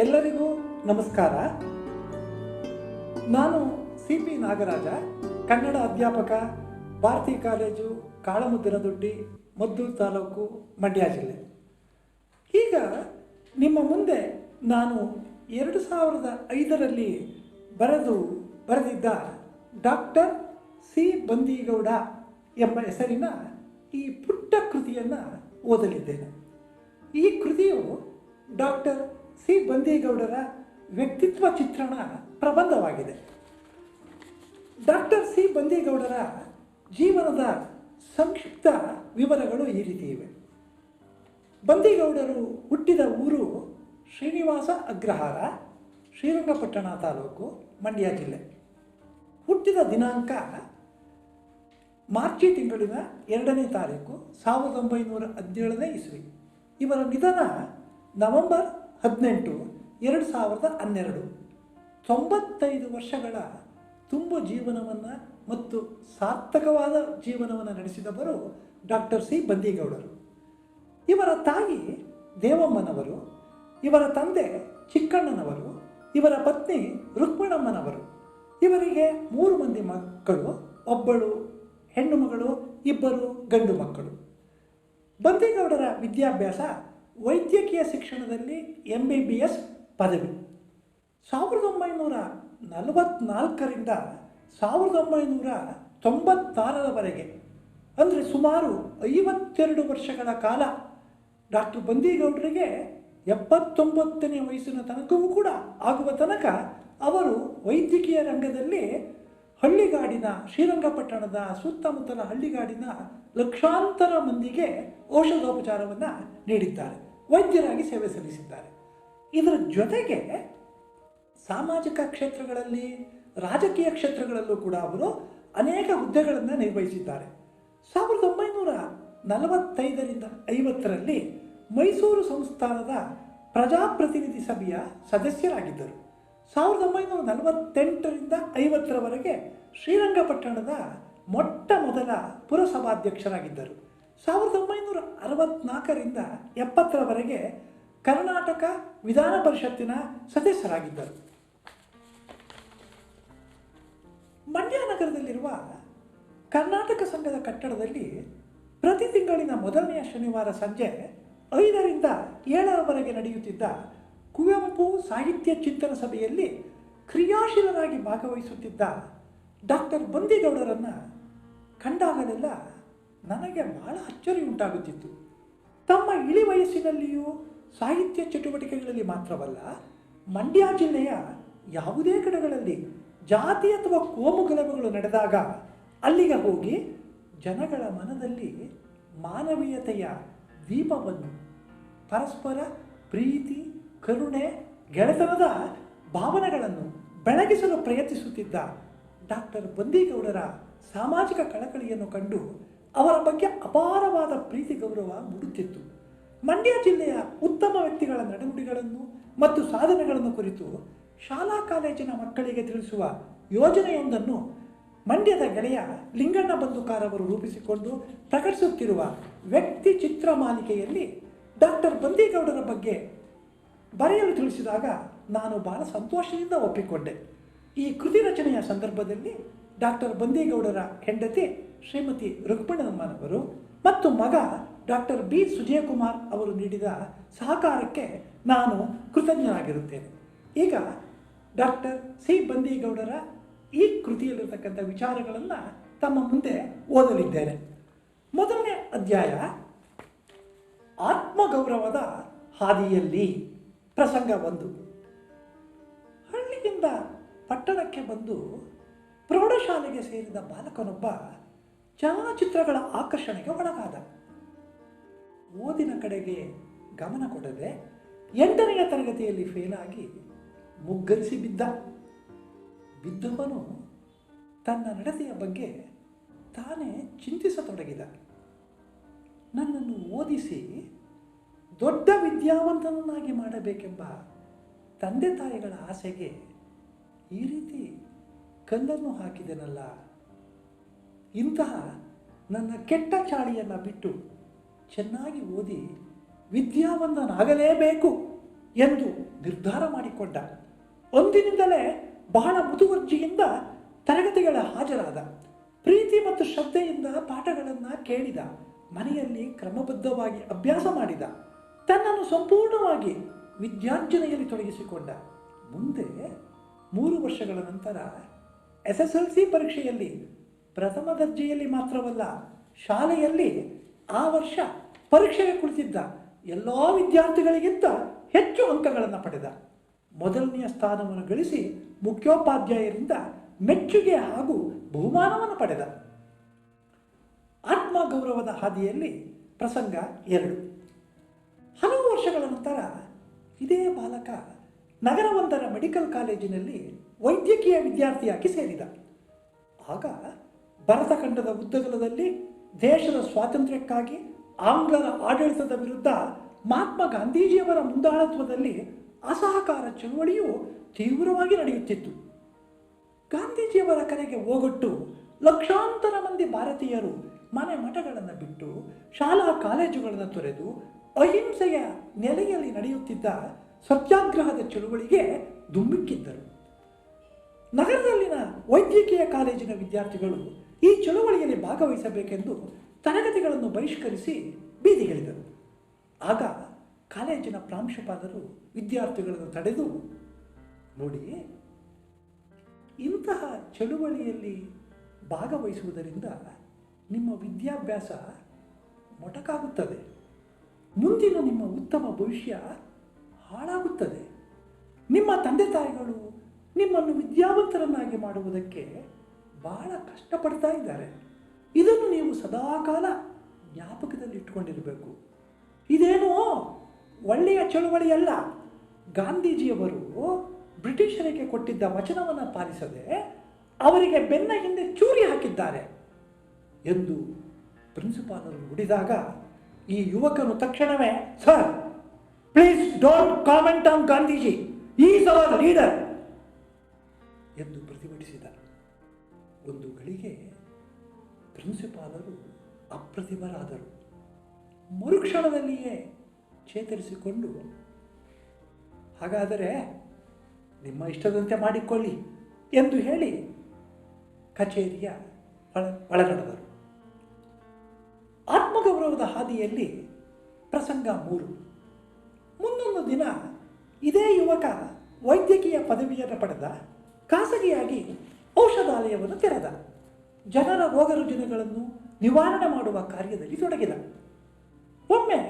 ಎಲ್ಲರಿಗೂ ನಮಸ್ಕಾರ. ನಾನು CP ನಾಗರಾಜ, ಕನ್ನಡ ಅಧ್ಯಾಪಕ, ಭಾರತಿ ಕಾಲೇಜು, ಕಾಳಮುದ್ದಿನದೊಡ್ಡಿ, ಮದ್ದೂರು ತಾಲೂಕು, ಮಂಡ್ಯ ಜಿಲ್ಲೆ. ಈಗ ನಿಮ್ಮ ಮುಂದೆ ನಾನು 2005ರಲ್ಲಿ ಬರೆದಿದ್ದ ಡಾಕ್ಟರ್ ಸಿ ಬಂದೀಗೌಡ ಎಂಬ ಹೆಸರಿನ ಈ ಪುಟ್ಟ ಕೃತಿಯನ್ನು ಓದಲಿದ್ದೇನೆ. ಈ ಕೃತಿಯು ಡಾಕ್ಟರ್ ಸಿ ಬಂದೀಗೌಡರ ವ್ಯಕ್ತಿತ್ವ ಚಿತ್ರಣ ಪ್ರಬಂಧವಾಗಿದೆ. ಡಾಕ್ಟರ್ ಸಿ ಬಂದೀಗೌಡರ ಜೀವನದ ಸಂಕ್ಷಿಪ್ತ ವಿವರಗಳು ಈ ರೀತಿ ಇವೆ. ಬಂದೀಗೌಡರು ಹುಟ್ಟಿದ ಊರು ಶ್ರೀನಿವಾಸ ಅಗ್ರಹಾರ, ಶ್ರೀರಂಗಪಟ್ಟಣ ತಾಲೂಕು, ಮಂಡ್ಯ ಜಿಲ್ಲೆ. ಹುಟ್ಟಿದ ದಿನಾಂಕ ಮಾರ್ಚಿ ತಿಂಗಳಿನ 2ನೇ ತಾರೀಕು 1917ನೇ ಇಸ್ವಿ. ಇವರ ನಿಧನ ನವೆಂಬರ್ 18, 2012. 95 ವರ್ಷಗಳ ತುಂಬು ಜೀವನವನ್ನು ಮತ್ತು ಸಾರ್ಥಕವಾದ ಜೀವನವನ್ನು ನಡೆಸಿದವರು ಡಾಕ್ಟರ್ ಸಿ ಬಂದೀಗೌಡರು. ಇವರ ತಾಯಿ ದೇವಮ್ಮನವರು, ಇವರ ತಂದೆ ಚಿಕ್ಕಣ್ಣನವರು, ಇವರ ಪತ್ನಿ ರುಕ್ಮಿಣಮ್ಮನವರು. ಇವರಿಗೆ 3 ಮಂದಿ ಮಕ್ಕಳು, ಒಬ್ಬಳು ಹೆಣ್ಣು ಮಗಳು, 2 ಗಂಡು ಮಕ್ಕಳು. ಬಂದೀಗೌಡರ ವಿದ್ಯಾಭ್ಯಾಸ ವೈದ್ಯಕೀಯ ಶಿಕ್ಷಣದಲ್ಲಿ MBBS ಪದವಿ. 1944ರಿಂದ 1996ರವರೆಗೆ, ಅಂದರೆ ಸುಮಾರು 52 ವರ್ಷಗಳ ಕಾಲ ಡಾಕ್ಟರ್ ಬಂದೀಗೌಡರಿಗೆ 79ನೇ ವಯಸ್ಸಿನ ತನಕವೂ ಕೂಡ ಆಗುವ ತನಕ ಅವರು ವೈದ್ಯಕೀಯ ರಂಗದಲ್ಲಿ ಹಳ್ಳಿಗಾಡಿನ, ಶ್ರೀರಂಗಪಟ್ಟಣದ ಸುತ್ತಮುತ್ತಲ ಹಳ್ಳಿಗಾಡಿನ ಲಕ್ಷಾಂತರ ಮಂದಿಗೆ ಔಷಧೋಪಚಾರವನ್ನು ನೀಡಿದ್ದಾರೆ, ವೈದ್ಯರಾಗಿ ಸೇವೆ ಸಲ್ಲಿಸಿದ್ದಾರೆ. ಇದರ ಜೊತೆಗೆ ಸಾಮಾಜಿಕ ಕ್ಷೇತ್ರಗಳಲ್ಲಿ, ರಾಜಕೀಯ ಕ್ಷೇತ್ರಗಳಲ್ಲೂ ಕೂಡ ಅವರು ಅನೇಕ ಹುದ್ದೆಗಳನ್ನು ನಿರ್ವಹಿಸಿದ್ದಾರೆ. 1945ರಿಂದ 50ರಲ್ಲಿ ಮೈಸೂರು ಸಂಸ್ಥಾನದ ಪ್ರಜಾಪ್ರತಿನಿಧಿ ಸಭೆಯ ಸದಸ್ಯರಾಗಿದ್ದರು. 1948ರಿಂದ 50ರವರೆಗೆ ಶ್ರೀರಂಗಪಟ್ಟಣದ ಮೊಟ್ಟ ಮೊದಲ ಪುರಸಭಾಧ್ಯಕ್ಷರಾಗಿದ್ದರು. 1964ರಿಂದ 70ರವರೆಗೆ ಕರ್ನಾಟಕ ವಿಧಾನ ಪರಿಷತ್ತಿನ ಸದಸ್ಯರಾಗಿದ್ದರು. ಮಂಡ್ಯ ನಗರದಲ್ಲಿರುವ ಕರ್ನಾಟಕ ಸಂಘದ ಕಟ್ಟಡದಲ್ಲಿ ಪ್ರತಿ ತಿಂಗಳಿನ ಮೊದಲನೆಯ ಶನಿವಾರ ಸಂಜೆ 5ರಿಂದ 7ರವರೆಗೆ ನಡೆಯುತ್ತಿದ್ದ ಕುವೆಂಪು ಸಾಹಿತ್ಯ ಚಿಂತನ ಸಭೆಯಲ್ಲಿ ಕ್ರಿಯಾಶೀಲರಾಗಿ ಭಾಗವಹಿಸುತ್ತಿದ್ದ ಡಾಕ್ಟರ್ ಬಂದೀಗೌಡರನ್ನು ಕಂಡಾಗಲೆಲ್ಲ ನನಗೆ ಬಹಳ ಅಚ್ಚರಿ ಉಂಟಾಗುತ್ತಿತ್ತು. ತಮ್ಮ ಇಳಿ ವಯಸ್ಸಿನಲ್ಲಿಯೂ ಸಾಹಿತ್ಯ ಚಟುವಟಿಕೆಗಳಲ್ಲಿ ಮಾತ್ರವಲ್ಲ, ಮಂಡ್ಯ ಜಿಲ್ಲೆಯ ಯಾವುದೇ ಕಡೆಗಳಲ್ಲಿ ಜಾತಿ ಅಥವಾ ಕೋಮು ಗಲಭೆಗಳು ನಡೆದಾಗ ಅಲ್ಲಿಗೆ ಹೋಗಿ ಜನಗಳ ಮನದಲ್ಲಿ ಮಾನವೀಯತೆಯ ದೀಪವನ್ನು, ಪರಸ್ಪರ ಪ್ರೀತಿ, ಕರುಣೆ, ಗೆಳೆತನದ ಭಾವನೆಗಳನ್ನು ಬೆಳಗಿಸಲು ಪ್ರಯತ್ನಿಸುತ್ತಿದ್ದ ಡಾಕ್ಟರ್ ಬಂದೀಗೌಡರ ಸಾಮಾಜಿಕ ಕಳಕಳಿಯನ್ನು ಕಂಡು ಅವರ ಬಗ್ಗೆ ಅಪಾರವಾದ ಪ್ರೀತಿ ಗೌರವ ಮೂಡುತ್ತಿತ್ತು. ಮಂಡ್ಯ ಜಿಲ್ಲೆಯ ಉತ್ತಮ ವ್ಯಕ್ತಿಗಳ ನಡೆನುಡಿಗಳನ್ನು ಮತ್ತು ಸಾಧನೆಗಳನ್ನು ಕುರಿತು ಶಾಲಾ ಕಾಲೇಜಿನ ಮಕ್ಕಳಿಗೆ ತಿಳಿಸುವ ಯೋಜನೆಯೊಂದನ್ನು ಮಂಡ್ಯದ ಗೆಳೆಯ ಲಿಂಗಣ್ಣ ಬಂದುಕಾರ್ ಅವರು ರೂಪಿಸಿಕೊಂಡು ಪ್ರಕಟಿಸುತ್ತಿರುವ ವ್ಯಕ್ತಿ ಚಿತ್ರ ಮಾಲಿಕೆಯಲ್ಲಿ ಡಾಕ್ಟರ್ ಬಂದೀಗೌಡರ ಬಗ್ಗೆ ಬರೆಯಲು ತಿಳಿಸಿದಾಗ ನಾನು ಬಹಳ ಸಂತೋಷದಿಂದ ಒಪ್ಪಿಕೊಂಡೆ. ಈ ಕೃತಿ ರಚನೆಯ ಸಂದರ್ಭದಲ್ಲಿ ಡಾಕ್ಟರ್ ಬಂದೀಗೌಡರ ಹೆಂಡತಿ ಶ್ರೀಮತಿ ರುಕ್ಮಿಣಮ್ಮನವರು ಮತ್ತು ಮಗ ಡಾಕ್ಟರ್ B. ಸುಜಯಕುಮಾರ್ ಅವರು ನೀಡಿದ ಸಹಕಾರಕ್ಕೆ ನಾನು ಕೃತಜ್ಞನಾಗಿರುತ್ತೇನೆ. ಈಗ ಡಾಕ್ಟರ್ ಸಿ ಬಂದೀಗೌಡರ ಈ ಕೃತಿಯಲ್ಲಿರತಕ್ಕಂಥ ವಿಚಾರಗಳನ್ನು ತಮ್ಮ ಮುಂದೆ ಓದಲಿದ್ದೇನೆ. ಮೊದಲನೇ ಅಧ್ಯಾಯ, ಆತ್ಮಗೌರವದ ಹಾದಿಯಲ್ಲಿ. ಪ್ರಸಂಗ 1. ಹಳ್ಳಿಯಿಂದ ಪಟ್ಟಣಕ್ಕೆ ಬಂದು ಪ್ರೌಢಶಾಲೆಗೆ ಸೇರಿದ ಬಾಲಕನೊಬ್ಬ ಚಲನಚಿತ್ರಗಳ ಆಕರ್ಷಣೆಗೆ ಒಳಗಾದ. ಓದಿನ ಕಡೆಗೆ ಗಮನ ಕೊಡದೆ 8ನೆಯ ತರಗತಿಯಲ್ಲಿ ಫೇಲಾಗಿ ಮುಗ್ಗರಿಸಿ ಬಿದ್ದವನು ತನ್ನ ನಡತೆಯ ಬಗ್ಗೆ ತಾನೇ ಚಿಂತಿಸತೊಡಗಿದ. ನನ್ನನ್ನು ಓದಿಸಿ ದೊಡ್ಡ ವಿದ್ಯಾವಂತನನ್ನಾಗಿ ಮಾಡಬೇಕೆಂಬ ತಂದೆ ತಾಯಿಗಳ ಆಸೆಗೆ ಈ ರೀತಿ ಕಲ್ಲನ್ನು ಹಾಕಿದೆನಲ್ಲ. ಇಂತಹ ನನ್ನ ಕೆಟ್ಟ ಚಾಳಿಯನ್ನು ಬಿಟ್ಟು ಚೆನ್ನಾಗಿ ಓದಿ ವಿದ್ಯಾವಂತನಾಗಲೇಬೇಕು ಎಂದು ನಿರ್ಧಾರ ಮಾಡಿಕೊಂಡ. ಒಂದಿನಿಂದಲೇ ಬಹಳ ಮುತುವರ್ಜಿಯಿಂದ ತರಗತಿಗಳ ಹಾಜರಾದ. ಪ್ರೀತಿ ಮತ್ತು ಶ್ರದ್ಧೆಯಿಂದ ಪಾಠಗಳನ್ನು ಕೇಳಿದ. ಮನೆಯಲ್ಲಿ ಕ್ರಮಬದ್ಧವಾಗಿ ಅಭ್ಯಾಸ ಮಾಡಿದ. ತನ್ನನ್ನು ಸಂಪೂರ್ಣವಾಗಿ ವಿದ್ಯಾರ್ಜನೆಯಲ್ಲಿ ತೊಡಗಿಸಿಕೊಂಡ. ಮುಂದೆ 3 ವರ್ಷಗಳ ನಂತರ SSLC ಪರೀಕ್ಷೆಯಲ್ಲಿ ಪ್ರಥಮ ದರ್ಜೆಯಲ್ಲಿ ಮಾತ್ರವಲ್ಲ, ಶಾಲೆಯಲ್ಲಿ ಆ ವರ್ಷ ಪರೀಕ್ಷೆಗೆ ಕುಳಿತಿದ್ದ ಎಲ್ಲ ವಿದ್ಯಾರ್ಥಿಗಳಿಗಿಂತ ಹೆಚ್ಚು ಅಂಕಗಳನ್ನು ಪಡೆದ. ಮೊದಲನೆಯ ಸ್ಥಾನವನ್ನು ಗಳಿಸಿ ಮುಖ್ಯೋಪಾಧ್ಯಾಯರಿಂದ ಮೆಚ್ಚುಗೆ ಹಾಗೂ ಬಹುಮಾನವನ್ನು ಪಡೆದ. ಆತ್ಮಗೌರವದ ಹಾದಿಯಲ್ಲಿ ಪ್ರಸಂಗ 2. ಹಲವು ವರ್ಷಗಳ ನಂತರ ಇದೇ ಬಾಲಕ ನಗರವೊಂದರ ಮೆಡಿಕಲ್ ಕಾಲೇಜಿನಲ್ಲಿ ವೈದ್ಯಕೀಯ ವಿದ್ಯಾರ್ಥಿಯಾಗಿ ಸೇರಿದ. ಆಗ ಭರತಖಂಡದ ಉದ್ದಗಲದಲ್ಲಿ ದೇಶದ ಸ್ವಾತಂತ್ರ್ಯಕ್ಕಾಗಿ ಆಂಗ್ಲರ ಆಡಳಿತದ ವಿರುದ್ಧ ಮಹಾತ್ಮ ಗಾಂಧೀಜಿಯವರ ಮುಂದಾಳತ್ವದಲ್ಲಿ ಅಸಹಕಾರ ಚಳುವಳಿಯು ತೀವ್ರವಾಗಿ ನಡೆಯುತ್ತಿತ್ತು. ಗಾಂಧೀಜಿಯವರ ಕರೆಗೆ ಓಗೊಟ್ಟು ಲಕ್ಷಾಂತರ ಮಂದಿ ಭಾರತೀಯರು ಮನೆ ಮಠಗಳನ್ನು ಬಿಟ್ಟು ಶಾಲಾ ಕಾಲೇಜುಗಳನ್ನು ತೊರೆದು ಅಹಿಂಸೆಯ ನೆಲೆಯಲ್ಲಿ ನಡೆಯುತ್ತಿದ್ದ ಸತ್ಯಾಗ್ರಹದ ಚಳುವಳಿಗೆ ಧುಮ್ಮಿಕ್ಕಿದ್ದರು. ನಗರದಲ್ಲಿನ ವೈದ್ಯಕೀಯ ಕಾಲೇಜಿನ ವಿದ್ಯಾರ್ಥಿಗಳು ಈ ಚಳುವಳಿಯಲ್ಲಿ ಭಾಗವಹಿಸಬೇಕೆಂದು ತರಗತಿಗಳನ್ನು ಬಹಿಷ್ಕರಿಸಿ ಬೀದಿಗಿಳಿದರು. ಆಗ ಕಾಲೇಜಿನ ಪ್ರಾಂಶುಪಾಲರು ವಿದ್ಯಾರ್ಥಿಗಳನ್ನು ತಡೆದು, ನೋಡಿ, ಇಂತಹ ಚಳುವಳಿಯಲ್ಲಿ ಭಾಗವಹಿಸುವುದರಿಂದ ನಿಮ್ಮ ವಿದ್ಯಾಭ್ಯಾಸ ಮೊಟಕಾಗುತ್ತದೆ, ಮುಂದಿನ ನಿಮ್ಮ ಉತ್ತಮ ಭವಿಷ್ಯ ಹಾಳಾಗುತ್ತದೆ. ನಿಮ್ಮ ತಂದೆ ತಾಯಿಗಳು ನಿಮ್ಮನ್ನು ವಿದ್ಯಾವಂತರನ್ನಾಗಿ ಮಾಡುವುದಕ್ಕೆ ಬಹಳ ಕಷ್ಟಪಡ್ತಾ ಇದ್ದಾರೆ. ಇದನ್ನು ನೀವು ಸದಾಕಾಲ ಜ್ಞಾಪಕದಲ್ಲಿ ಇಟ್ಕೊಂಡಿರಬೇಕು. ಇದೇನೋ ಒಳ್ಳೆಯ ಚಳುವಳಿಯಲ್ಲ. ಗಾಂಧೀಜಿಯವರು ಬ್ರಿಟಿಷರಿಗೆ ಕೊಟ್ಟಿದ್ದ ವಚನವನ್ನು ಪಾಲಿಸದೆ ಅವರಿಗೆ ಬೆನ್ನ ಹಿಂದೆ ಚೂರಿ ಹಾಕಿದ್ದಾರೆ ಎಂದು ಪ್ರಿನ್ಸಿಪಾಲರು ನುಡಿದಾಗ ಈ ಯುವಕನು ತಕ್ಷಣವೇ, sir, please don't comment on Gandhiji, is our leader ಎಂದು ಪ್ರತಿಭಟಿಸಿದ. ಒಂದು ಗಳಿಗೆ ಪ್ರಿನ್ಸಿಪಾಲರು ಅಪ್ರತಿಭರಾದರು. ಮರುಕ್ಷಣದಲ್ಲಿಯೇ ಚೇತರಿಸಿಕೊಂಡು, ಹಾಗಾದರೆ ನಿಮ್ಮ ಇಷ್ಟದಂತೆ ಮಾಡಿಕೊಳ್ಳಿ ಎಂದು ಹೇಳಿ ಕಚೇರಿಯ ಒಳನಡೆದರು. ಆತ್ಮಗೌರವದ ಹಾದಿಯಲ್ಲಿ ಪ್ರಸಂಗ 3. ಮುಂದೊಂದು ದಿನ ಇದೇ ಯುವಕ ವೈದ್ಯಕೀಯ ಪದವಿಯನ್ನು ಪಡೆದ. ಖಾಸಗಿಯಾಗಿ ಔಷಧಾಲಯವನ್ನು ತೆರೆದ. ಜನರ ರೋಗ ರುಜಿನಗಳನ್ನು ನಿವಾರಣೆ ಮಾಡುವ ಕಾರ್ಯದಲ್ಲಿ ತೊಡಗಿದ. ಒಮ್ಮೆ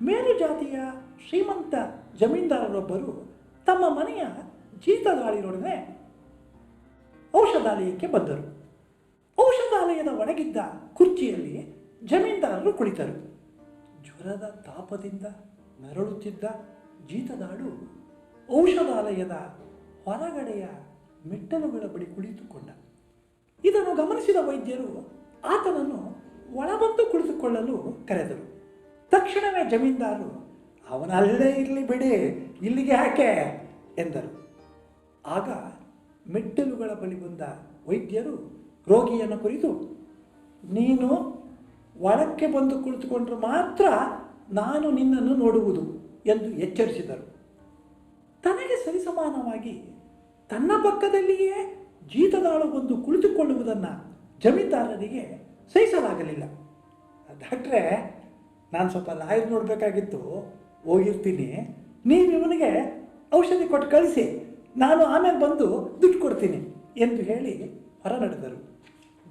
ಮೇಲು ಜಾತಿಯ ಶ್ರೀಮಂತ ಜಮೀನ್ದಾರರೊಬ್ಬರು ತಮ್ಮ ಮನೆಯ ಜೀತಗಾಳಿನೊಡನೆ ಔಷಧಾಲಯಕ್ಕೆ ಬಂದರು. ಔಷಧಾಲಯದ ಒಳಗಿದ್ದ ಕುರ್ಚಿಯಲ್ಲಿ ಜಮೀನ್ದಾರರು ಕುಳಿತರು. ಜ್ವರದ ತಾಪದಿಂದ ನರಳುತ್ತಿದ್ದ ಜೀತದಾಳು ಔಷಧಾಲಯದ ಹೊರಗಡೆಯ ಮೆಟ್ಟಲುಗಳ ಬಳಿ ಕುಳಿತುಕೊಂಡ. ಇದನ್ನು ಗಮನಿಸಿದ ವೈದ್ಯರು ಆತನನ್ನು ಒಳಬಂದು ಕುಳಿತುಕೊಳ್ಳಲು ಕರೆದರು. ತಕ್ಷಣವೇ ಜಮೀನ್ದಾರರು, ಅವನಲ್ಲೇ ಇರಲಿ ಬಿಡಿ, ಇಲ್ಲಿಗೆ ಯಾಕೆ ಎಂದರು. ಆಗ ಮೆಟ್ಟಲುಗಳ ಬಳಿ ಬಂದ ವೈದ್ಯರು ರೋಗಿಯನ್ನು ಕುರಿತು, ನೀನು ಒಳಕ್ಕೆ ಬಂದು ಕುಳಿತುಕೊಂಡ್ರೆ ಮಾತ್ರ ನಾನು ನಿನ್ನನ್ನು ನೋಡುವುದು ಎಂದು ಎಚ್ಚರಿಸಿದರು. ತನಗೆ ಸರಿಸಮಾನವಾಗಿ ತನ್ನ ಪಕ್ಕದಲ್ಲಿಯೇ ಜೀತದಾಳು ಬಂದು ಕುಳಿತುಕೊಳ್ಳುವುದನ್ನು ಜಮೀನ್ದಾರರಿಗೆ ಸಹಿಸಲಾಗಲಿಲ್ಲ. ಡಾಕ್ಟ್ರೇ, ನಾನು ಸ್ವಲ್ಪ ಲಾಯರ್ ನೋಡಬೇಕಾಗಿತ್ತು, ಹೋಗಿರ್ತೀನಿ, ನೀವು ಇವನಿಗೆ ಔಷಧಿ ಕೊಟ್ಟು ಕಳಿಸಿ, ನಾನು ಆಮೇಲೆ ಬಂದು ದುಡ್ಡು ಕೊಡ್ತೀನಿ ಎಂದು ಹೇಳಿ ಹೊರ ನಡೆದರು.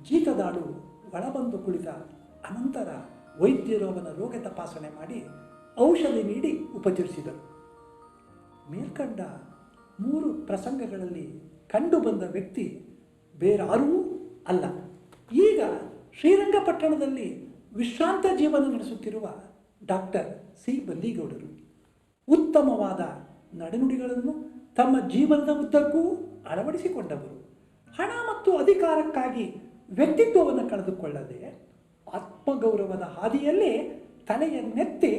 ಜೀತದಾಳು ಒಳಬಂದು ಕುಳಿತ ಅನಂತರ ವೈದ್ಯರು ಅವನ ರೋಗ ತಪಾಸಣೆ ಮಾಡಿ ಔಷಧಿ ನೀಡಿ ಉಪಚರಿಸಿದರು. ಮೇಲ್ಕಂಡ 3 ಪ್ರಸಂಗಗಳಲ್ಲಿ ಕಂಡುಬಂದ ವ್ಯಕ್ತಿ ಬೇರಾರೂ ಅಲ್ಲ, ಈಗ ಶ್ರೀರಂಗಪಟ್ಟಣದಲ್ಲಿ ವಿಶ್ರಾಂತ ಜೀವನ ನಡೆಸುತ್ತಿರುವ ಡಾಕ್ಟರ್ ಸಿ ಬಂದೀಗೌಡರು. ಉತ್ತಮವಾದ ನಡೆನುಡಿಗಳನ್ನು ತಮ್ಮ ಜೀವನದ ಉದ್ದಕ್ಕೂ ಅಳವಡಿಸಿಕೊಂಡವರು. ಹಣ ಮತ್ತು ಅಧಿಕಾರಕ್ಕಾಗಿ ವ್ಯಕ್ತಿತ್ವವನ್ನು ಕಳೆದುಕೊಳ್ಳದೆ ಆತ್ಮಗೌರವದ ಹಾದಿಯಲ್ಲಿ ತಲೆಯನ್ನೆತ್ತಿ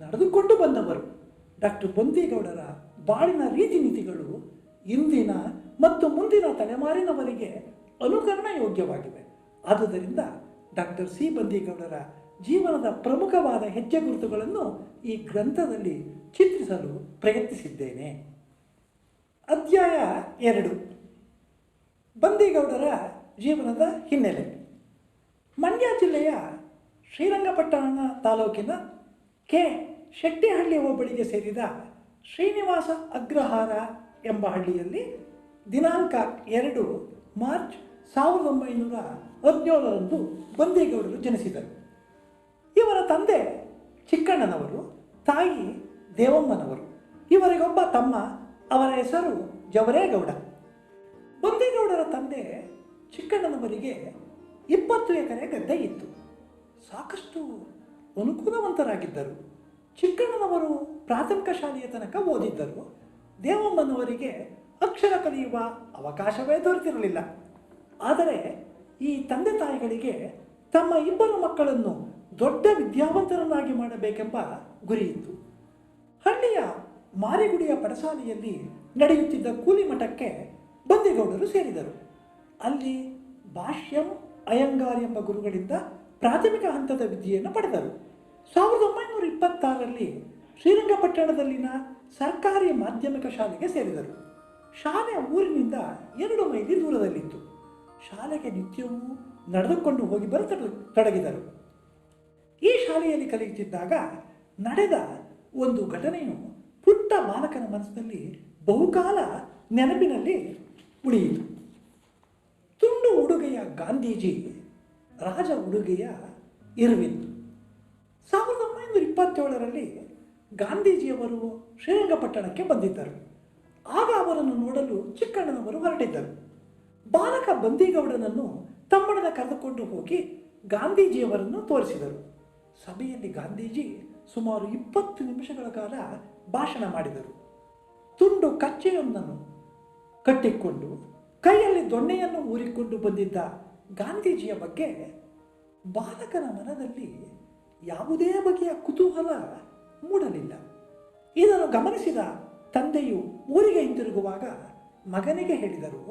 ನಡೆದುಕೊಂಡು ಬಂದವರು. ಡಾಕ್ಟರ್ ಬಂದೀಗೌಡರ ಬಾಳಿನ ರೀತಿ ನೀತಿಗಳು ಇಂದಿನ ಮತ್ತು ಮುಂದಿನ ತಲೆಮಾರಿನವರಿಗೆ ಅನುಕರಣ ಯೋಗ್ಯವಾಗಿವೆ. ಆದುದರಿಂದ ಡಾಕ್ಟರ್ ಸಿ ಬಂದೀಗೌಡರ ಜೀವನದ ಪ್ರಮುಖವಾದ ಹೆಜ್ಜೆ ಗುರುತುಗಳನ್ನು ಈ ಗ್ರಂಥದಲ್ಲಿ ಚಿತ್ರಿಸಲು ಪ್ರಯತ್ನಿಸಿದ್ದೇನೆ. ಅಧ್ಯಾಯ 2. ಬಂದೀಗೌಡರ ಜೀವನದ ಹಿನ್ನೆಲೆ. ಮಂಡ್ಯ ಜಿಲ್ಲೆಯ ಶ್ರೀರಂಗಪಟ್ಟಣ ತಾಲೂಕಿನ ಕೆ ಶೆಟ್ಟಿಹಳ್ಳಿ ಹೋಬಳಿಗೆ ಸೇರಿದ ಶ್ರೀನಿವಾಸ ಅಗ್ರಹಾರ ಎಂಬ ಹಳ್ಳಿಯಲ್ಲಿ ದಿನಾಂಕ 2 ಮಾರ್ಚ್ 1917ರಂದು ಬಂದೀಗೌಡರು ಜನಿಸಿದರು. ಇವರ ತಂದೆ ಚಿಕ್ಕಣ್ಣನವರು, ತಾಯಿ ದೇವಮ್ಮನವರು. ಇವರಿಗೊಬ್ಬ ತಮ್ಮ, ಅವರ ಹೆಸರು ಜವರೇಗೌಡ. ಬಂದೀಗೌಡರ ತಂದೆ ಚಿಕ್ಕಣ್ಣನವರಿಗೆ 20 ಎಕರೆ ಗದ್ದೆ ಇತ್ತು. ಸಾಕಷ್ಟು ಅನುಕೂಲವಂತರಾಗಿದ್ದರು. ಚಿಕ್ಕಣ್ಣನವರು ಪ್ರಾಥಮಿಕ ಶಾಲೆಯ ತನಕ ಓದಿದ್ದರು. ದೇವಮ್ಮನವರಿಗೆ ಅಕ್ಷರ ಕಲಿಯುವ ಅವಕಾಶವೇ ದೊರೆತಿರಲಿಲ್ಲ. ಆದರೆ ಈ ತಂದೆ ತಾಯಿಗಳಿಗೆ ತಮ್ಮ 2 ಮಕ್ಕಳನ್ನು ದೊಡ್ಡ ವಿದ್ಯಾವಂತರನ್ನಾಗಿ ಮಾಡಬೇಕೆಂಬ ಗುರಿಯಿತ್ತು. ಹಳ್ಳಿಯ ಮಾರಿಗುಡಿಯ ಪಡಸಾಲೆಯಲ್ಲಿ ನಡೆಯುತ್ತಿದ್ದ ಕೂಲಿ ಮಠಕ್ಕೆ ಬಂದೀಗೌಡರು ಸೇರಿದರು. ಅಲ್ಲಿ ಭಾಷ್ಯಂ ಅಯ್ಯಂಗಾರ್ ಎಂಬ ಗುರುಗಳಿಂದ ಪ್ರಾಥಮಿಕ ಹಂತದ ವಿದ್ಯೆಯನ್ನು ಪಡೆದರು. 1926ರಲ್ಲಿ ಶ್ರೀರಂಗಪಟ್ಟಣದಲ್ಲಿನ ಸರ್ಕಾರಿ ಮಾಧ್ಯಮಿಕ ಶಾಲೆಗೆ ಸೇರಿದರು. ಶಾಲೆ ಊರಿನಿಂದ 2 ಮೈಲಿ ದೂರದಲ್ಲಿತ್ತು. ಶಾಲೆಗೆ ನಿತ್ಯವೂ ನಡೆದುಕೊಂಡು ಹೋಗಿ ಬರತೊಡಗಿದರು. ಈ ಶಾಲೆಯಲ್ಲಿ ಕಲಿಯುತ್ತಿದ್ದಾಗ ನಡೆದ ಒಂದು ಘಟನೆಯು ಪುಟ್ಟ ಬಾಲಕನ ಮನಸ್ಸಿನಲ್ಲಿ ಬಹುಕಾಲ ನೆನಪಿನಲ್ಲಿ ಉಳಿಯಿತು. ತುಂಡು ಉಡುಗೆಯ ಗಾಂಧೀಜಿ, ರಾಜ ಉಡುಗೆಯ ಇರ್ವಿನ್. 1927ರಲ್ಲಿ ಗಾಂಧೀಜಿಯವರು ಶ್ರೀರಂಗಪಟ್ಟಣಕ್ಕೆ ಬಂದಿದ್ದರು. ಆಗ ಅವರನ್ನು ನೋಡಲು ಚಿಕ್ಕಣ್ಣನವರು ಹೊರಟಿದ್ದರು. ಬಾಲಕ ಬಂದೀಗೌಡನನ್ನು ತಮ್ಮಡನ ಕರೆದುಕೊಂಡು ಹೋಗಿ ಗಾಂಧೀಜಿಯವರನ್ನು ತೋರಿಸಿದರು. ಸಭೆಯಲ್ಲಿ ಗಾಂಧೀಜಿ ಸುಮಾರು 20 ನಿಮಿಷಗಳ ಕಾಲ ಭಾಷಣ ಮಾಡಿದರು. ತುಂಡು ಕಚ್ಚೆಯೊಂದನ್ನು ಕಟ್ಟಿಕೊಂಡು ಕೈಯಲ್ಲಿ ದೊಣ್ಣೆಯನ್ನು ಊರಿಕೊಂಡು ಬಂದಿದ್ದ ಗಾಂಧೀಜಿಯ ಬಗ್ಗೆ ಬಾಲಕನ ಮನದಲ್ಲಿ ಯಾವುದೇ ಬಗೆಯ ಕುತೂಹಲ ಮೂಡಲಿಲ್ಲ. ಇದನ್ನು ಗಮನಿಸಿದ ತಂದೆಯು ಊರಿಗೆ ಹಿಂತಿರುಗುವಾಗ ಮಗನಿಗೆ ಹೇಳಿದರು,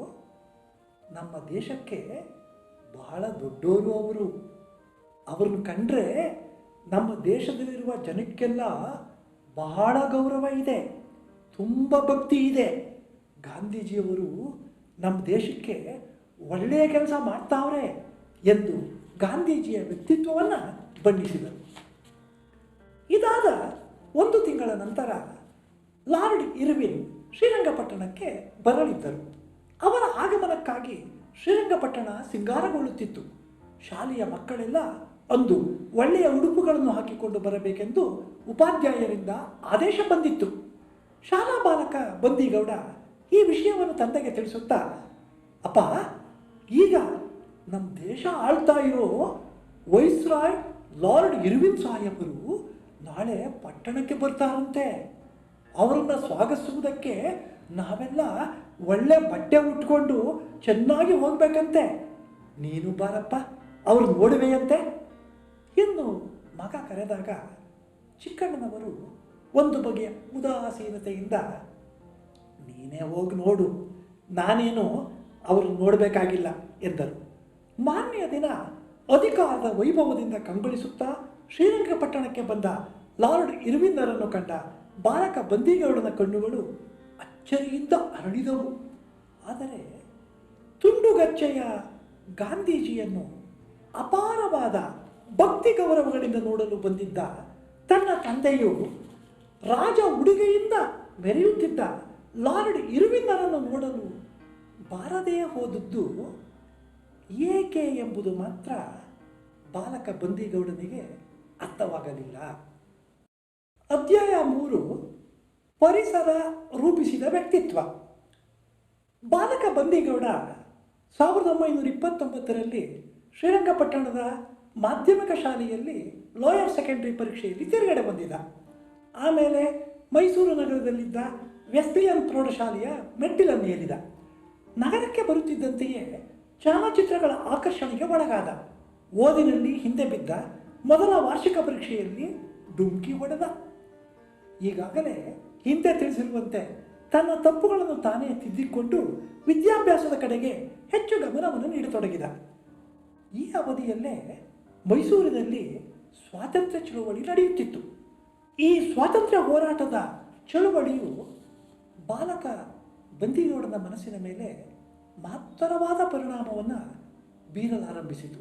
ನಮ್ಮ ದೇಶಕ್ಕೆ ಬಹಳ ದೊಡ್ಡವರು ಅವರು. ಅವರನ್ನು ಕಂಡ್ರೆ ನಮ್ಮ ದೇಶದಲ್ಲಿರುವ ಜನಕ್ಕೆಲ್ಲ ಬಹಳ ಗೌರವ ಇದೆ, ತುಂಬ ಭಕ್ತಿ ಇದೆ. ಗಾಂಧೀಜಿಯವರು ನಮ್ಮ ದೇಶಕ್ಕೆ ಒಳ್ಳೆಯ ಕೆಲಸ ಮಾಡ್ತಾವ್ರೆ ಎಂದು ಗಾಂಧೀಜಿಯ ವ್ಯಕ್ತಿತ್ವವನ್ನು ಬಣ್ಣಿಸಿದರು. ಇದಾದ 1 ತಿಂಗಳ ನಂತರ ಲಾರ್ಡ್ ಇರ್ವಿನ್ ಶ್ರೀರಂಗಪಟ್ಟಣಕ್ಕೆ ಬರಲಿದ್ದರು. ಅವರ ಆಗಮನಕ್ಕಾಗಿ ಶ್ರೀರಂಗಪಟ್ಟಣ ಸಿಂಗಾರಗೊಳ್ಳುತ್ತಿತ್ತು. ಶಾಲೆಯ ಮಕ್ಕಳೆಲ್ಲ ಅಂದು ಒಳ್ಳೆಯ ಉಡುಪುಗಳನ್ನು ಹಾಕಿಕೊಂಡು ಬರಬೇಕೆಂದು ಉಪಾಧ್ಯಾಯರಿಂದ ಆದೇಶ ಬಂದಿತ್ತು. ಶಾಲಾ ಬಾಲಕ ಬಂದೀಗೌಡ ಈ ವಿಷಯವನ್ನು ತಂದೆಗೆ ತಿಳಿಸುತ್ತಾ, ಅಪ್ಪ, ಈಗ ನಮ್ಮ ದೇಶ ಆಳ್ತಾ ಇರೋ ವೈಸ್ರಾಯ್ ಲಾರ್ಡ್ ಇರ್ವಿನ್ ಸಾಹೇಬರು ನಾಳೆ ಪಟ್ಟಣಕ್ಕೆ ಬರ್ತಾರಂತೆ. ಅವರನ್ನು ಸ್ವಾಗತಿಸುವುದಕ್ಕೆ ನಾವೆಲ್ಲ ಒಳ್ಳೆ ಬಟ್ಟೆ ಉಟ್ಕೊಂಡು ಚೆನ್ನಾಗಿ ಹೋಗ್ಬೇಕಂತೆ. ನೀನು ಬಾರಪ್ಪ, ಅವರು ನೋಡುವೆಯಂತೆ ಎಂದು ಮಗ ಕರೆದಾಗ ಚಿಕ್ಕಣ್ಣನವರು ಒಂದು ಬಗೆಯ ಉದಾಸೀನತೆಯಿಂದ, ನೀನೇ ಹೋಗಿ ನೋಡು, ನಾನೇನು ಅವರು ನೋಡಬೇಕಾಗಿಲ್ಲ ಎಂದರು. ಮಾನ್ಯ ದಿನ ಅಧಿಕಾರದ ವೈಭವದಿಂದ ಕಂಗೊಳಿಸುತ್ತಾ ಶ್ರೀರಂಗಪಟ್ಟಣಕ್ಕೆ ಬಂದ ಲಾರ್ಡ್ ಇರ್ವಿನ್ನರನ್ನು ಕಂಡ ಬಾಲಕ ಬಂದೀಗೌಡನ ಕಣ್ಣುಗಳು ಅಚ್ಚರಿಯಿಂದ ಅರಳಿದವು. ಆದರೆ ತುಂಡುಗಚ್ಚೆಯ ಗಾಂಧೀಜಿಯನ್ನು ಅಪಾರವಾದ ಭಕ್ತಿ ಗೌರವಗಳಿಂದ ನೋಡಲು ಬಂದಿದ್ದ ತನ್ನ ತಂದೆಯು ರಾಜ ಉಡುಗೆಯಿಂದ ಮೆರೆಯುತ್ತಿದ್ದ ಲಾರ್ಡ್ ಇರ್ವಿನ್ನರನ್ನು ನೋಡಲು ಬಾರದೇ ಹೋದದ್ದು ಏಕೆ ಎಂಬುದು ಮಾತ್ರ ಬಾಲಕ ಬಂದೀಗೌಡನಿಗೆ ಅರ್ಥವಾಗಲಿಲ್ಲ. ಅಧ್ಯಾಯ 3. ಪರಿಸರ ರೂಪಿಸಿದ ವ್ಯಕ್ತಿತ್ವ. ಬಾಲಕ ಬಂದೀಗೌಡ 1929ರಲ್ಲಿ ಶ್ರೀರಂಗಪಟ್ಟಣದ ಮಾಧ್ಯಮಿಕ ಶಾಲೆಯಲ್ಲಿ ಲೋಯರ್ ಸೆಕೆಂಡರಿ ಪರೀಕ್ಷೆಯಲ್ಲಿ ತೇರ್ಗಡೆ ಬಂದಿದ್ದ. ಆಮೇಲೆ ಮೈಸೂರು ನಗರದಲ್ಲಿದ್ದ ವೆಸ್ಲಿಯನ್ ಪ್ರೌಢಶಾಲೆಯ ಮೆಟ್ಟಿಲನ್ನು ಏರಿದ. ನಗರಕ್ಕೆ ಬರುತ್ತಿದ್ದಂತೆಯೇ ಚಲನಚಿತ್ರಗಳ ಆಕರ್ಷಣೆಗೆ ಒಳಗಾದ. ಓದಿನಲ್ಲಿ ಹಿಂದೆ ಬಿದ್ದ. ಮೊದಲ ವಾರ್ಷಿಕ ಪರೀಕ್ಷೆಯಲ್ಲಿ ಡುಮ್ಕಿ ಹೊಡೆದ. ಈಗಾಗಲೇ ಹಿಂದೆ ತಿಳಿಸಿರುವಂತೆ ತನ್ನ ತಪ್ಪುಗಳನ್ನು ತಾನೇ ತಿದ್ದಿಕೊಂಡು ವಿದ್ಯಾಭ್ಯಾಸದ ಕಡೆಗೆ ಹೆಚ್ಚು ಗಮನವನ್ನು ನೀಡತೊಡಗಿದ. ಈ ಅವಧಿಯಲ್ಲೇ ಮೈಸೂರಿನಲ್ಲಿ ಸ್ವಾತಂತ್ರ್ಯ ಚಳುವಳಿ ನಡೆಯುತ್ತಿತ್ತು. ಈ ಸ್ವಾತಂತ್ರ್ಯ ಹೋರಾಟದ ಚಳುವಳಿಯು ಬಾಲಕ ಬಂದಿಗೌಡನ ಮನಸ್ಸಿನ ಮೇಲೆ ಮಹತ್ತರವಾದ ಪರಿಣಾಮವನ್ನು ಬೀರಲಾರಂಭಿಸಿತು.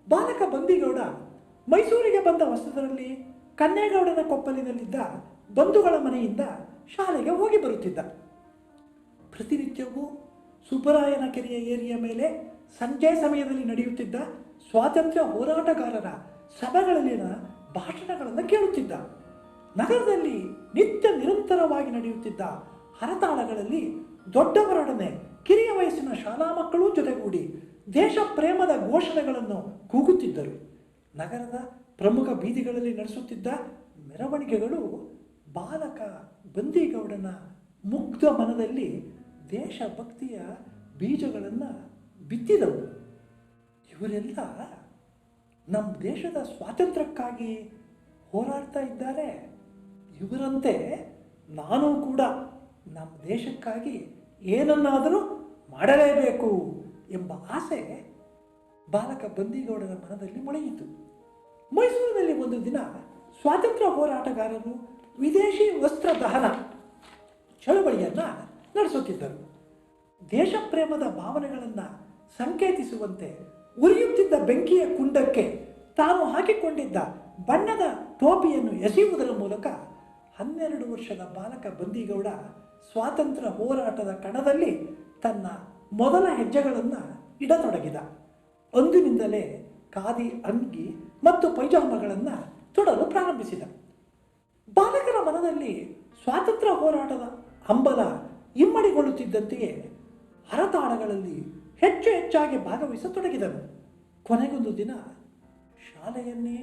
ಬಾಲಕ ಬಂದಿಗೌಡ ಮೈಸೂರಿಗೆ ಬಂದ ಹೊಸದರಲ್ಲಿ ಕನ್ನೇಗೌಡನ ಕೊಪ್ಪಲಿನಲ್ಲಿದ್ದ ಬಂಧುಗಳ ಮನೆಯಿಂದ ಶಾಲೆಗೆ ಹೋಗಿ ಬರುತ್ತಿದ್ದ. ಪ್ರತಿನಿತ್ಯವೂ ಸುಬ್ಬರಾಯನ ಕೆರೆಯ ಏರಿಯ ಮೇಲೆ ಸಂಜೆ ಸಮಯದಲ್ಲಿ ನಡೆಯುತ್ತಿದ್ದ ಸ್ವಾತಂತ್ರ್ಯ ಹೋರಾಟಗಾರರ ಸಭೆಗಳಲ್ಲಿನ ಭಾಷಣಗಳನ್ನು ಕೇಳುತ್ತಿದ್ದ. ನಗರದಲ್ಲಿ ನಿತ್ಯ ನಿರಂತರವಾಗಿ ನಡೆಯುತ್ತಿದ್ದ ಹರತಾಳಗಳಲ್ಲಿ ದೊಡ್ಡವರೊಡನೆ ಕಿರಿಯ ವಯಸ್ಸಿನ ಶಾಲಾ ಮಕ್ಕಳೂ ಜೊತೆಗೂಡಿ ದೇಶ ಪ್ರೇಮದ ಘೋಷಣೆಗಳನ್ನು ಕೂಗುತ್ತಿದ್ದರು. ನಗರದ ಪ್ರಮುಖ ಬೀದಿಗಳಲ್ಲಿ ನಡೆಸುತ್ತಿದ್ದ ಮೆರವಣಿಗೆಗಳು ಬಾಲಕ ಬಂದಿಗೌಡನ ಮುಗ್ಧ ಮನದಲ್ಲಿ ದೇಶಭಕ್ತಿಯ ಬೀಜಗಳನ್ನು ಬಿತ್ತಿದವು. ಇವರೆಲ್ಲ ನಮ್ಮ ದೇಶದ ಸ್ವಾತಂತ್ರ್ಯಕ್ಕಾಗಿ ಹೋರಾಡ್ತಾ ಇದ್ದಾರೆ, ಇವರಂತೆ ನಾನು ಕೂಡ ನಮ್ಮ ದೇಶಕ್ಕಾಗಿ ಏನನ್ನಾದರೂ ಮಾಡಲೇಬೇಕು ಎಂಬ ಆಸೆ ಬಾಲಕ ಬಂದಿಗೌಡನ ಮನದಲ್ಲಿ ಮೊಳೆಯಿತು. ಮೈಸೂರಿನಲ್ಲಿ ಒಂದು ದಿನ ಸ್ವಾತಂತ್ರ್ಯ ಹೋರಾಟಗಾರರು ವಿದೇಶಿ ವಸ್ತ್ರ ದಹನ ಚಳವಳಿಯನ್ನು ನಡೆಸುತ್ತಿದ್ದರು. ದೇಶ ಪ್ರೇಮದ ಭಾವನೆಗಳನ್ನು ಸಂಕೇತಿಸುವಂತೆ ಉರಿಯುತ್ತಿದ್ದ ಬೆಂಕಿಯ ಕುಂಡಕ್ಕೆ ತಾನು ಹಾಕಿಕೊಂಡಿದ್ದ ಬಣ್ಣದ ಟೋಪಿಯನ್ನು ಎಸೆಯುವುದರ ಮೂಲಕ 12 ವರ್ಷದ ಬಾಲಕ ಬಂದಿಗೌಡ ಸ್ವಾತಂತ್ರ್ಯ ಹೋರಾಟದ ಕಣದಲ್ಲಿ ತನ್ನ ಮೊದಲ ಹೆಜ್ಜೆಗಳನ್ನು ಇಡತೊಡಗಿದ. ಅಂದಿನಿಂದಲೇ ಖಾದಿ ಅಂಗಿ ಮತ್ತು ಪೈಜಾಮಗಳನ್ನು ತೊಡಲು ಪ್ರಾರಂಭಿಸಿದ. ಬಾಲಕರ ಮನದಲ್ಲಿ ಸ್ವಾತಂತ್ರ್ಯ ಹೋರಾಟದ ಹಂಬಲ ಇಮ್ಮಡಿಗೊಳ್ಳುತ್ತಿದ್ದಂತೆಯೇ ಹರತಾಳಗಳಲ್ಲಿ ಹೆಚ್ಚು ಹೆಚ್ಚಾಗಿ ಭಾಗವಹಿಸತೊಡಗಿದನು. ಕೊನೆಗೊಂದು ದಿನ ಶಾಲೆಯನ್ನೇ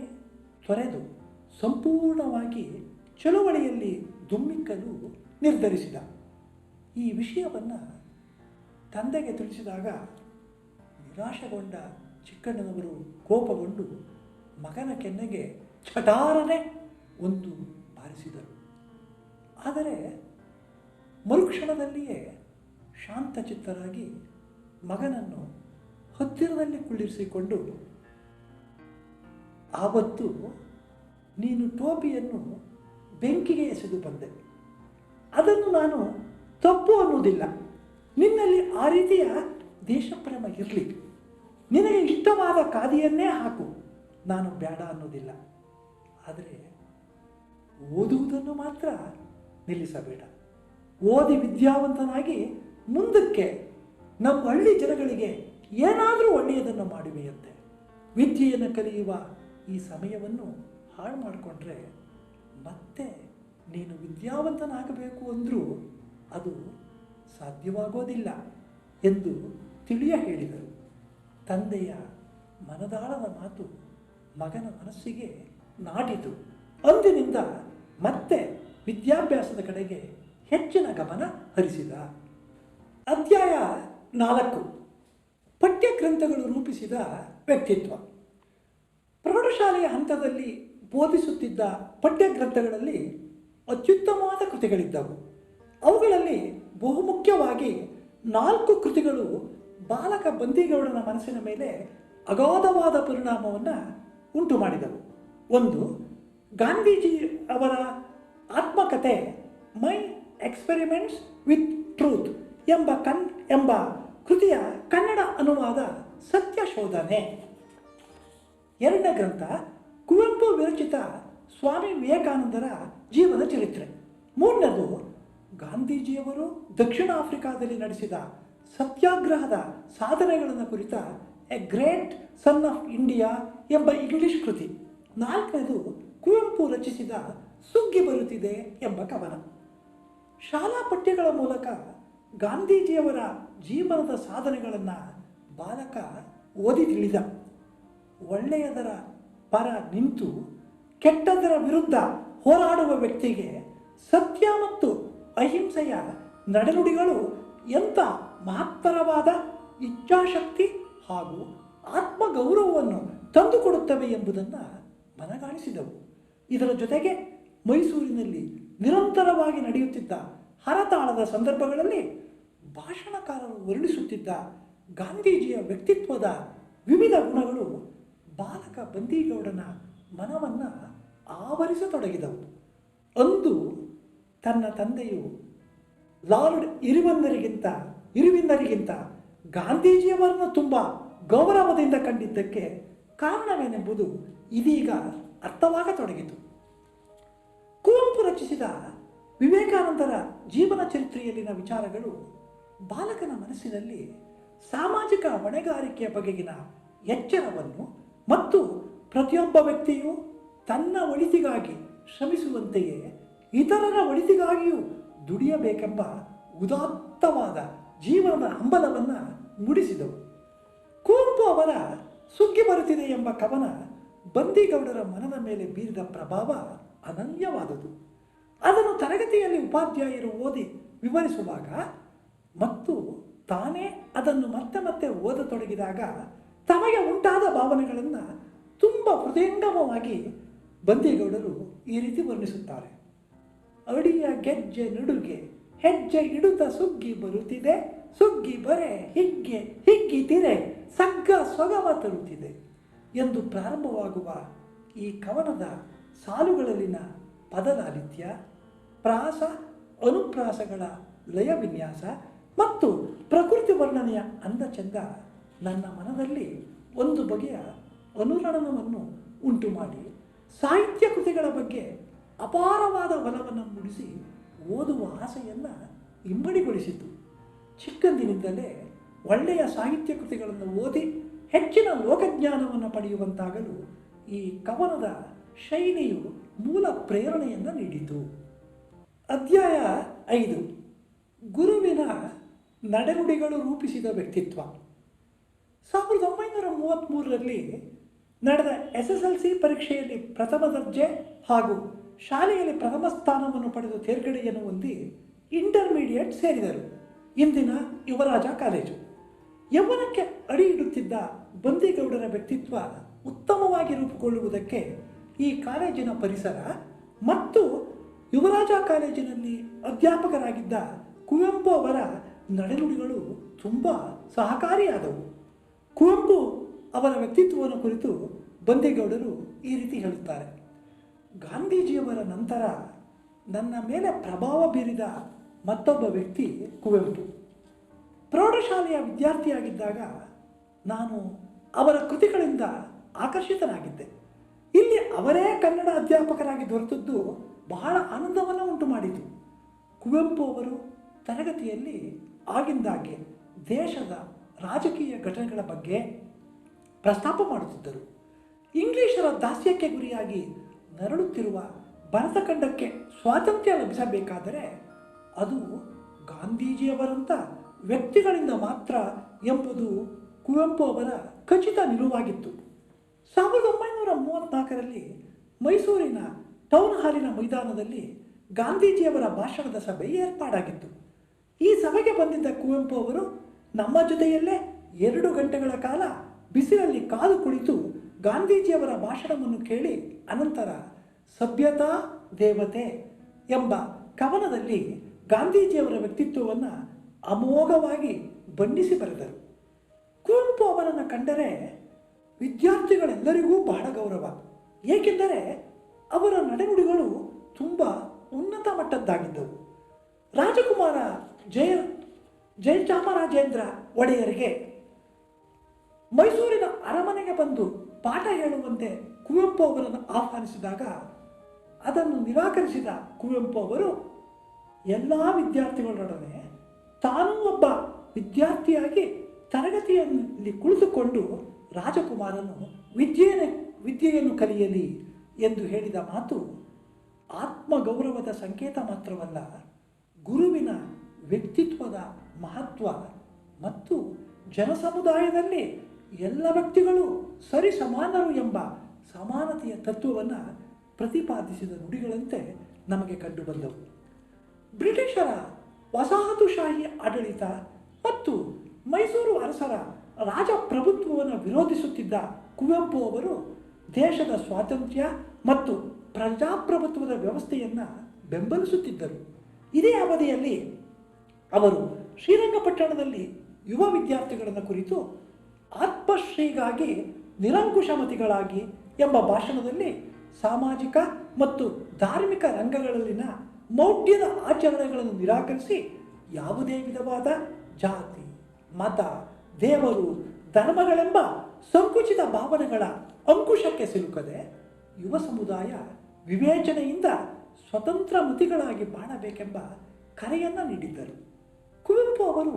ತೊರೆದು ಸಂಪೂರ್ಣವಾಗಿ ಚಳುವಳಿಯಲ್ಲಿ ಧುಮ್ಮಿಕ್ಕಲು ನಿರ್ಧರಿಸಿದ. ಈ ವಿಷಯವನ್ನು ತಂದೆಗೆ ತಿಳಿಸಿದಾಗ ನಿರಾಶೆಗೊಂಡ ಚಿಕ್ಕಣ್ಣನವರು ಕೋಪಗೊಂಡು ಮಗನ ಕೆನ್ನೆಗೆ ಚಟಾರನೆ ಒಂದು ಬಾರಿಸಿದರು. ಆದರೆ ಮರುಕ್ಷಣದಲ್ಲಿಯೇ ಶಾಂತಚಿತ್ತರಾಗಿ ಮಗನನ್ನು ಹತ್ತಿರದಲ್ಲಿ ಕುಳ್ಳಿರಿಸಿಕೊಂಡು, ಆವತ್ತು ನೀನು ಟೋಪಿಯನ್ನು ಬೆಂಕಿಗೆ ಎಸೆದು ಬಂದೆ, ಅದನ್ನು ನಾನು ತಪ್ಪು ಅನ್ನುವುದಿಲ್ಲ. ನಿನ್ನಲ್ಲಿ ಆ ರೀತಿಯ ದೇಶಪ್ರೇಮ ಇರಲಿ, ನಿನಗೆ ಇಷ್ಟವಾದ ಖಾದಿಯನ್ನೇ ಹಾಕು, ನಾನು ಬೇಡ ಅನ್ನೋದಿಲ್ಲ. ಆದರೆ ಓದುವುದನ್ನು ಮಾತ್ರ ನಿಲ್ಲಿಸಬೇಡ. ಓದಿ ವಿದ್ಯಾವಂತನಾಗಿ ಮುಂದಕ್ಕೆ ನಮ್ಮ ಹಳ್ಳಿ ಜನಗಳಿಗೆ ಏನಾದರೂ ಒಳ್ಳೆಯದನ್ನು ಮಾಡುವೆಯಂತೆ. ವಿದ್ಯೆಯನ್ನು ಕಲಿಯುವ ಈ ಸಮಯವನ್ನು ಹಾಳು ಮಾಡಿಕೊಂಡ್ರೆ ಮತ್ತೆ ನೀನು ವಿದ್ಯಾವಂತನಾಗಬೇಕು ಅಂದರೂ ಅದು ಸಾಧ್ಯವಾಗೋದಿಲ್ಲ ಎಂದು ತಿಳಿಯ ಹೇಳಿದರು. ತಂದೆಯ ಮನದಾಳದ ಮಾತು ಮಗನ ಮನಸ್ಸಿಗೆ ನಾಟಿತು. ಅಂದಿನಿಂದ ಮತ್ತೆ ವಿದ್ಯಾಭ್ಯಾಸದ ಕಡೆಗೆ ಹೆಚ್ಚಿನ ಗಮನ ಹರಿಸಿದ. ಅಧ್ಯಾಯ 4. ಪಠ್ಯಗ್ರಂಥಗಳು ರೂಪಿಸಿದ ವ್ಯಕ್ತಿತ್ವ. ಪ್ರೌಢಶಾಲೆಯ ಹಂತದಲ್ಲಿ ಬೋಧಿಸುತ್ತಿದ್ದ ಪಠ್ಯಗ್ರಂಥಗಳಲ್ಲಿ ಅತ್ಯುತ್ತಮವಾದ ಕೃತಿಗಳಿದ್ದವು. ಅವುಗಳಲ್ಲಿ ಬಹುಮುಖ್ಯವಾಗಿ 4 ಕೃತಿಗಳು ಬಾಲಕ ಬಂದಿಗೌಡನ ಮನಸ್ಸಿನ ಮೇಲೆ ಅಗಾಧವಾದ ಪರಿಣಾಮವನ್ನು ಉಂಟು ಮಾಡಿದವು. ಒಂದು, ಗಾಂಧೀಜಿ ಅವರ ಆತ್ಮಕಥೆ ಮೈ ಎಕ್ಸ್ಪೆರಿಮೆಂಟ್ಸ್ ವಿತ್ ಟ್ರೂತ್ ಎಂಬ ಕೃತಿಯ ಕನ್ನಡ ಅನುವಾದ ಸತ್ಯಶೋಧನೆ. ಎರಡನೇ ಗ್ರಂಥ ಕುವೆಂಪು ವಿರಚಿತ ಸ್ವಾಮಿ ವಿವೇಕಾನಂದರ ಜೀವನ ಚರಿತ್ರೆ. ಮೂರನೇದು ಗಾಂಧೀಜಿಯವರು ದಕ್ಷಿಣ ಆಫ್ರಿಕಾದಲ್ಲಿ ನಡೆಸಿದ ಸತ್ಯಾಗ್ರಹದ ಸಾಧನೆಗಳನ್ನು ಕುರಿತ A great son of India ಎಂಬ ಇಂಗ್ಲಿಷ್ ಕೃತಿ. ನಾಲ್ಕನೇದು ಕುವೆಂಪು ರಚಿಸಿದ ಸುಗ್ಗಿ ಬರುತ್ತಿದೆ ಎಂಬ ಕವನ. ಶಾಲಾ ಪಠ್ಯಗಳ ಮೂಲಕ ಗಾಂಧೀಜಿಯವರ ಜೀವನದ ಸಾಧನೆಗಳನ್ನು ಬಾಲಕ ಓದಿ ತಿಳಿದ. ಒಳ್ಳೆಯದರ ಪರ ನಿಂತು ಕೆಟ್ಟದರ ವಿರುದ್ಧ ಹೋರಾಡುವ ವ್ಯಕ್ತಿಗೆ ಸತ್ಯ ಮತ್ತು ಅಹಿಂಸೆಯ ನಡೆನುಡಿಗಳು ಎಂಥ ಮಹತ್ತರವಾದ ಇಚ್ಛಾಶಕ್ತಿ ಹಾಗೂ ಆತ್ಮಗೌರವವನ್ನು ತಂದುಕೊಡುತ್ತವೆ ಎಂಬುದನ್ನು ಮನಗಾಣಿಸಿದವು. ಇದರ ಜೊತೆಗೆ ಮೈಸೂರಿನಲ್ಲಿ ನಿರಂತರವಾಗಿ ನಡೆಯುತ್ತಿದ್ದ ಹರತಾಳದ ಸಂದರ್ಭಗಳಲ್ಲಿ ಭಾಷಣಕಾರರು ವರ್ಣಿಸುತ್ತಿದ್ದ ಗಾಂಧೀಜಿಯ ವ್ಯಕ್ತಿತ್ವದ ವಿವಿಧ ಗುಣಗಳು ಬಾಲಕ ಬಂದಿಗೌಡನ ಮನವನ್ನು ಆವರಿಸತೊಡಗಿದವು. ಅಂದು ತನ್ನ ತಂದೆಯು ಲಾರ್ಡ್ ಇರುವಿನ್ನರಿಗಿಂತ ಗಾಂಧೀಜಿಯವರನ್ನು ತುಂಬ ಗೌರವದಿಂದ ಕಂಡಿದ್ದಕ್ಕೆ ಕಾರಣವೇನೆಂಬುದು ಇದೀಗ ಅರ್ಥವಾಗತೊಡಗಿತು. ಕುವೆಂಪು ರಚಿಸಿದ ವಿವೇಕಾನಂದರ ಜೀವನ ಚರಿತ್ರೆಯಲ್ಲಿನ ವಿಚಾರಗಳು ಬಾಲಕನ ಮನಸ್ಸಿನಲ್ಲಿ ಸಾಮಾಜಿಕ ಹೊಣೆಗಾರಿಕೆಯ ಬಗೆಗಿನ ಎಚ್ಚರವನ್ನು ಮತ್ತು ಪ್ರತಿಯೊಬ್ಬ ವ್ಯಕ್ತಿಯು ತನ್ನ ಒಳಿತಿಗಾಗಿ ಶ್ರಮಿಸುವಂತೆಯೇ ಇತರರ ಒಳಿತಿಗಾಗಿಯೂ ದುಡಿಯಬೇಕೆಂಬ ಉದಾತ್ತವಾದ ಜೀವನದ ಹಂಬಲವನ್ನು ಮೂಡಿಸಿದವು. ಕುವೆಂಪು ಅವರ ಸುಗ್ಗಿ ಬರುತ್ತಿದೆ ಎಂಬ ಕವನ ಬಂದಿಗೌಡರ ಮನದ ಮೇಲೆ ಬೀರಿದ ಪ್ರಭಾವ ಅನನ್ಯವಾದುದು. ಅದನ್ನು ತರಗತಿಯಲ್ಲಿ ಉಪಾಧ್ಯಾಯರು ಓದಿ ವಿವರಿಸುವಾಗ ಮತ್ತು ತಾನೇ ಅದನ್ನು ಮತ್ತೆ ಮತ್ತೆ ಓದತೊಡಗಿದಾಗ ತಮಗೆ ಉಂಟಾದ ಭಾವನೆಗಳನ್ನು ತುಂಬ ಹೃದಯಂಗಮವಾಗಿ ಬಂದಿಗೌಡರು ಈ ರೀತಿ ವರ್ಣಿಸುತ್ತಾರೆ. ಅಡಿಯ ಗೆಜ್ಜೆ ನುಡುಗೆ ಹೆಜ್ಜೆ ಇಡುತ್ತ ಸುಗ್ಗಿ ಬರುತ್ತಿದೆ, ಸುಗ್ಗಿ ಬರೆ ಹಿಗ್ಗೆ ಹಿಗ್ಗಿತಿರೆ ಸಗ್ಗ ಸೊಗವ ತರುತ್ತಿದೆ ಎಂದು ಪ್ರಾರಂಭವಾಗುವ ಈ ಕವನದ ಸಾಲುಗಳಲ್ಲಿನ ಪದಲಾಲಿತ್ಯ, ಪ್ರಾಸ ಅನುಪ್ರಾಸಗಳ ಲಯ ವಿನ್ಯಾಸ ಮತ್ತು ಪ್ರಕೃತಿ ವರ್ಣನೆಯ ಅಂದಚಂದ ನನ್ನ ಮನದಲ್ಲಿ ಒಂದು ಬಗೆಯ ಅನುರಣನವನ್ನು ಉಂಟು ಮಾಡಿ ಸಾಹಿತ್ಯ ಕೃತಿಗಳ ಬಗ್ಗೆ ಅಪಾರವಾದ ಒಲವನ್ನು ಮೂಡಿಸಿ ಓದುವ ಆಸೆಯನ್ನು ಇಮ್ಮಡಿಗೊಳಿಸಿತು. ಚಿಕ್ಕಂದಿನಿಂದಲೇ ಒಳ್ಳೆಯ ಸಾಹಿತ್ಯ ಕೃತಿಗಳನ್ನು ಓದಿ ಹೆಚ್ಚಿನ ಲೋಕಜ್ಞಾನವನ್ನು ಪಡೆಯುವಂತಾಗಲು ಈ ಕವನದ ಶೈಲಿಯು ಮೂಲ ಪ್ರೇರಣೆಯನ್ನು ನೀಡಿತು. ಅಧ್ಯಾಯ 5. ಗುರುವಿನ ನಡೆನುಡಿಗಳು ರೂಪಿಸಿದ ವ್ಯಕ್ತಿತ್ವ. 1933ರಲ್ಲಿ ನಡೆದ SSLC ಪರೀಕ್ಷೆಯಲ್ಲಿ ಪ್ರಥಮ ದರ್ಜೆ ಹಾಗೂ ಶಾಲೆಯಲ್ಲಿ ಪ್ರಥಮ ಸ್ಥಾನವನ್ನು ಪಡೆದು ತೇರ್ಗಡೆಯನ್ನು ಹೊಂದಿ ಇಂಟರ್ಮೀಡಿಯೇಟ್ ಸೇರಿದರು. ಇಂದಿನ ಯುವರಾಜ ಕಾಲೇಜು. ಯೌವನಕ್ಕೆ ಅಡಿ ಇಡುತ್ತಿದ್ದ ಬಂದಿಗೌಡರ ವ್ಯಕ್ತಿತ್ವ ಉತ್ತಮವಾಗಿ ರೂಪುಗೊಳ್ಳುವುದಕ್ಕೆ ಈ ಕಾಲೇಜಿನ ಪರಿಸರ ಮತ್ತು ಯುವರಾಜ ಕಾಲೇಜಿನಲ್ಲಿ ಅಧ್ಯಾಪಕರಾಗಿದ್ದ ಕುವೆಂಪು ಅವರ ನಡೆನುಡಿಗಳು ತುಂಬ ಸಹಕಾರಿಯಾದವು. ಕುವೆಂಪು ಅವರ ವ್ಯಕ್ತಿತ್ವವನ್ನು ಕುರಿತು ಬಂದಿಗೌಡರು ಈ ರೀತಿ ಹೇಳುತ್ತಾರೆ. ಗಾಂಧೀಜಿಯವರ ನಂತರ ನನ್ನ ಮೇಲೆ ಪ್ರಭಾವ ಬೀರಿದ ಮತ್ತೊಬ್ಬ ವ್ಯಕ್ತಿ ಕುವೆಂಪು. ಪ್ರೌಢಶಾಲೆಯ ವಿದ್ಯಾರ್ಥಿಯಾಗಿದ್ದಾಗ ನಾನು ಅವರ ಕೃತಿಗಳಿಂದ ಆಕರ್ಷಿತನಾಗಿದ್ದೆ. ಇಲ್ಲಿ ಅವರೇ ಕನ್ನಡ ಅಧ್ಯಾಪಕರಾಗಿ ದೊರೆತದ್ದು ಬಹಳ ಆನಂದವನ್ನು ಉಂಟು ಮಾಡಿತು. ಕುವೆಂಪು ಅವರು ತರಗತಿಯಲ್ಲಿ ಆಗಿಂದಾಗೆ ದೇಶದ ರಾಜಕೀಯ ಘಟನೆಗಳ ಬಗ್ಗೆ ಪ್ರಸ್ತಾಪ ಮಾಡುತ್ತಿದ್ದರು. ಇಂಗ್ಲಿಷರ ದಾಸ್ಯಕ್ಕೆ ಗುರಿಯಾಗಿ ನರಳುತ್ತಿರುವ ಭರತಖಂಡಕ್ಕೆ ಸ್ವಾತಂತ್ರ್ಯ ಲಭಿಸಬೇಕಾದರೆ ಅದು ಗಾಂಧೀಜಿಯವರಂಥ ವ್ಯಕ್ತಿಗಳಿಂದ ಮಾತ್ರ ಎಂಬುದು ಕುವೆಂಪು ಅವರ ಖಚಿತ ನಿಲುವಾಗಿತ್ತು. 1934ರಲ್ಲಿ ಮೈಸೂರಿನ ಟೌನ್ ಹಾಲಿನ ಮೈದಾನದಲ್ಲಿ ಗಾಂಧೀಜಿಯವರ ಭಾಷಣದ ಸಭೆ ಏರ್ಪಾಡಾಗಿತ್ತು. ಈ ಸಭೆಗೆ ಬಂದಿದ್ದ ಕುವೆಂಪು ಅವರು ನಮ್ಮ ಜೊತೆಯಲ್ಲೇ 2 ಗಂಟೆಗಳ ಕಾಲ ಬಿಸಿಲಲ್ಲಿ ಕಾದು ಕುಳಿತು ಗಾಂಧೀಜಿಯವರ ಭಾಷಣವನ್ನು ಕೇಳಿ ಅನಂತರ ಸಭ್ಯತಾ ದೇವತೆ ಎಂಬ ಕವನದಲ್ಲಿ ಗಾಂಧೀಜಿಯವರ ವ್ಯಕ್ತಿತ್ವವನ್ನು ಅಮೋಘವಾಗಿ ಬಣ್ಣಿಸಿ ಬರೆದರು. ಕುವೆಂಪು ಅವರನ್ನು ಕಂಡರೆ ವಿದ್ಯಾರ್ಥಿಗಳೆಲ್ಲರಿಗೂ ಬಹಳ ಗೌರವ. ಏಕೆಂದರೆ ಅವರ ನಡೆನುಡಿಗಳು ತುಂಬ ಉನ್ನತ ಮಟ್ಟದ್ದಾಗಿದ್ದವು. ರಾಜಕುಮಾರ ಜಯಚಾಮರಾಜೇಂದ್ರ ಒಡೆಯರಿಗೆ ಮೈಸೂರಿನ ಅರಮನೆಗೆ ಬಂದು ಪಾಠ ಹೇಳುವಂತೆ ಕುವೆಂಪು ಅವರನ್ನು ಆಹ್ವಾನಿಸಿದಾಗ ಅದನ್ನು ನಿರಾಕರಿಸಿದ ಕುವೆಂಪು ಅವರು ಎಲ್ಲ ವಿದ್ಯಾರ್ಥಿಗಳೊಡನೆ ತಾನೂ ಒಬ್ಬ ವಿದ್ಯಾರ್ಥಿಯಾಗಿ ತರಗತಿಯಲ್ಲಿ ಕುಳಿತುಕೊಂಡು ರಾಜಕುಮಾರನು ವಿದ್ಯೆಯನ್ನು ಕಲಿಯಲಿ ಎಂದು ಹೇಳಿದ ಮಾತು ಆತ್ಮಗೌರವದ ಸಂಕೇತ ಮಾತ್ರವಲ್ಲ, ಗುರುವಿನ ವ್ಯಕ್ತಿತ್ವದ ಮಹತ್ವ ಮತ್ತು ಜನಸಮುದಾಯದಲ್ಲಿ ಎಲ್ಲ ವ್ಯಕ್ತಿಗಳು ಸರಿ ಸಮಾನರು ಎಂಬ ಸಮಾನತೆಯ ತತ್ವವನ್ನು ಪ್ರತಿಪಾದಿಸಿದ ನುಡಿಗಳಂತೆ ನಮಗೆ ಕಂಡುಬಂದವು. ಬ್ರಿಟಿಷರ ವಸಾಹತುಶಾಹಿ ಆಡಳಿತ ಮತ್ತು ಮೈಸೂರು ಅರಸರ ರಾಜಪ್ರಭುತ್ವವನ್ನು ವಿರೋಧಿಸುತ್ತಿದ್ದ ಕುವೆಂಪು ಅವರು ದೇಶದ ಸ್ವಾತಂತ್ರ್ಯ ಮತ್ತು ಪ್ರಜಾಪ್ರಭುತ್ವದ ವ್ಯವಸ್ಥೆಯನ್ನು ಬೆಂಬಲಿಸುತ್ತಿದ್ದರು. ಇದೇ ಅವಧಿಯಲ್ಲಿ ಅವರು ಶ್ರೀರಂಗಪಟ್ಟಣದಲ್ಲಿ ಯುವ ವಿದ್ಯಾರ್ಥಿಗಳನ್ನು ಕುರಿತು ಆತ್ಮಶ್ರೀಗಾಗಿ ನಿರಂಕುಶಮತಿಗಳಾಗಿ ಎಂಬ ಭಾಷಣದಲ್ಲಿ ಸಾಮಾಜಿಕ ಮತ್ತು ಧಾರ್ಮಿಕ ರಂಗಗಳಲ್ಲಿನ ಮೌಢ್ಯದ ಆಚರಣೆಗಳನ್ನು ನಿರಾಕರಿಸಿ ಯಾವುದೇ ವಿಧವಾದ ಜಾತಿ, ಮತ, ದೇವರು, ಧರ್ಮಗಳೆಂಬ ಸಂಕುಚಿತ ಭಾವನೆಗಳ ಅಂಕುಶಕ್ಕೆ ಸಿಲುಕದೆ ಯುವ ಸಮುದಾಯ ವಿವೇಚನೆಯಿಂದ ಸ್ವತಂತ್ರ ಮತಿಗಳಾಗಿ ಬಾಳಬೇಕೆಂಬ ಕರೆಯನ್ನು ನೀಡಿದ್ದರು. ಕುವೆಂಪು ಅವರು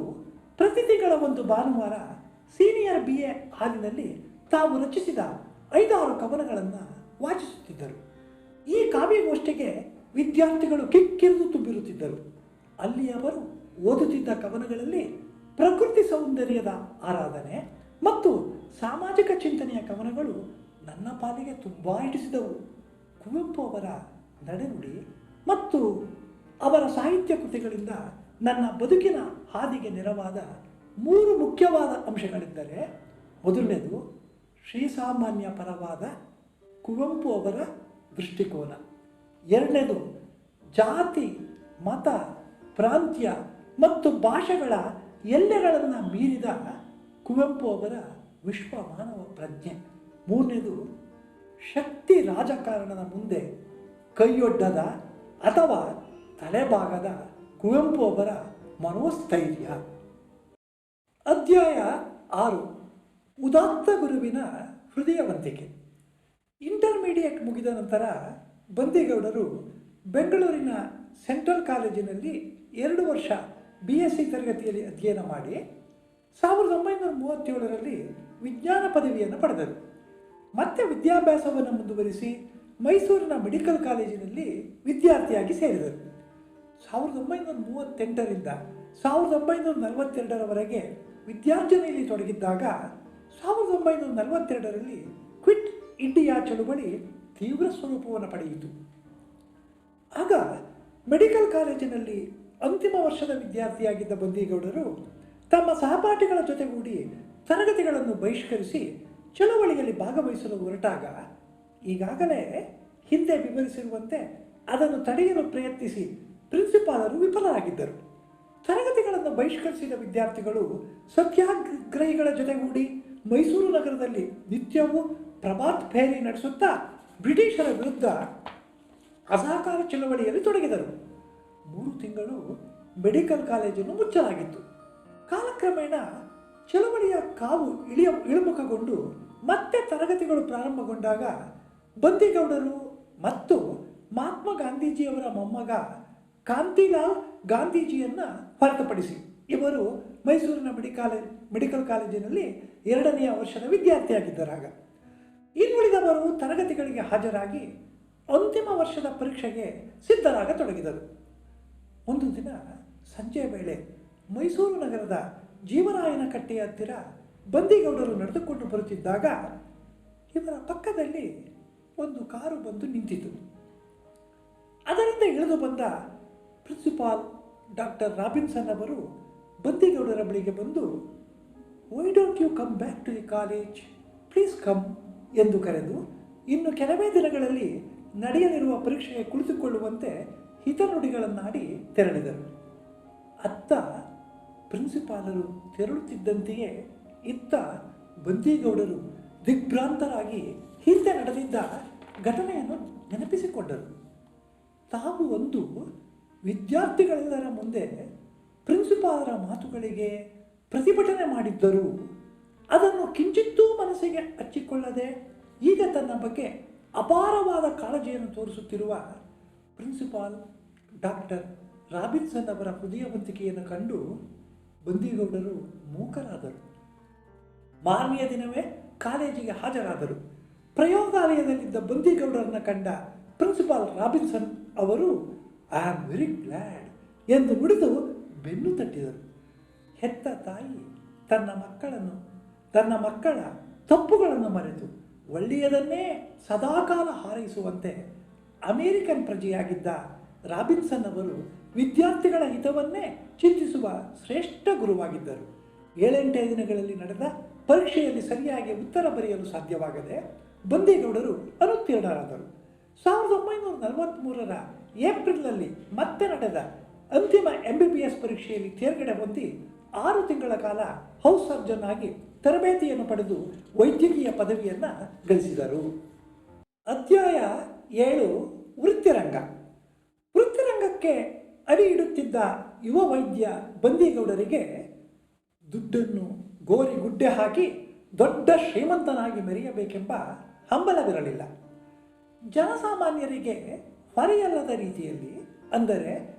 ಪ್ರತಿ ತಿಂಗಳ ಒಂದು ಭಾನುವಾರ ಸೀನಿಯರ್ BA ಹಾಲಿನಲ್ಲಿ ತಾವು ರಚಿಸಿದ 5-6 ಕವನಗಳನ್ನು ವಾಚಿಸುತ್ತಿದ್ದರು. ಈ ಕಾವ್ಯಗೋಷ್ಠಿಗೆ ವಿದ್ಯಾರ್ಥಿಗಳು ಕಿಕ್ಕಿರಿದು ತುಂಬಿರುತ್ತಿದ್ದರು. ಅಲ್ಲಿ ಅವರು ಓದುತ್ತಿದ್ದ ಕವನಗಳಲ್ಲಿ ಪ್ರಕೃತಿ ಸೌಂದರ್ಯದ ಆರಾಧನೆ ಮತ್ತು ಸಾಮಾಜಿಕ ಚಿಂತನೆಯ ಕವನಗಳು ನನ್ನ ಪಾಲಿಗೆ ತುಂಬ ಹಿಡಿಸಿದವು. ಕುವೆಂಪು ಅವರ ನಡೆನುಡಿ ಮತ್ತು ಅವರ ಸಾಹಿತ್ಯ ಕೃತಿಗಳಿಂದ ನನ್ನ ಬದುಕಿನ ಹಾದಿಗೆ ನೆರವಾದ 3 ಮುಖ್ಯವಾದ ಅಂಶಗಳೆಂದರೆ, ಮೊದಲನೇದು ಶ್ರೀಸಾಮಾನ್ಯ ಪರವಾದ ಕುವೆಂಪು ಅವರ ದೃಷ್ಟಿಕೋನ, ಎರಡನೇದು ಜಾತಿ, ಮತ, ಪ್ರಾಂತ್ಯ ಮತ್ತು ಭಾಷೆಗಳ ಎಲ್ಲೆಗಳನ್ನು ಮೀರಿದ ಕುವೆಂಪು ಅವರ ವಿಶ್ವ ಮಾನವ ಪ್ರಜ್ಞೆ, ಮೂರನೇದು ಶಕ್ತಿ ರಾಜಕಾರಣದ ಮುಂದೆ ಕೈಯೊಡ್ಡದ ಅಥವಾ ತಲೆಬಾಗದ ಕುವೆಂಪು ಅವರ ಮನೋಸ್ಥೈರ್ಯ. ಅಧ್ಯಾಯ 6 ಉದಾತ್ತ ಗುರುವಿನ ಹೃದಯವಂತಿಕೆ. ಇಂಟರ್ಮೀಡಿಯೇಟ್ ಮುಗಿದ ನಂತರ ಬಂದಿಗೌಡರು ಬೆಂಗಳೂರಿನ ಸೆಂಟ್ರಲ್ ಕಾಲೇಜಿನಲ್ಲಿ 2 ವರ್ಷ BSc ತರಗತಿಯಲ್ಲಿ ಅಧ್ಯಯನ ಮಾಡಿ 1937ರಲ್ಲಿ ವಿಜ್ಞಾನ ಪದವಿಯನ್ನು ಪಡೆದರು. ಮತ್ತೆ ವಿದ್ಯಾಭ್ಯಾಸವನ್ನು ಮುಂದುವರಿಸಿ ಮೈಸೂರಿನ ಮೆಡಿಕಲ್ ಕಾಲೇಜಿನಲ್ಲಿ ವಿದ್ಯಾರ್ಥಿಯಾಗಿ ಸೇರಿದರು. 1938ರಿಂದ 1942ರವರೆಗೆ ವಿದ್ಯಾರ್ಜನೆಯಲ್ಲಿ ತೊಡಗಿದ್ದಾಗ 1942ರಲ್ಲಿ ಕ್ವಿಟ್ ಇಂಡಿಯಾ ಚಳುವಳಿ ತೀವ್ರ ಸ್ವರೂಪವನ್ನು ಪಡೆಯಿತು. ಆಗ ಮೆಡಿಕಲ್ ಕಾಲೇಜಿನಲ್ಲಿ ಅಂತಿಮ ವರ್ಷದ ವಿದ್ಯಾರ್ಥಿಯಾಗಿದ್ದ ಬಂದಿಗೌಡರು ತಮ್ಮ ಸಹಪಾಠಿಗಳ ಜೊತೆಗೂಡಿ ತರಗತಿಗಳನ್ನು ಬಹಿಷ್ಕರಿಸಿ ಚಳುವಳಿಯಲ್ಲಿ ಭಾಗವಹಿಸಲು ಹೊರಟಾಗ ಈಗಾಗಲೇ ಹಿಂದೆ ವಿವರಿಸಿರುವಂತೆ ಅದನ್ನು ತಡೆಯಲು ಪ್ರಯತ್ನಿಸಿ ಪ್ರಿನ್ಸಿಪಾಲರು ವಿಫಲರಾಗಿದ್ದರು. ತರಗತಿಗಳನ್ನು ಬಹಿಷ್ಕರಿಸಿದ ವಿದ್ಯಾರ್ಥಿಗಳು ಸತ್ಯಾಗ್ರಹಿಗಳ ಜೊತೆಗೂಡಿ ಮೈಸೂರು ನಗರದಲ್ಲಿ ನಿತ್ಯವೂ ಪ್ರಭಾತ್ ಫೇರಿ ನಡೆಸುತ್ತಾ ಬ್ರಿಟಿಷರ ವಿರುದ್ಧ ಅಸಹಕಾರ ಚಳವಳಿಯಲ್ಲಿ ತೊಡಗಿದರು. 3 ತಿಂಗಳು ಮೆಡಿಕಲ್ ಕಾಲೇಜನ್ನು ಮುಚ್ಚಲಾಗಿತ್ತು. ಕಾಲಕ್ರಮೇಣ ಚಳವಳಿಯ ಕಾವು ಇಳಿಮುಖಗೊಂಡು ಮತ್ತೆ ತರಗತಿಗಳು ಪ್ರಾರಂಭಗೊಂಡಾಗ ಬಂದಿಗೌಡರು ಮತ್ತು ಮಹಾತ್ಮ ಗಾಂಧೀಜಿಯವರ ಮೊಮ್ಮಗ ಕಾಂತಿಲಾಲ್ ಗಾಂಧೀಜಿಯನ್ನು ಹೊರತುಪಡಿಸಿ ಇವರು ಮೈಸೂರಿನ ಮೆಡಿಕಲ್ ಕಾಲೇಜಿನಲ್ಲಿ 2ನೇ ವರ್ಷದ ವಿದ್ಯಾರ್ಥಿಯಾಗಿದ್ದರಾಗ. ಇನ್ನುಳಿದವರು ತರಗತಿಗಳಿಗೆ ಹಾಜರಾಗಿ ಅಂತಿಮ ವರ್ಷದ ಪರೀಕ್ಷೆಗೆ ಸಿದ್ಧರಾಗತೊಡಗಿದರು. ಒಂದು ದಿನ ಸಂಜೆ ವೇಳೆ ಮೈಸೂರು ನಗರದ ಜೀವರಾಯನ ಕಟ್ಟೆಯ ಹತ್ತಿರ ಬಂದಿಗೌಡರು ನಡೆದುಕೊಂಡು ಬರುತ್ತಿದ್ದಾಗ ಇವರ ಪಕ್ಕದಲ್ಲಿ ಒಂದು ಕಾರು ಬಂದು ನಿಂತಿತು. ಅದರಿಂದ ಇಳಿದು ಬಂದ ಪ್ರಿನ್ಸಿಪಾಲ್ ಡಾಕ್ಟರ್ ರಾಬಿನ್ಸನ್ ಅವರು ಬಂದಿಗೌಡರ ಬಳಿಗೆ ಬಂದು why don't you come back to the college, please come ಎಂದು ಕರೆದು ಇನ್ನು ಕೆಲವೇ ದಿನಗಳಲ್ಲಿ ನಡೆಯಲಿರುವ ಪರೀಕ್ಷೆಗೆ ಕುಳಿತುಕೊಳ್ಳುವಂತೆ ಹಿತನುಡಿಗಳನ್ನಾಡಿ ತೆರಳಿದರು. ಅತ್ತ ಪ್ರಿನ್ಸಿಪಾಲರು ತೆರಳುತ್ತಿದ್ದಂತೆಯೇ ಇತ್ತ ಬಂದಿಗೌಡರು ದಿಗ್ಭ್ರಾಂತರಾಗಿ ಹಿಂದೆ ನಡೆದಿದ್ದ ಘಟನೆಯನ್ನು ನೆನಪಿಸಿಕೊಂಡರು. ತಾವು ಒಂದು ವಿದ್ಯಾರ್ಥಿಗಳೆಲ್ಲರ ಮುಂದೆ ಪ್ರಿನ್ಸಿಪಾಲರ ಮಾತುಗಳಿಗೆ ಪ್ರತಿಭಟನೆ ಮಾಡಿದ್ದರೂ ಅದನ್ನು ಕಿಂಚಿತ್ತೂ ಮನಸ್ಸಿಗೆ ಹಚ್ಚಿಕೊಳ್ಳದೆ ಈಗ ತನ್ನ ಬಗ್ಗೆ ಅಪಾರವಾದ ಕಾಳಜಿಯನ್ನು ತೋರಿಸುತ್ತಿರುವ ಪ್ರಿನ್ಸಿಪಾಲ್ ಡಾಕ್ಟರ್ ರಾಬಿನ್ಸನ್ ಅವರ ಹೃದಯವಂತಿಕೆಯನ್ನು ಕಂಡು ಬಂದಿಗೌಡರು ಮೂಕರಾದರು. ಮಾರನೆಯ ದಿನವೇ ಕಾಲೇಜಿಗೆ ಹಾಜರಾದರು. ಪ್ರಯೋಗಾಲಯದಲ್ಲಿದ್ದ ಬಂದಿಗೌಡರನ್ನು ಕಂಡ ಪ್ರಿನ್ಸಿಪಾಲ್ ರಾಬಿನ್ಸನ್ ಅವರು ಐ ಆಮ್ ವೆರಿ ಗ್ಲ್ಯಾಡ್ ಎಂದು ನುಡಿದು ಬೆನ್ನು ತಟ್ಟಿದರು. ಹೆತ್ತ ತಾಯಿ ತನ್ನ ಮಕ್ಕಳ ತಪ್ಪುಗಳನ್ನು ಮರೆತು ಒಳ್ಳೆಯದನ್ನೇ ಸದಾಕಾಲ ಹಾರೈಸುವಂತೆ ಅಮೇರಿಕನ್ ಪ್ರಜೆಯಾಗಿದ್ದ ರಾಬಿನ್ಸನ್ ಅವರು ವಿದ್ಯಾರ್ಥಿಗಳ ಹಿತವನ್ನೇ ಚಿಂತಿಸುವ ಶ್ರೇಷ್ಠ ಗುರುವಾಗಿದ್ದರು. 7-8 ದಿನಗಳಲ್ಲಿ ನಡೆದ ಪರೀಕ್ಷೆಯಲ್ಲಿ ಸರಿಯಾಗಿ ಉತ್ತರ ಬರೆಯಲು ಸಾಧ್ಯವಾಗದೆ ಬಂದಿಗೌಡರು ಅನುತ್ತೀರ್ಣರಾದರು. 1943ರ ಏಪ್ರಿಲ್ನಲ್ಲಿ ಮತ್ತೆ ನಡೆದ ಅಂತಿಮ MBBS ಪರೀಕ್ಷೆಯಲ್ಲಿ ತೇರ್ಗಡೆ ಹೊಂದಿ 6 ತಿಂಗಳ ಕಾಲ ಹೌಸ್ ಸರ್ಜನ್ ಆಗಿ ತರಬೇತಿಯನ್ನು ಪಡೆದು ವೈದ್ಯಕೀಯ ಪದವಿಯನ್ನು ಗಳಿಸಿದರು. ಅಧ್ಯಾಯ 7 ವೃತ್ತಿರಂಗ. ವೃತ್ತಿರಂಗಕ್ಕೆ ಅಡಿ ಇಡುತ್ತಿದ್ದ ಯುವ ವೈದ್ಯ ಬಂದೀಗೌಡರಿಗೆ ದುಡ್ಡನ್ನು ಗೋರಿ ಗುಡ್ಡೆ ಹಾಕಿ ದೊಡ್ಡ ಶ್ರೀಮಂತನಾಗಿ ಮೆರೆಯಬೇಕೆಂಬ ಹಂಬಲವಿರಲಿಲ್ಲ. ಜನಸಾಮಾನ್ಯರಿಗೆ ಹೊರೆಯಲ್ಲದ ರೀತಿಯಲ್ಲಿ, ಅಂದರೆ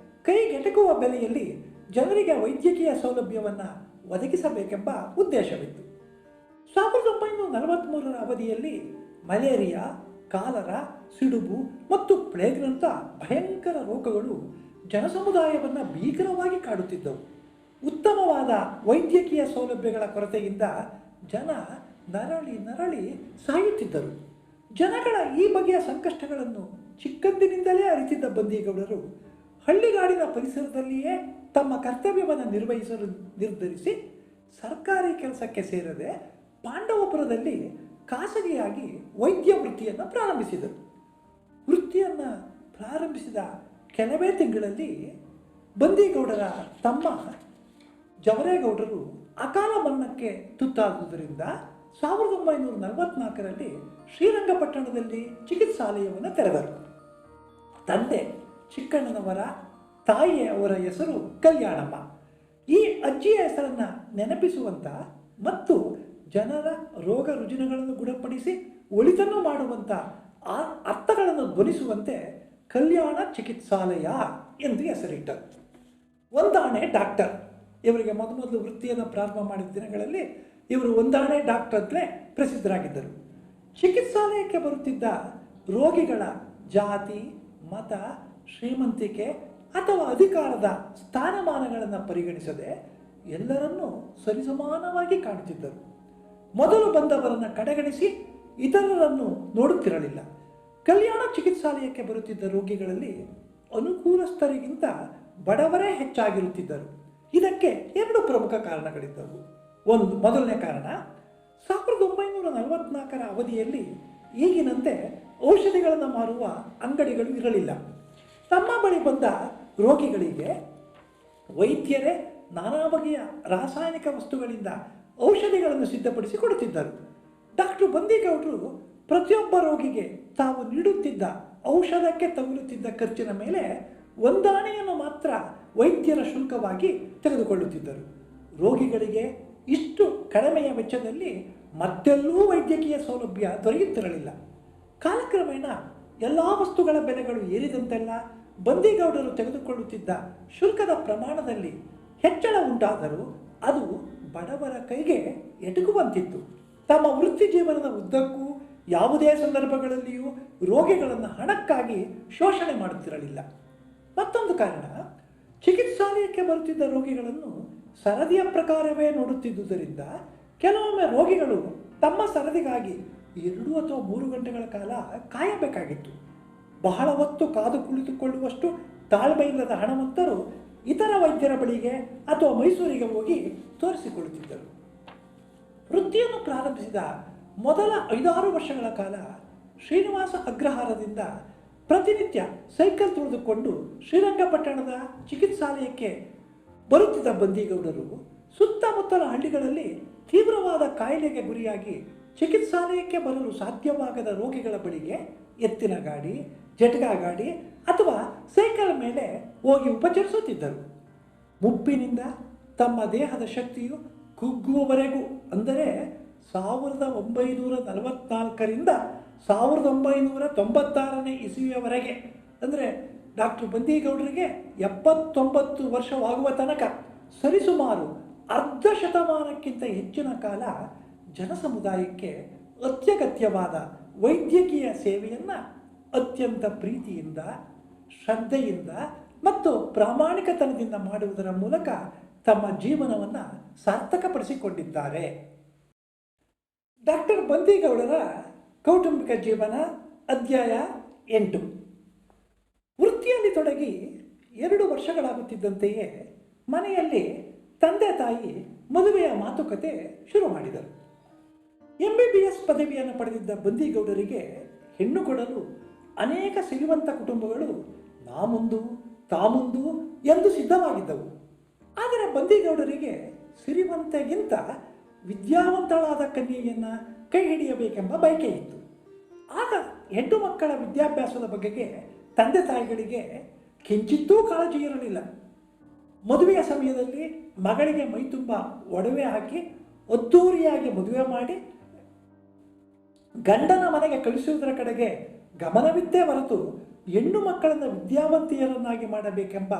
ಕೈಗೆಟಕುವ ಬೆಲೆಯಲ್ಲಿ ಜನರಿಗೆ ವೈದ್ಯಕೀಯ ಸೌಲಭ್ಯವನ್ನು ಒದಗಿಸಬೇಕೆಂಬ ಉದ್ದೇಶವಿತ್ತು. 1943ರ ಅವಧಿಯಲ್ಲಿ ಮಲೇರಿಯಾ, ಕಾಲರ, ಸಿಡುಬು ಮತ್ತು ಪ್ಲೇಗ್ನಂಥ ಭಯಂಕರ ರೋಗಗಳು ಜನಸಮುದಾಯವನ್ನು ಭೀಕರವಾಗಿ ಕಾಡುತ್ತಿದ್ದವು. ಉತ್ತಮವಾದ ವೈದ್ಯಕೀಯ ಸೌಲಭ್ಯಗಳ ಕೊರತೆಯಿಂದ ಜನ ನರಳಿ ಸಾಯುತ್ತಿದ್ದರು. ಜನಗಳ ಈ ಬಗೆಯ ಸಂಕಷ್ಟಗಳನ್ನು ಚಿಕ್ಕಂದಿನಿಂದಲೇ ಅರಿತಿದ್ದ ಬಂದೀಗೌಡರು ಹಳ್ಳಿಗಾಡಿನ ಪರಿಸರದಲ್ಲಿಯೇ ತಮ್ಮ ಕರ್ತವ್ಯವನ್ನು ನಿರ್ವಹಿಸಲು ನಿರ್ಧರಿಸಿ ಸರ್ಕಾರಿ ಕೆಲಸಕ್ಕೆ ಸೇರದೆ ಪಾಂಡವಪುರದಲ್ಲಿ ಖಾಸಗಿಯಾಗಿ ವೈದ್ಯ ವೃತ್ತಿಯನ್ನು ಪ್ರಾರಂಭಿಸಿದರು. ವೃತ್ತಿಯನ್ನು ಪ್ರಾರಂಭಿಸಿದ ಕೆಲವೇ ತಿಂಗಳಲ್ಲಿ ಬಂದೀಗೌಡರ ತಮ್ಮ ಜವರೇಗೌಡರು ಅಕಾಲ ಮರಣಕ್ಕೆ ತುತ್ತಾದುದರಿಂದ 1944ರಲ್ಲಿ ಶ್ರೀರಂಗಪಟ್ಟಣದಲ್ಲಿ ಚಿಕಿತ್ಸಾಲಯವನ್ನು ತೆರೆದರು. ತಂದೆ ಚಿಕ್ಕಣ್ಣನವರ, ತಾಯಿಯವರ ಹೆಸರು ಕಲ್ಯಾಣಮ್ಮ. ಈ ಅಜ್ಜಿಯ ಹೆಸರನ್ನು ನೆನಪಿಸುವಂಥ ಮತ್ತು ಜನರ ರೋಗ ರುಜಿನಗಳನ್ನು ಗುಣಪಡಿಸಿ ಒಳಿತನ್ನು ಮಾಡುವಂಥ ಆ ಅರ್ಥಗಳನ್ನು ಧ್ವನಿಸುವಂತೆ ಕಲ್ಯಾಣ ಚಿಕಿತ್ಸಾಲಯ ಎಂದು ಹೆಸರಿಟ್ಟರು. ಒಂದಾಣೆ ಡಾಕ್ಟರ್. ಇವರಿಗೆ ಮೊದಲು ವೃತ್ತಿಯನ್ನು ಪ್ರಾರಂಭ ಮಾಡಿದ ದಿನಗಳಲ್ಲಿ ಇವರು ಒಂದಾಣೆ ಡಾಕ್ಟರ್ ಅಂತಲೇ ಪ್ರಸಿದ್ಧರಾಗಿದ್ದರು. ಚಿಕಿತ್ಸಾಲಯಕ್ಕೆ ಬರುತ್ತಿದ್ದ ರೋಗಿಗಳ ಜಾತಿ, ಮತ, ಶ್ರೀಮಂತಿಕೆ ಅಥವಾ ಅಧಿಕಾರದ ಸ್ಥಾನಮಾನಗಳನ್ನು ಪರಿಗಣಿಸದೆ ಎಲ್ಲರನ್ನೂ ಸರಿಸಮಾನವಾಗಿ ಕಾಣುತ್ತಿದ್ದರು. ಮೊದಲು ಬಂದವರನ್ನು ಕಡೆಗಣಿಸಿ ಇತರರನ್ನು ನೋಡುತ್ತಿರಲಿಲ್ಲ. ಕಲ್ಯಾಣ ಚಿಕಿತ್ಸಾಲಯಕ್ಕೆ ಬರುತ್ತಿದ್ದ ರೋಗಿಗಳಲ್ಲಿ ಅನುಕೂಲಸ್ಥರಿಗಿಂತ ಬಡವರೇ ಹೆಚ್ಚಾಗಿರುತ್ತಿದ್ದರು. ಇದಕ್ಕೆ 2 ಪ್ರಮುಖ ಕಾರಣಗಳಿದ್ದವು. ಮೊದಲನೇ ಕಾರಣ, 1944ರ ಅವಧಿಯಲ್ಲಿ ಈಗಿನಂತೆ ಔಷಧಿಗಳನ್ನು ಮಾರುವ ಅಂಗಡಿಗಳು ಇರಲಿಲ್ಲ. ತಮ್ಮ ಬಳಿ ಬಂದ ರೋಗಿಗಳಿಗೆ ವೈದ್ಯರೇ ನಾನಾ ಬಗೆಯ ರಾಸಾಯನಿಕ ವಸ್ತುಗಳಿಂದ ಔಷಧಿಗಳನ್ನು ಸಿದ್ಧಪಡಿಸಿ ಕೊಡುತ್ತಿದ್ದರು. ಡಾಕ್ಟರ್ ಬಂದೀಗೌಡರು ಪ್ರತಿಯೊಬ್ಬ ರೋಗಿಗೆ ತಾವು ನೀಡುತ್ತಿದ್ದ ಔಷಧಕ್ಕೆ ತಗುಲುತ್ತಿದ್ದ ಖರ್ಚಿನ ಮೇಲೆ ಒಂದಾಣೆಯನ್ನು ಮಾತ್ರ ವೈದ್ಯರ ಶುಲ್ಕವಾಗಿ ತೆಗೆದುಕೊಳ್ಳುತ್ತಿದ್ದರು. ರೋಗಿಗಳಿಗೆ ಇಷ್ಟು ಕಡಿಮೆಯ ವೆಚ್ಚದಲ್ಲಿ ಮತ್ತೆಲ್ಲೂ ವೈದ್ಯಕೀಯ ಸೌಲಭ್ಯ ದೊರೆಯುತ್ತಿರಲಿಲ್ಲ. ಕಾಲಕ್ರಮೇಣ ಎಲ್ಲ ವಸ್ತುಗಳ ಬೆಲೆಗಳು ಏರಿದಂತೆಲ್ಲ ಬಂದೀಗೌಡರು ತೆಗೆದುಕೊಳ್ಳುತ್ತಿದ್ದ ಶುಲ್ಕದ ಪ್ರಮಾಣದಲ್ಲಿ ಹೆಚ್ಚಳ ಉಂಟಾದರೂ ಅದು ಬಡವರ ಕೈಗೆ ಎಟುಕುವಂತಿತ್ತು. ತಮ್ಮ ವೃತ್ತಿ ಜೀವನದ ಉದ್ದಕ್ಕೂ ಯಾವುದೇ ಸಂದರ್ಭಗಳಲ್ಲಿಯೂ ರೋಗಿಗಳನ್ನು ಹಣಕ್ಕಾಗಿ ಶೋಷಣೆ ಮಾಡುತ್ತಿರಲಿಲ್ಲ. ಮತ್ತೊಂದು ಕಾರಣ, ಚಿಕಿತ್ಸಾಲಯಕ್ಕೆ ಬರುತ್ತಿದ್ದ ರೋಗಿಗಳನ್ನು ಸರದಿಯ ಪ್ರಕಾರವೇ ನೋಡುತ್ತಿದ್ದುದರಿಂದ ಕೆಲವೊಮ್ಮೆ ರೋಗಿಗಳು ತಮ್ಮ ಸರದಿಗಾಗಿ 2 ಅಥವಾ 3 ಗಂಟೆಗಳ ಕಾಲ ಕಾಯಬೇಕಾಗಿತ್ತು. ಬಹಳ ಹೊತ್ತು ಕಾದು ಕುಳಿತುಕೊಳ್ಳುವಷ್ಟು ತಾಳ್ಮೆ ಇಲ್ಲದ ಹಣವಂತರು ಇತರ ವೈದ್ಯರ ಬಳಿಗೆ ಅಥವಾ ಮೈಸೂರಿಗೆ ಹೋಗಿ ತೋರಿಸಿಕೊಳ್ಳುತ್ತಿದ್ದರು. ವೃತ್ತಿಯನ್ನು ಪ್ರಾರಂಭಿಸಿದ ಮೊದಲ 5-6 ವರ್ಷಗಳ ಕಾಲ ಶ್ರೀನಿವಾಸ ಅಗ್ರಹಾರದಿಂದ ಪ್ರತಿನಿತ್ಯ ಸೈಕಲ್ ತುಳಿದುಕೊಂಡು ಶ್ರೀರಂಗಪಟ್ಟಣದ ಚಿಕಿತ್ಸಾಲಯಕ್ಕೆ ಬರುತ್ತಿದ್ದ ಬಂದೀಗೌಡರು ಸುತ್ತಮುತ್ತಲ ಹಳ್ಳಿಗಳಲ್ಲಿ ತೀವ್ರವಾದ ಕಾಯಿಲೆಗೆ ಗುರಿಯಾಗಿ ಚಿಕಿತ್ಸಾಲಯಕ್ಕೆ ಬರಲು ಸಾಧ್ಯವಾಗದ ರೋಗಿಗಳ ಬಳಿಗೆ ಎತ್ತಿನ ಗಾಡಿ, ಜಟಕಾ ಗಾಡಿ ಅಥವಾ ಸೈಕಲ್ ಮೇಲೆ ಹೋಗಿ ಉಪಚರಿಸುತ್ತಿದ್ದರು. ಮುಪ್ಪಿನಿಂದ ತಮ್ಮ ದೇಹದ ಶಕ್ತಿಯು ಕುಗ್ಗುವವರೆಗೂ, ಅಂದರೆ 1944ರಿಂದ 1996ನೇ ಇಸವಿಯವರೆಗೆ, ಅಂದರೆ ಡಾಕ್ಟರ್ ಬಂದೀಗೌಡರಿಗೆ 79 ವರ್ಷವಾಗುವ ತನಕ ಸರಿಸುಮಾರು ಅರ್ಧ ಶತಮಾನಕ್ಕಿಂತ ಹೆಚ್ಚಿನ ಕಾಲ ಜನಸಮುದಾಯಕ್ಕೆ ಅತ್ಯಗತ್ಯವಾದ ವೈದ್ಯಕೀಯ ಸೇವೆಯನ್ನು ಅತ್ಯಂತ ಪ್ರೀತಿಯಿಂದ, ಶ್ರದ್ಧೆಯಿಂದ ಮತ್ತು ಪ್ರಾಮಾಣಿಕತನದಿಂದ ಮಾಡುವುದರ ಮೂಲಕ ತಮ್ಮ ಜೀವನವನ್ನು ಸಾರ್ಥಕಪಡಿಸಿಕೊಂಡಿದ್ದಾರೆ. ಡಾಕ್ಟರ್ ಬಂದೀಗೌಡರ ಕೌಟುಂಬಿಕ ಜೀವನ, ಅಧ್ಯಾಯ 8. ವೃತ್ತಿಯಲ್ಲಿ ತೊಡಗಿ 2 ವರ್ಷಗಳಾಗುತ್ತಿದ್ದಂತೆಯೇ ಮನೆಯಲ್ಲಿ ತಂದೆ ತಾಯಿ ಮದುವೆಯ ಮಾತುಕತೆ ಶುರು ಮಾಡಿದರು. MBBS ಪದವಿಯನ್ನು ಪಡೆದಿದ್ದ ಬಂದೀಗೌಡರಿಗೆ ಹೆಣ್ಣು ಕೊಡಲು ಅನೇಕ ಶ್ರೀಮಂತ ಕುಟುಂಬಗಳು ನಾ ಮುಂದು ತಾ ಮುಂದು ಎಂದು ಸಿದ್ಧವಾಗಿದ್ದವು. ಆದರೆ ಬಂದೀಗೌಡರಿಗೆ ಸಿರಿವಂತೆಗಿಂತ ವಿದ್ಯಾವಂತಳಾದ ಕನ್ಯೆಯನ್ನು ಕೈ ಹಿಡಿಯಬೇಕೆಂಬ ಬಯಕೆ ಇತ್ತು. ಆಗ ಹೆಣ್ಣು ಮಕ್ಕಳ ವಿದ್ಯಾಭ್ಯಾಸದ ಬಗೆಗೆ ತಂದೆ ತಾಯಿಗಳಿಗೆ ಕಿಂಚಿತ್ತೂ ಕಾಳಜಿ ಇರಲಿಲ್ಲ. ಮದುವೆಯ ಸಮಯದಲ್ಲಿ ಮಗಳಿಗೆ ಮೈತುಂಬ ಒಡವೆ ಹಾಕಿ ಅದ್ದೂರಿಯಾಗಿ ಮದುವೆ ಮಾಡಿ ಗಂಡನ ಮನೆಗೆ ಕಳಿಸುವುದರ ಕಡೆಗೆ ಗಮನವಿದ್ದೇ ಹೊರತು ಹೆಣ್ಣು ಮಕ್ಕಳನ್ನು ವಿದ್ಯಾವಂತಿಯರನ್ನಾಗಿ ಮಾಡಬೇಕೆಂಬ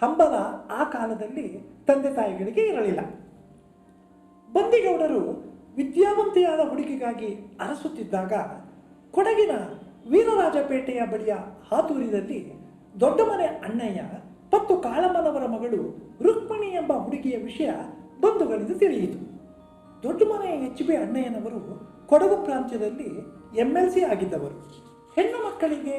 ಹಂಬಲ ಆ ಕಾಲದಲ್ಲಿ ತಂದೆ ತಾಯಿಗಳಿಗೆ ಇರಲಿಲ್ಲ. ಬಂದಿಗೌಡರು ವಿದ್ಯಾವಂತಿಯಾದ ಹುಡುಗಿಗಾಗಿ ಅರಸುತ್ತಿದ್ದಾಗ ಕೊಡಗಿನ ವೀರರಾಜಪೇಟೆಯ ಬಳಿಯ ಹಾತೂರಿನಲ್ಲಿ ದೊಡ್ಡ ಮನೆ ಅಣ್ಣಯ್ಯ ಮತ್ತು ಕಾಳಮ್ಮನವರ ಮಗಳು ರುಕ್ಮಿಣಿ ಎಂಬ ಹುಡುಗಿಯ ವಿಷಯ ಬಂಧುಗಳಿಂದ ತಿಳಿಯಿತು. ದೊಡ್ಡ ಮನೆ ಎಚ್ ಬಿ ಅಣ್ಣಯ್ಯನವರು ಕೊಡಗು ಪ್ರಾಂತ್ಯದಲ್ಲಿ MLC ಆಗಿದ್ದವರು. ಹೆಣ್ಣು ಮಕ್ಕಳಿಗೆ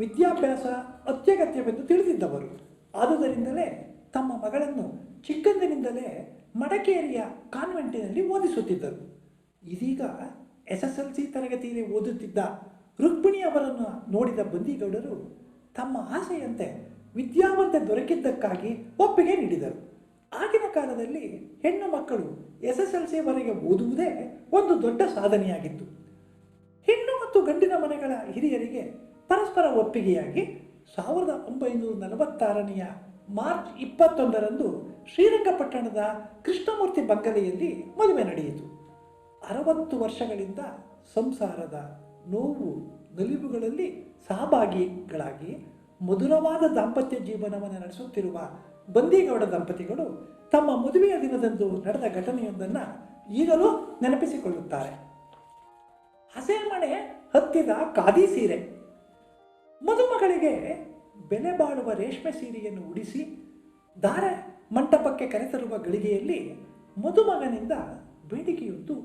ವಿದ್ಯಾಭ್ಯಾಸ ಅತ್ಯಗತ್ಯವೆಂದು ತಿಳಿದಿದ್ದವರು. ಆದುದರಿಂದಲೇ ತಮ್ಮ ಮಗಳನ್ನು ಚಿಕ್ಕಂದಿನಿಂದಲೇ ಮಡಕೇರಿಯ ಕಾನ್ವೆಂಟಿನಲ್ಲಿ ಓದಿಸುತ್ತಿದ್ದರು. ಇದೀಗ SSLC ತರಗತಿಯಲ್ಲಿ ಓದುತ್ತಿದ್ದ ರುಕ್ಮಿಣಿಯವರನ್ನು ನೋಡಿದ ಬಂದಿಗೌಡರು ತಮ್ಮ ಆಸೆಯಂತೆ ವಿದ್ಯಾವಂತೆ ದೊರಕಿದ್ದಕ್ಕಾಗಿ ಒಪ್ಪಿಗೆ ನೀಡಿದರು. ಆಗಿನ ಕಾಲದಲ್ಲಿ ಹೆಣ್ಣು ಮಕ್ಕಳು SSLCವರೆಗೆ ಓದುವುದೇ ಒಂದು ದೊಡ್ಡ ಸಾಧನೆಯಾಗಿತ್ತು. ಹೆಣ್ಣು ಮತ್ತು ಗಂಡಿನ ಮನೆಗಳ ಹಿರಿಯರಿಗೆ ಪರಸ್ಪರ ಒಪ್ಪಿಗೆಯಾಗಿ 1946ನೇ ಮಾರ್ಚ್ 21ರಂದು ಶ್ರೀರಂಗಪಟ್ಟಣದ ಕೃಷ್ಣಮೂರ್ತಿ ಬಂಗಲೆಯಲ್ಲಿ ಮದುವೆ ನಡೆಯಿತು. 60 ವರ್ಷಗಳಿಂದ ಸಂಸಾರದ ನೋವು ನಲಿವುಗಳಲ್ಲಿ ಸಹಭಾಗಿಗಳಾಗಿ ಮಧುರವಾದ ದಾಂಪತ್ಯ ಜೀವನವನ್ನು ನಡೆಸುತ್ತಿರುವ ಬಂದಿಗೌಡ ದಂಪತಿಗಳು ತಮ್ಮ ಮದುವೆಯ ದಿನದಂದು ನಡೆದ ಘಟನೆಯೊಂದನ್ನು ಈಗಲೂ ನೆನಪಿಸಿಕೊಳ್ಳುತ್ತಾರೆ. ಹಸೆಮಣೆ ಹತ್ತಿದ ಖಾದಿ ಸೀರೆ. ಮದುಮಗಳಿಗೆ ಬೆಲೆ ಬಾಳುವ ರೇಷ್ಮೆ ಸೀರೆಯನ್ನು ಉಡಿಸಿ ಧಾರೆ ಮಂಟಪಕ್ಕೆ ಕರೆತರುವ ಗಳಿಗೆಯಲ್ಲಿ ಮದುಮಗನಿಂದ ಬೇಡಿಕೆಯೊಂದು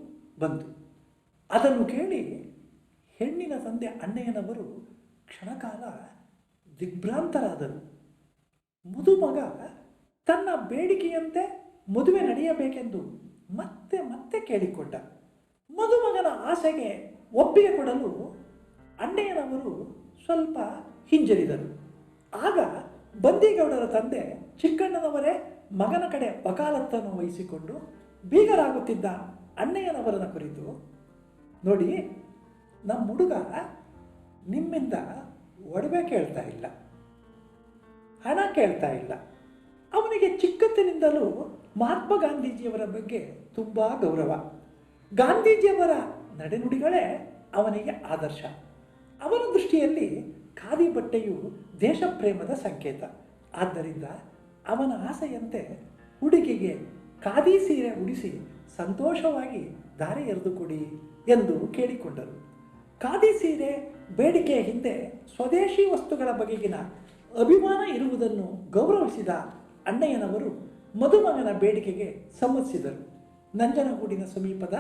ಬಂತು. ಅದನ್ನು ಕೇಳಿ ಹೆಣ್ಣಿನ ತಂದೆ ಅಣ್ಣಯ್ಯನವರು ಕ್ಷಣಕಾಲ ದಿಗ್ಭ್ರಾಂತರಾದರು. ಮದುಮಗ ತನ್ನ ಬೇಡಿಕೆಯಂತೆ ಮದುವೆ ನಡೆಯಬೇಕೆಂದು ಮತ್ತೆ ಮತ್ತೆ ಕೇಳಿಕೊಂಡ. ಮದುಮಗನ ಆಸೆಗೆ ಒಪ್ಪಿಗೆ ಕೊಡಲು ಅಣ್ಣಯ್ಯನವರು ಸ್ವಲ್ಪ ಹಿಂಜರಿದರು. ಆಗ ಬಂದಿಗೌಡರ ತಂದೆ ಚಿಕ್ಕಣ್ಣನವರೇ ಮಗನ ಕಡೆ ವಕಾಲತ್ತನ್ನು ವಹಿಸಿಕೊಂಡು ಬೀಗರಾಗುತ್ತಿದ್ದ ಅಣ್ಣಯ್ಯನವರನ್ನ ಕುರಿತು, ನೋಡಿ, ನಮ್ಮ ಹುಡುಗ ನಿಮ್ಮಿಂದ ಒಡವೆ ಕೇಳ್ತಾ ಇಲ್ಲ, ಹಣ ಕೇಳ್ತಾ ಇಲ್ಲ. ಅವನಿಗೆ ಚಿಕ್ಕಂದಿನಿಂದಲೂ ಮಹಾತ್ಮ ಗಾಂಧೀಜಿಯವರ ಬಗ್ಗೆ ತುಂಬ ಗೌರವ. ಗಾಂಧೀಜಿಯವರ ನಡೆನುಡಿಗಳೇ ಅವನಿಗೆ ಆದರ್ಶ. ಅವನ ದೃಷ್ಟಿಯಲ್ಲಿ ಖಾದಿ ಬಟ್ಟೆಯು ದೇಶ ಪ್ರೇಮದ ಸಂಕೇತ. ಆದ್ದರಿಂದ ಅವನ ಆಸೆಯಂತೆ ಹುಡುಗಿಗೆ ಖಾದಿ ಸೀರೆ ಉಡಿಸಿ ಸಂತೋಷವಾಗಿ ದಾರಿ ಎರೆದುಕೊಡಿ ಎಂದು ಕೇಳಿಕೊಂಡರು. ಖಾದಿ ಸೀರೆ ಬೇಡಿಕೆಯ ಹಿಂದೆ ಸ್ವದೇಶಿ ವಸ್ತುಗಳ ಬಗೆಗಿನ ಅಭಿಮಾನ ಇರುವುದನ್ನು ಗೌರವಿಸಿದ ಅಣ್ಣಯ್ಯನವರು ಮದುಮಗನ ಬೇಡಿಕೆಗೆ ಸಮ್ಮತಿಸಿದರು. ನಂಜನಗೂಡಿನ ಸಮೀಪದ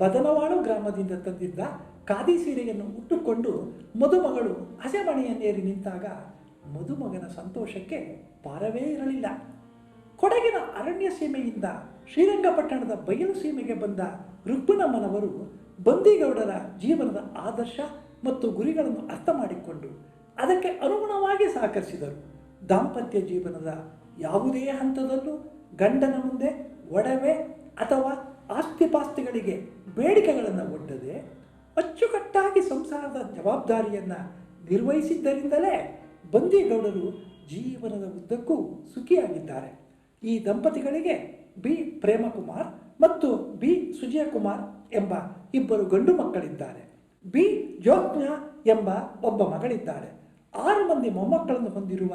ಬದನವಾಳು ಗ್ರಾಮದಿಂದ ತಂದಿದ್ದ ಖಾದಿ ಸೀರೆಯನ್ನು ಉಟ್ಟುಕೊಂಡು ಮದುಮಗಳು ಹಸೆಮಣೆಯನ್ನೇರಿ ನಿಂತಾಗ ಮದುಮಗನ ಸಂತೋಷಕ್ಕೆ ಪಾರವೇ ಇರಲಿಲ್ಲ. ಕೊಡಗಿನ ಅರಣ್ಯ ಸೀಮೆಯಿಂದ ಶ್ರೀರಂಗಪಟ್ಟಣದ ಬಯಲು ಸೀಮೆಗೆ ಬಂದ ರುಕ್ಮಿಣಮ್ಮನವರು ಬಂದಿಗೌಡರ ಜೀವನದ ಆದರ್ಶ ಮತ್ತು ಗುರಿಗಳನ್ನು ಅರ್ಥ ಮಾಡಿಕೊಂಡು ಅದಕ್ಕೆ ಅನುಗುಣವಾಗಿ ಸಹಕರಿಸಿದರು. ದಾಂಪತ್ಯ ಜೀವನದ ಯಾವುದೇ ಹಂತದಲ್ಲೂ ಗಂಡನ ಮುಂದೆ ಒಡವೆ ಅಥವಾ ಆಸ್ತಿಪಾಸ್ತಿಗಳಿಗೆ ಬೇಡಿಕೆಗಳನ್ನು ಒಡ್ಡದೆ ಅಚ್ಚುಕಟ್ಟಾಗಿ ಸಂಸಾರದ ಜವಾಬ್ದಾರಿಯನ್ನು ನಿರ್ವಹಿಸಿದ್ದರಿಂದಲೇ ಬಂದಿಗೌಡರು ಜೀವನದ ಉದ್ದಕ್ಕೂ ಸುಖಿಯಾಗಿದ್ದಾರೆ. ಈ ದಂಪತಿಗಳಿಗೆ ಬಿ ಪ್ರೇಮಕುಮಾರ್ ಮತ್ತು ಬಿ ಸುಜಯಕುಮಾರ್ ಎಂಬ ಇಬ್ಬರು ಗಂಡು ಮಕ್ಕಳಿದ್ದಾರೆ. ಬಿ ಜ್ಯೋತ್ಸ್ನಾ ಎಂಬ ಒಬ್ಬ ಮಗಳಿದ್ದಾರೆ. 6 ಮಂದಿ ಮೊಮ್ಮಕ್ಕಳನ್ನು ಹೊಂದಿರುವ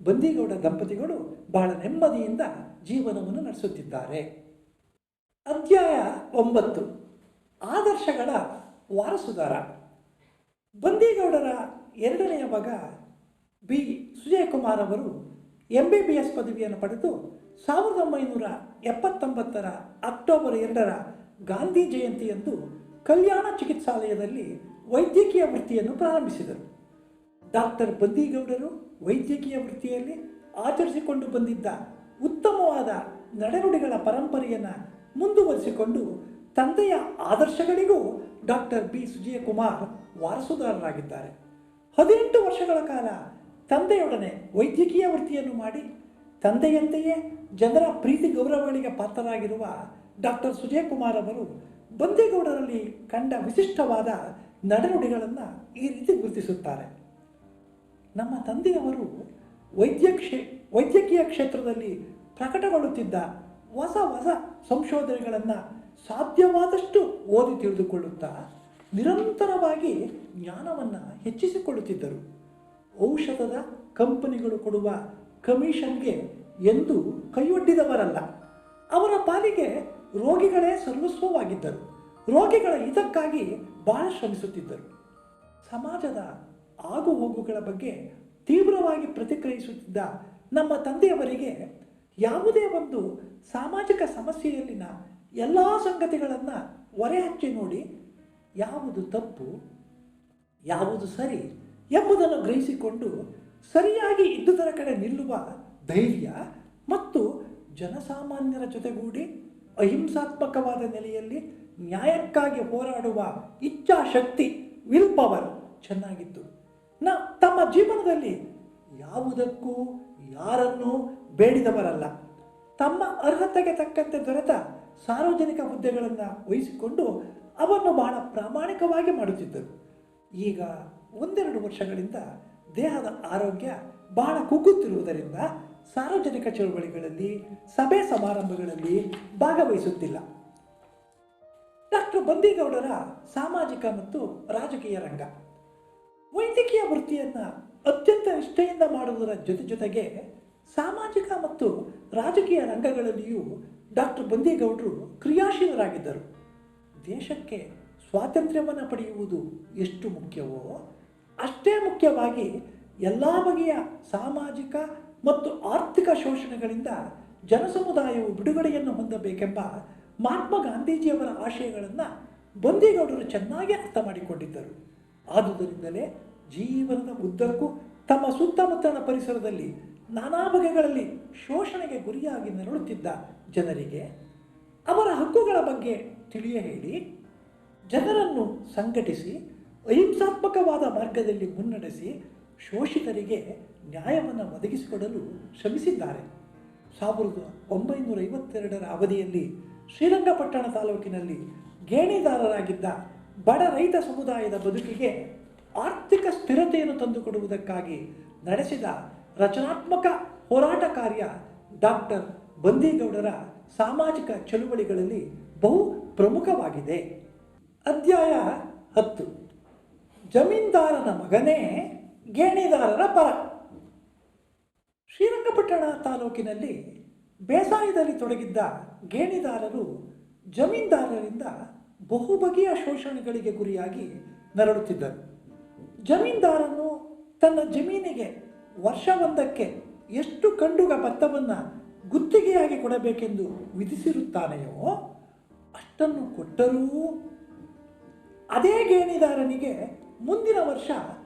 ಬಂದಿಗೌಡ ದಂಪತಿಗಳು ಬಹಳ ನೆಮ್ಮದಿಯಿಂದ ಜೀವನವನ್ನು ನಡೆಸುತ್ತಿದ್ದಾರೆ. ಅಧ್ಯಾಯ 9. ಆದರ್ಶಗಳ ವಾರಸುದಾರ. ಬಂದಿಗೌಡರ ಎರಡನೆಯ ಮಗ ಬಿ ಸುಜಯಕುಮಾರ್ ಅವರು MBBS ಪದವಿಯನ್ನು ಪಡೆದು 1979 ಅಕ್ಟೋಬರ್ 2 ಗಾಂಧಿ ಜಯಂತಿಯಂದು ಕಲ್ಯಾಣ ಚಿಕಿತ್ಸಾಲಯದಲ್ಲಿ ವೈದ್ಯಕೀಯ ವೃತ್ತಿಯನ್ನು ಪ್ರಾರಂಭಿಸಿದರು. ಡಾಕ್ಟರ್ ಬಂದಿಗೌಡರು ವೈದ್ಯಕೀಯ ವೃತ್ತಿಯಲ್ಲಿ ಆಚರಿಸಿಕೊಂಡು ಬಂದಿದ್ದ ಉತ್ತಮವಾದ ನಡೆನುಡಿಗಳ ಪರಂಪರೆಯನ್ನು ಮುಂದುವರಿಸಿಕೊಂಡು ತಂದೆಯ ಆದರ್ಶಗಳಿಗೂ ಡಾಕ್ಟರ್ ಬಿ ಸುಜಯಕುಮಾರ್ ವಾರಸುದಾರರಾಗಿದ್ದಾರೆ. 18 ವರ್ಷಗಳ ಕಾಲ ತಂದೆಯೊಡನೆ ವೈದ್ಯಕೀಯ ವೃತ್ತಿಯನ್ನು ಮಾಡಿ ತಂದೆಯಂತೆಯೇ ಜನರ ಪ್ರೀತಿ ಗೌರವಗಳಿಗೆ ಪಾತ್ರರಾಗಿರುವ ಡಾಕ್ಟರ್ ಸುಜಯಕುಮಾರ್ ಅವರು ಬಂದಿಗೌಡರಲ್ಲಿ ಕಂಡ ವಿಶಿಷ್ಟವಾದ ನಡೆನುಡಿಗಳನ್ನು ಈ ರೀತಿ ಗುರುತಿಸುತ್ತಾರೆ. ನಮ್ಮ ತಂದೆಯವರು ವೈದ್ಯಕೀಯ ಕ್ಷೇತ್ರದಲ್ಲಿ ಪ್ರಕಟಗೊಳ್ಳುತ್ತಿದ್ದ ಹೊಸ ಹೊಸ ಸಂಶೋಧನೆಗಳನ್ನು ಸಾಧ್ಯವಾದಷ್ಟು ಓದಿ ತಿಳಿದುಕೊಳ್ಳುತ್ತಾ ನಿರಂತರವಾಗಿ ಜ್ಞಾನವನ್ನು ಹೆಚ್ಚಿಸಿಕೊಳ್ಳುತ್ತಿದ್ದರು. ಔಷಧದ ಕಂಪನಿಗಳು ಕೊಡುವ ಕಮಿಷನ್ಗೆ ಎಂದೂ ಕೈಯೊಡ್ಡಿದವರಲ್ಲ. ಅವರ ಪಾಲಿಗೆ ರೋಗಿಗಳೇ ಸರ್ವಸ್ವವಾಗಿದ್ದರು. ರೋಗಿಗಳ ಹಿತಕ್ಕಾಗಿ ಬಹಳ ಶ್ರಮಿಸುತ್ತಿದ್ದರು. ಸಮಾಜದ ಆಗುಹೋಗುಗಳ ಬಗ್ಗೆ ತೀವ್ರವಾಗಿ ಪ್ರತಿಕ್ರಿಯಿಸುತ್ತಿದ್ದ ನಮ್ಮ ತಂದೆಯವರಿಗೆ ಯಾವುದೇ ಒಂದು ಸಾಮಾಜಿಕ ಸಮಸ್ಯೆಯಲ್ಲಿನ ಎಲ್ಲ ಸಂಗತಿಗಳನ್ನು ಹೊರೆಹಚ್ಚಿ ನೋಡಿ ಯಾವುದು ತಪ್ಪು ಯಾವುದು ಸರಿ ಎಂಬುದನ್ನು ಗ್ರಹಿಸಿಕೊಂಡು ಸರಿಯಾಗಿ ಇದ್ದುದರ ಕಡೆ ನಿಲ್ಲುವ ಧೈರ್ಯ ಮತ್ತು ಜನಸಾಮಾನ್ಯರ ಜೊತೆಗೂಡಿ ಅಹಿಂಸಾತ್ಮಕವಾದ ನೆಲೆಯಲ್ಲಿ ನ್ಯಾಯಕ್ಕಾಗಿ ಹೋರಾಡುವ ಇಚ್ಛಾಶಕ್ತಿ, ವಿಲ್ ಪವರ್ ಚೆನ್ನಾಗಿತ್ತು. ತಮ್ಮ ಜೀವನದಲ್ಲಿ ಯಾವುದಕ್ಕೂ ಯಾರನ್ನೂ ಬೇಡಿದವರಲ್ಲ. ತಮ್ಮ ಅರ್ಹತೆಗೆ ತಕ್ಕಂತೆ ದೊರೆತ ಸಾರ್ವಜನಿಕ ಹುದ್ದೆಗಳನ್ನು ವಹಿಸಿಕೊಂಡು ಅವನ್ನು ಬಹಳ ಪ್ರಾಮಾಣಿಕವಾಗಿ ಮಾಡುತ್ತಿದ್ದರು. ಈಗ ಒಂದೆರಡು ವರ್ಷಗಳಿಂದ ದೇಹದ ಆರೋಗ್ಯ ಬಹಳ ಕುಗ್ಗುತ್ತಿರುವುದರಿಂದ ಸಾರ್ವಜನಿಕ ಚಳುವಳಿಗಳಲ್ಲಿ, ಸಭೆ ಸಮಾರಂಭಗಳಲ್ಲಿ ಭಾಗವಹಿಸುತ್ತಿಲ್ಲ. ಡಾಕ್ಟರ್ ಬಂದೀಗೌಡರ ಸಾಮಾಜಿಕ ಮತ್ತು ರಾಜಕೀಯ ರಂಗ. ವೈದ್ಯಕೀಯ ವೃತ್ತಿಯನ್ನು ಅತ್ಯಂತ ನಿಷ್ಠೆಯಿಂದ ಮಾಡುವುದರ ಜೊತೆಗೆ ಸಾಮಾಜಿಕ ಮತ್ತು ರಾಜಕೀಯ ರಂಗಗಳಲ್ಲಿಯೂ ಡಾಕ್ಟರ್ ಬಂದೀಗೌಡರು ಕ್ರಿಯಾಶೀಲರಾಗಿದ್ದರು. ದೇಶಕ್ಕೆ ಸ್ವಾತಂತ್ರ್ಯವನ್ನು ಪಡೆಯುವುದು ಎಷ್ಟು ಮುಖ್ಯವೋ ಅಷ್ಟೇ ಮುಖ್ಯವಾಗಿ ಎಲ್ಲ ಬಗೆಯ ಸಾಮಾಜಿಕ ಮತ್ತು ಆರ್ಥಿಕ ಶೋಷಣೆಗಳಿಂದ ಜನಸಮುದಾಯವು ಬಿಡುಗಡೆಯನ್ನು ಹೊಂದಬೇಕೆಂಬ ಮಹಾತ್ಮ ಗಾಂಧೀಜಿಯವರ ಆಶಯಗಳನ್ನು ಬಂದೀಗೌಡರು ಚೆನ್ನಾಗಿ ಅರ್ಥ ಮಾಡಿಕೊಂಡಿದ್ದರು. ಆದುದರಿಂದಲೇ ಜೀವನದ ಉದ್ದಕ್ಕೂ ತಮ್ಮ ಸುತ್ತಮುತ್ತಲಿನ ಪರಿಸರದಲ್ಲಿ ನಾನಾ ಬಗೆಗಳಲ್ಲಿ ಶೋಷಣೆಗೆ ಗುರಿಯಾಗಿ ನರಳುತ್ತಿದ್ದ ಜನರಿಗೆ ಅವರ ಹಕ್ಕುಗಳ ಬಗ್ಗೆ ತಿಳಿಯ ಹೇಳಿ ಜನರನ್ನು ಸಂಘಟಿಸಿ ಅಹಿಂಸಾತ್ಮಕವಾದ ಮಾರ್ಗದಲ್ಲಿ ಮುನ್ನಡೆಸಿ ಶೋಷಿತರಿಗೆ ನ್ಯಾಯವನ್ನು ಒದಗಿಸಿಕೊಡಲು ಶ್ರಮಿಸಿದ್ದಾರೆ. 1952ರ ಅವಧಿಯಲ್ಲಿ ಶ್ರೀರಂಗಪಟ್ಟಣ ತಾಲೂಕಿನಲ್ಲಿ ಗೇಣಿದಾರರಾಗಿದ್ದ ಬಡ ರೈತ ಸಮುದಾಯದ ಬದುಕಿಗೆ ಆರ್ಥಿಕ ಸ್ಥಿರತೆಯನ್ನು ತಂದುಕೊಡುವುದಕ್ಕಾಗಿ ನಡೆಸಿದ ರಚನಾತ್ಮಕ ಹೋರಾಟ ಕಾರ್ಯ ಡಾಕ್ಟರ್ ಬಂದೀಗೌಡರ ಸಾಮಾಜಿಕ ಚಳುವಳಿಗಳಲ್ಲಿ ಬಹು ಪ್ರಮುಖವಾಗಿದೆ. ಅಧ್ಯಾಯ 10. ಜಮೀನ್ದಾರನ ಮಗನೇ ಗೇಣಿದಾರರ ಪರ. ಶ್ರೀರಂಗಪಟ್ಟಣ ತಾಲೂಕಿನಲ್ಲಿ ಬೇಸಾಯದಲ್ಲಿ ತೊಡಗಿದ್ದ ಗೇಣಿದಾರರು ಜಮೀನ್ದಾರರಿಂದ ಬಹುಬಗೆಯ ಶೋಷಣೆಗಳಿಗೆ ಗುರಿಯಾಗಿ ನರಳುತ್ತಿದ್ದರು. ಜಮೀನ್ದಾರನು ತನ್ನ ಜಮೀನಿಗೆ ವರ್ಷವೊಂದಕ್ಕೆ ಎಷ್ಟು ಕಂಡುಗ ಭತ್ತವನ್ನು ಗುತ್ತಿಗೆಯಾಗಿ ಕೊಡಬೇಕೆಂದು ವಿಧಿಸಿರುತ್ತಾನೆಯೋ ಅಷ್ಟನ್ನು ಕೊಟ್ಟರೂ ಅದೇ ಗೇಣಿದಾರನಿಗೆ ಮುಂದಿನ ವರ್ಷ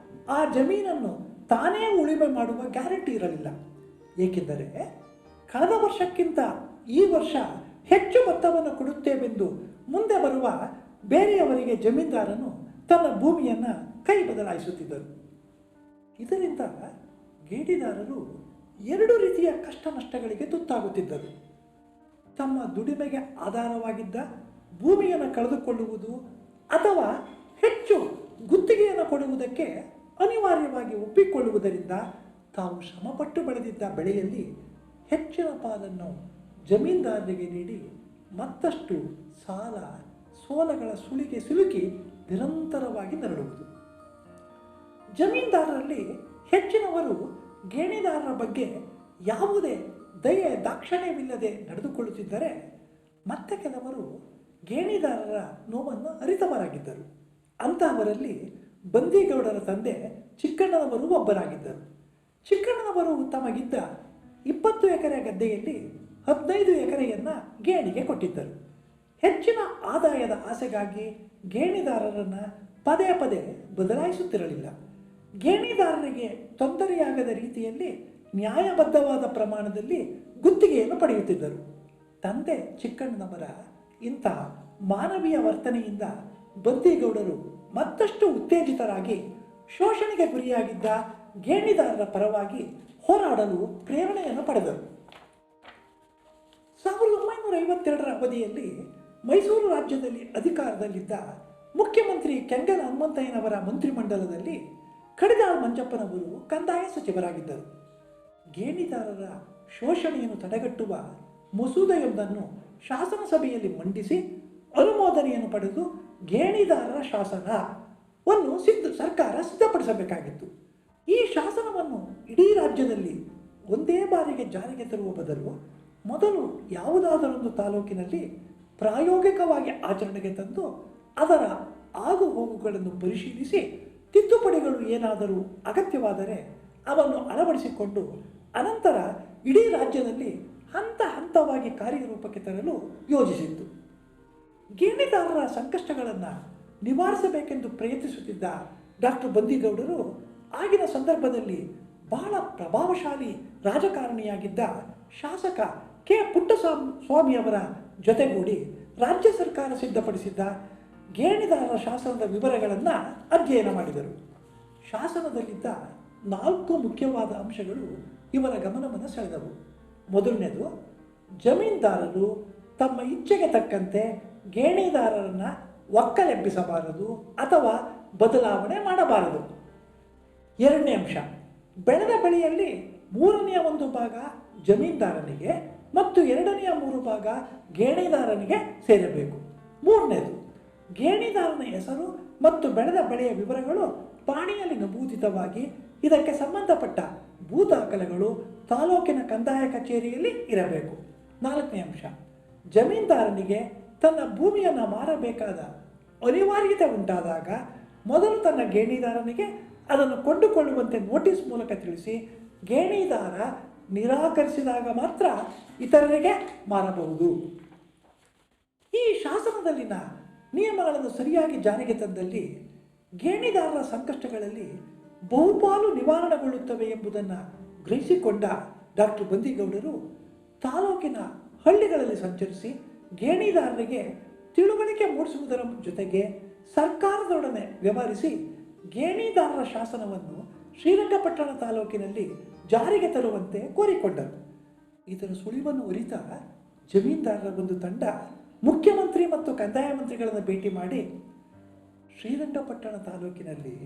ಆ ಜಮೀನನ್ನು ತಾನೇ ಉಳಿಮೆ ಮಾಡುವ ಗ್ಯಾರಂಟಿ ಇರಲಿಲ್ಲ. ಏಕೆಂದರೆ ಕಳೆದ ವರ್ಷಕ್ಕಿಂತ ಈ ವರ್ಷ ಹೆಚ್ಚು ಭತ್ತವನ್ನು ಕೊಡುತ್ತೇವೆಂದು ಮುಂದೆ ಬರುವ ಬೇರೆಯವರಿಗೆ ಜಮೀನ್ದಾರನು ತನ್ನ ಭೂಮಿಯನ್ನು ಕೈ ಬದಲಾಯಿಸುತ್ತಿದ್ದರು. ಇದರಿಂದ ಗೇಣಿದಾರರು ಎರಡು ರೀತಿಯ ಕಷ್ಟ ನಷ್ಟಗಳಿಗೆ ತುತ್ತಾಗುತ್ತಿದ್ದರು. ತಮ್ಮ ದುಡಿಮೆಗೆ ಆಧಾರವಾಗಿದ್ದ ಭೂಮಿಯನ್ನು ಕಳೆದುಕೊಳ್ಳುವುದು ಅಥವಾ ಹೆಚ್ಚು ಗುತ್ತಿಗೆಯನ್ನು ಕೊಡುವುದಕ್ಕೆ ಅನಿವಾರ್ಯವಾಗಿ ಒಪ್ಪಿಕೊಳ್ಳುವುದರಿಂದ ತಾವು ಶ್ರಮಪಟ್ಟು ಬೆಳೆದಿದ್ದ ಬೆಳೆಯಲ್ಲಿ ಹೆಚ್ಚಿನ ಪಾಲನ್ನು ಜಮೀನ್ದಾರರಿಗೆ ನೀಡಿ ಮತ್ತಷ್ಟು ಸಾಲ ಸೋಲಗಳ ಸುಳಿಗೆ ಸಿಲುಕಿ ನಿರಂತರವಾಗಿ ನರಳುವುದು. ಜಮೀನ್ದಾರರಲ್ಲಿ ಹೆಚ್ಚಿನವರು ಗೇಣಿದಾರರ ಬಗ್ಗೆ ಯಾವುದೇ ದಯೆ ದಾಕ್ಷಿಣ್ಯವಿಲ್ಲದೆ ನಡೆದುಕೊಳ್ಳುತ್ತಿದ್ದರೆ ಮತ್ತೆ ಕೆಲವರು ಗೇಣಿದಾರರ ನೋವನ್ನು ಅರಿತವರಾಗಿದ್ದರು. ಅಂತಹವರಲ್ಲಿ ಬಂದೀಗೌಡರ ತಂದೆ ಚಿಕ್ಕಣ್ಣನವರು ಒಬ್ಬರಾಗಿದ್ದರು. ಚಿಕ್ಕಣ್ಣನವರು ತಮಗಿದ್ದ 20 ಎಕರೆ ಗದ್ದೆಯಲ್ಲಿ 15 ಎಕರೆಯನ್ನು ಗೇಣಿಗೆ ಕೊಟ್ಟಿದ್ದರು. ಹೆಚ್ಚಿನ ಆದಾಯದ ಆಸೆಗಾಗಿ ಗೇಣಿದಾರರನ್ನು ಪದೇ ಪದೇ ಬದಲಾಯಿಸುತ್ತಿರಲಿಲ್ಲ. ಗೇಣಿದಾರರಿಗೆ ತೊಂದರೆಯಾಗದ ರೀತಿಯಲ್ಲಿ ನ್ಯಾಯಬದ್ಧವಾದ ಪ್ರಮಾಣದಲ್ಲಿ ಗುತ್ತಿಗೆಯನ್ನು ಪಡೆಯುತ್ತಿದ್ದರು. ತಂದೆ ಚಿಕ್ಕಣ್ಣನವರ ಇಂತಹ ಮಾನವೀಯ ವರ್ತನೆಯಿಂದ ಬಂದೀಗೌಡರು ಮತ್ತಷ್ಟು ಉತ್ತೇಜಿತರಾಗಿ ಶೋಷಣೆಗೆ ಗುರಿಯಾಗಿದ್ದ ಗೇಣಿದಾರರ ಪರವಾಗಿ ಹೋರಾಡಲು ಪ್ರೇರಣೆಯನ್ನು ಪಡೆದರು. 1952ರ ಅವಧಿಯಲ್ಲಿ ಮೈಸೂರು ರಾಜ್ಯದಲ್ಲಿ ಅಧಿಕಾರದಲ್ಲಿದ್ದ ಮುಖ್ಯಮಂತ್ರಿ ಕೆಂಗಲ್ ಹನುಮಂತಯ್ಯನವರ ಮಂತ್ರಿಮಂಡಲದಲ್ಲಿ ಕಡಿದಾಳ್ ಮಂಜಪ್ಪನವರು ಕಂದಾಯ ಸಚಿವರಾಗಿದ್ದರು. ಗೇಣಿದಾರರ ಶೋಷಣೆಯನ್ನು ತಡೆಗಟ್ಟುವ ಮಸೂದೆಯೊಂದನ್ನು ಶಾಸನಸಭೆಯಲ್ಲಿ ಮಂಡಿಸಿ ಅನುಮೋದನೆಯನ್ನು ಪಡೆದು ಗೇಣಿದಾರರ ಶಾಸನವನ್ನು ಸರ್ಕಾರ ಸಿದ್ಧಪಡಿಸಬೇಕಾಗಿತ್ತು. ಈ ಶಾಸನವನ್ನು ಇಡೀ ರಾಜ್ಯದಲ್ಲಿ ಒಂದೇ ಬಾರಿಗೆ ಜಾರಿಗೆ ತರುವ ಬದಲು ಮೊದಲು ಯಾವುದಾದರೊಂದು ತಾಲೂಕಿನಲ್ಲಿ ಪ್ರಾಯೋಗಿಕವಾಗಿ ಆಚರಣೆಗೆ ತಂದು ಅದರ ಆಗುಹೋಗುಗಳನ್ನು ಪರಿಶೀಲಿಸಿ ತಿದ್ದುಪಡಿಗಳು ಏನಾದರೂ ಅಗತ್ಯವಾದರೆ ಅವನ್ನು ಅಳವಡಿಸಿಕೊಂಡು ಅನಂತರ ಇಡೀ ರಾಜ್ಯದಲ್ಲಿ ಹಂತ ಹಂತವಾಗಿ ಕಾರ್ಯರೂಪಕ್ಕೆ ತರಲು ಯೋಜಿಸಿತ್ತು. ಗೇಣಿದಾರರ ಸಂಕಷ್ಟಗಳನ್ನು ನಿವಾರಿಸಬೇಕೆಂದು ಪ್ರಯತ್ನಿಸುತ್ತಿದ್ದ ಡಾಕ್ಟರ್ ಬಂದಿಗೌಡರು ಆಗಿನ ಸಂದರ್ಭದಲ್ಲಿ ಬಹಳ ಪ್ರಭಾವಶಾಲಿ ರಾಜಕಾರಣಿಯಾಗಿದ್ದ ಶಾಸಕ ಕೆ ಪುಟ್ಟಸ್ವಾಮಿಯವರ ಜೊತೆಗೂಡಿ ರಾಜ್ಯ ಸರ್ಕಾರ ಸಿದ್ಧಪಡಿಸಿದ್ದ ಗೇಣಿದಾರರ ಶಾಸನದ ವಿವರಗಳನ್ನು ಅಧ್ಯಯನ ಮಾಡಿದರು. ಶಾಸನದಲ್ಲಿದ್ದ 4 ಮುಖ್ಯವಾದ ಅಂಶಗಳು ಇವರ ಗಮನವನ್ನು ಸೆಳೆದವು. ಮೊದಲನೇದು, ಜಮೀನ್ದಾರರು ತಮ್ಮ ಇಚ್ಛೆಗೆ ತಕ್ಕಂತೆ ಗೇಣಿದಾರರನ್ನು ಒಕ್ಕಲೆಬ್ಬಿಸಬಾರದು ಅಥವಾ ಬದಲಾವಣೆ ಮಾಡಬಾರದು. ಎರಡನೇ ಅಂಶ, ಬೆಳೆದ ಬೆಳೆಯಲ್ಲಿ 1/3 ಭಾಗ ಜಮೀನ್ದಾರನಿಗೆ ಮತ್ತು 2/3 ಭಾಗ ಗೇಣಿದಾರನಿಗೆ ಸೇರಬೇಕು. ಮೂರನೇದು, ಗೇಣಿದಾರನ ಹೆಸರು ಮತ್ತು ಬೆಳೆದ ಬೆಳೆಯ ವಿವರಗಳು ಪಾಣಿಯಲ್ಲಿ ನಮೂದಿತವಾಗಿ ಇದಕ್ಕೆ ಸಂಬಂಧಪಟ್ಟ ಭೂ ದಾಖಲೆಗಳು ತಾಲೂಕಿನ ಕಂದಾಯ ಕಚೇರಿಯಲ್ಲಿ ಇರಬೇಕು. 4ನೇ ಅಂಶ, ಜಮೀನ್ದಾರನಿಗೆ ತನ್ನ ಭೂಮಿಯನ್ನು ಮಾರಬೇಕಾದ ಅನಿವಾರ್ಯತೆ ಉಂಟಾದಾಗ ಮೊದಲು ತನ್ನ ಗೇಣಿದಾರನಿಗೆ ಅದನ್ನು ಕೊಂಡುಕೊಳ್ಳುವಂತೆ ನೋಟಿಸ್ ಮೂಲಕ ತಿಳಿಸಿ ಗೇಣಿದಾರ ನಿರಾಕರಿಸಿದಾಗ ಮಾತ್ರ ಇತರರಿಗೆ ಮಾರಬಹುದು. ಈ ಶಾಸನದಲ್ಲಿನ ನಿಯಮಗಳನ್ನು ಸರಿಯಾಗಿ ಜಾರಿಗೆ ತಂದಲ್ಲಿ ಗೇಣಿದಾರರ ಸಂಕಷ್ಟಗಳಲ್ಲಿ ಬಹುಪಾಲು ನಿವಾರಣೆಗೊಳ್ಳುತ್ತವೆ ಎಂಬುದನ್ನು ಗ್ರಹಿಸಿಕೊಂಡ ಡಾಕ್ಟರ್ ಬಂದಿಗೌಡರು ತಾಲೂಕಿನ ಹಳ್ಳಿಗಳಲ್ಲಿ ಸಂಚರಿಸಿ ಗೇಣಿದಾರರಿಗೆ ತಿಳುವಳಿಕೆ ಮೂಡಿಸುವುದರ ಜೊತೆಗೆ ಸರ್ಕಾರದೊಡನೆ ವ್ಯವಹರಿಸಿ ಗೇಣಿದಾರರ ಶಾಸನವನ್ನು ಶ್ರೀರಂಗಪಟ್ಟಣ ತಾಲೂಕಿನಲ್ಲಿ ಜಾರಿಗೆ ತರುವಂತೆ ಕೋರಿಕೊಂಡರು. ಇದರ ಸುಳಿವನ್ನು ಅರಿತ ಜಮೀನ್ದಾರರ ಒಂದು ತಂಡ ಮುಖ್ಯಮಂತ್ರಿ ಮತ್ತು ಕಂದಾಯ ಮಂತ್ರಿಗಳನ್ನು ಭೇಟಿ ಮಾಡಿ, ಶ್ರೀರಂಗಪಟ್ಟಣ ತಾಲೂಕಿನಲ್ಲಿ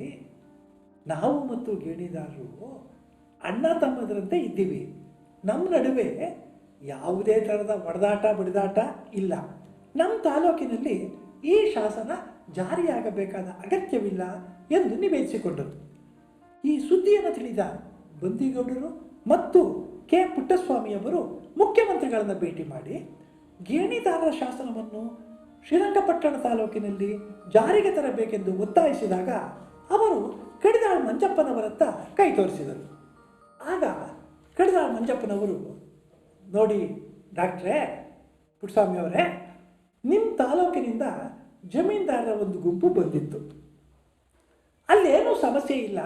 ನಾವು ಮತ್ತು ಗೇಣಿದಾರರು ಅಣ್ಣ ತಮ್ಮದರಂತೆ ಇದ್ದೀವಿ. ನಮ್ಮ ನಡುವೆ ಯಾವುದೇ ಥರದ ಒಡೆದಾಟ ಬಡಿದಾಟ ಇಲ್ಲ. ನಮ್ಮ ತಾಲೂಕಿನಲ್ಲಿ ಈ ಶಾಸನ ಜಾರಿಯಾಗಬೇಕಾದ ಅಗತ್ಯವಿಲ್ಲ ಎಂದು ನಿವೇದಿಸಿಕೊಂಡರು. ಈ ಸುದ್ದಿಯನ್ನು ತಿಳಿದ ಬಂದಿಗೌಡರು ಮತ್ತು ಕೆ ಪುಟ್ಟಸ್ವಾಮಿಯವರು ಮುಖ್ಯಮಂತ್ರಿಗಳನ್ನು ಭೇಟಿ ಮಾಡಿ ಗೇಣಿದಾರರ ಶಾಸನವನ್ನು ಶ್ರೀರಂಗಪಟ್ಟಣ ತಾಲೂಕಿನಲ್ಲಿ ಜಾರಿಗೆ ತರಬೇಕೆಂದು ಒತ್ತಾಯಿಸಿದಾಗ ಅವರು ಕಡಿದಾಳ್ ಮಂಜಪ್ಪನವರತ್ತ ಕೈ ತೋರಿಸಿದರು. ಆಗ ಕಡಿದಾಳ್ ಮಂಜಪ್ಪನವರು, ನೋಡಿ ಡಾಕ್ಟ್ರೇ ಪುಟ್ಟಸ್ವಾಮಿಯವರೇ, ನಿಮ್ಮ ತಾಲೂಕಿನಿಂದ ಜಮೀನ್ದಾರರ ಒಂದು ಗುಂಪು ಬಂದಿತ್ತು, ಅಲ್ಲೇನೂ ಸಮಸ್ಯೆ ಇಲ್ಲ,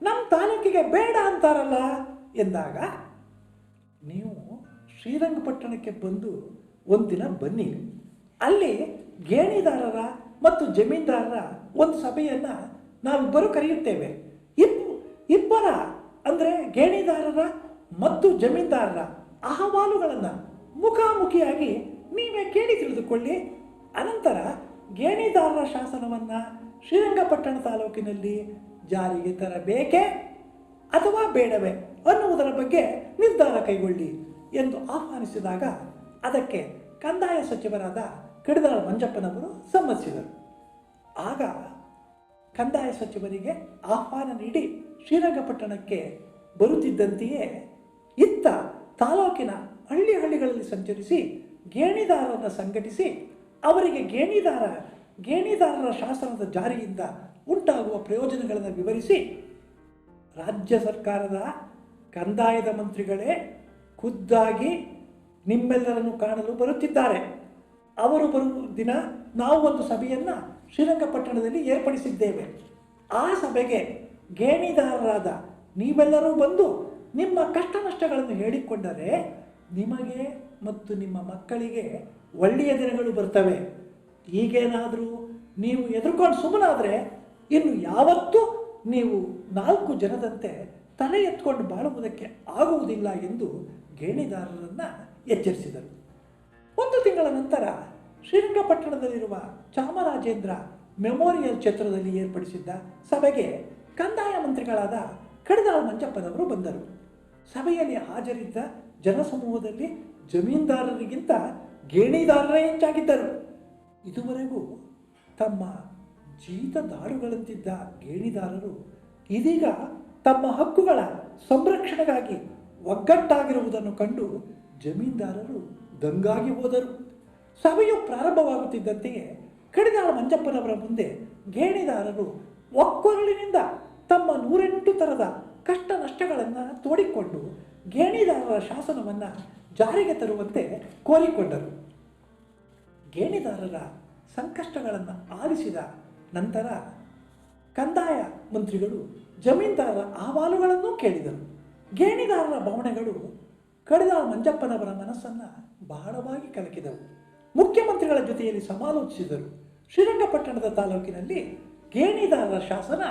ನಮ್ಮ ತಾಲೂಕಿಗೆ ಬೇಡ ಅಂತಾರಲ್ಲ ಎಂದಾಗ, ನೀವು ಶ್ರೀರಂಗಪಟ್ಟಣಕ್ಕೆ ಬಂದು ಒಂದಿನ ಬನ್ನಿ, ಅಲ್ಲಿ ಗೇಣಿದಾರರ ಮತ್ತು ಜಮೀನ್ದಾರರ ಒಂದು ಸಭೆಯನ್ನು ನಾವಿಬ್ಬರು ಕರೆಯುತ್ತೇವೆ. ಇಬ್ಬರ ಅಂದರೆ ಗೇಣಿದಾರರ ಮತ್ತು ಜಮೀನ್ದಾರರ ಅಹವಾಲುಗಳನ್ನು ಮುಖಾಮುಖಿಯಾಗಿ ನೀವೇ ಕೇಳಿ ತಿಳಿದುಕೊಳ್ಳಿ. ಅನಂತರ ಗೇಣಿದಾರರ ಶಾಸನವನ್ನು ಶ್ರೀರಂಗಪಟ್ಟಣ ತಾಲೂಕಿನಲ್ಲಿ ಜಾರಿಗೆ ತರಬೇಕೇ ಅಥವಾ ಬೇಡವೇ ಅನ್ನುವುದರ ಬಗ್ಗೆ ನಿರ್ಧಾರ ಕೈಗೊಳ್ಳಿ ಎಂದು ಆಹ್ವಾನಿಸಿದಾಗ ಅದಕ್ಕೆ ಕಂದಾಯ ಸಚಿವರಾದ ಕಡಿದಾಳ್ ಮಂಜಪ್ಪನವರು ಸಮ್ಮತಿಸಿದರು. ಆಗ ಕಂದಾಯ ಸಚಿವರಿಗೆ ಆಹ್ವಾನ ನೀಡಿ ಶ್ರೀರಂಗಪಟ್ಟಣಕ್ಕೆ ಬರುತ್ತಿದ್ದಂತೆಯೇ ಇತ್ತ ತಾಲೂಕಿನ ಹಳ್ಳಿಗಳಲ್ಲಿ ಸಂಚರಿಸಿ ಗೇಣಿದಾರರನ್ನು ಸಂಘಟಿಸಿ ಅವರಿಗೆ ಗೇಣಿದಾರರ ಶಾಸನದ ಜಾರಿಯಿಂದ ಉಂಟಾಗುವ ಪ್ರಯೋಜನಗಳನ್ನು ವಿವರಿಸಿ, ರಾಜ್ಯ ಸರ್ಕಾರದ ಕಂದಾಯದ ಮಂತ್ರಿಗಳೇ ಖುದ್ದಾಗಿ ನಿಮ್ಮೆಲ್ಲರನ್ನು ಕಾಣಲು ಬರುತ್ತಿದ್ದಾರೆ. ಅವರು ಬರುವ ದಿನ ನಾವು ಒಂದು ಸಭೆಯನ್ನು ಶ್ರೀರಂಗಪಟ್ಟಣದಲ್ಲಿ ಏರ್ಪಡಿಸಿದ್ದೇವೆ. ಆ ಸಭೆಗೆ ಗೇಣಿದಾರರಾದ ನೀವೆಲ್ಲರೂ ಬಂದು ನಿಮ್ಮ ಕಷ್ಟ ನಷ್ಟಗಳನ್ನು ಹೇಳಿಕೊಂಡರೆ ನಿಮಗೆ ಮತ್ತು ನಿಮ್ಮ ಮಕ್ಕಳಿಗೆ ಒಳ್ಳೆಯ ದಿನಗಳು ಬರ್ತವೆ. ಈಗೇನಾದರೂ ನೀವು ಎದುರ್ಕೊಂಡು ಸುಮ್ಮನಾದರೆ ಇನ್ನು ಯಾವತ್ತೂ ನೀವು 4 ಜನದಂತೆ ತಲೆ ಎತ್ಕೊಂಡು ಬಾಳುವುದಕ್ಕೆ ಆಗುವುದಿಲ್ಲ ಎಂದು ಗೇಣಿದಾರರನ್ನು ಎಚ್ಚರಿಸಿದರು. 1 ತಿಂಗಳ ನಂತರ ಶ್ರೀರಂಗಪಟ್ಟಣದಲ್ಲಿರುವ ಚಾಮರಾಜೇಂದ್ರ ಮೆಮೋರಿಯಲ್ ಛತ್ರದಲ್ಲಿ ಏರ್ಪಡಿಸಿದ್ದ ಸಭೆಗೆ ಕಂದಾಯ ಮಂತ್ರಿಗಳಾದ ಕಡಿದಾಳ್ ಮಂಜಪ್ಪನವರು ಬಂದರು. ಸಭೆಯಲ್ಲಿ ಹಾಜರಿದ್ದ ಜನಸಮೂಹದಲ್ಲಿ ಜಮೀನ್ದಾರರಿಗಿಂತ ಗೇಣಿದಾರರೇ ಹೆಚ್ಚಾಗಿದ್ದರು. ಇದುವರೆಗೂ ತಮ್ಮ ಜೀತದಾಳುಗಳಂತಿದ್ದ ಗೇಣಿದಾರರು ಇದೀಗ ತಮ್ಮ ಹಕ್ಕುಗಳ ಸಂರಕ್ಷಣೆಗಾಗಿ ಒಗ್ಗಟ್ಟಾಗಿರುವುದನ್ನು ಕಂಡು ಜಮೀನ್ದಾರರು ದಂಗಾಗಿ ಹೋದರು. ಸಭೆಯು ಪ್ರಾರಂಭವಾಗುತ್ತಿದ್ದಂತೆಯೇ ಕಡಿದಾಳ ಮಂಜಪ್ಪನವರ ಮುಂದೆ ಗೇಣಿದಾರರು ಒಕ್ಕೊರಳಿನಿಂದ ತಮ್ಮ 108 ಥರದ ಕಷ್ಟ ನಷ್ಟಗಳನ್ನು ತೋಡಿಕೊಂಡು ಗೇಣಿದಾರರ ಶಾಸನವನ್ನು ಜಾರಿಗೆ ತರುವಂತೆ ಕೋರಿಕೊಂಡರು. ಗೇಣಿದಾರರ ಸಂಕಷ್ಟಗಳನ್ನು ಆಲಿಸಿದ ನಂತರ ಕಂದಾಯ ಮಂತ್ರಿಗಳು ಜಮೀನ್ದಾರರ ಅಹವಾಲುಗಳನ್ನು ಕೇಳಿದರು. ಗೇಣಿದಾರರ ಭಾವನೆಗಳು ಕಡಿದಾಳ ಮಂಜಪ್ಪನವರ ಮನಸ್ಸನ್ನು ಬಹಳವಾಗಿ ಕಲಕಿದವು. ಮುಖ್ಯಮಂತ್ರಿಗಳ ಜೊತೆಯಲ್ಲಿ ಸಮಾಲೋಚಿಸಿದರು. ಶ್ರೀರಂಗಪಟ್ಟಣದ ತಾಲೂಕಿನಲ್ಲಿ ಗೇಣಿದಾರರ ಶಾಸನ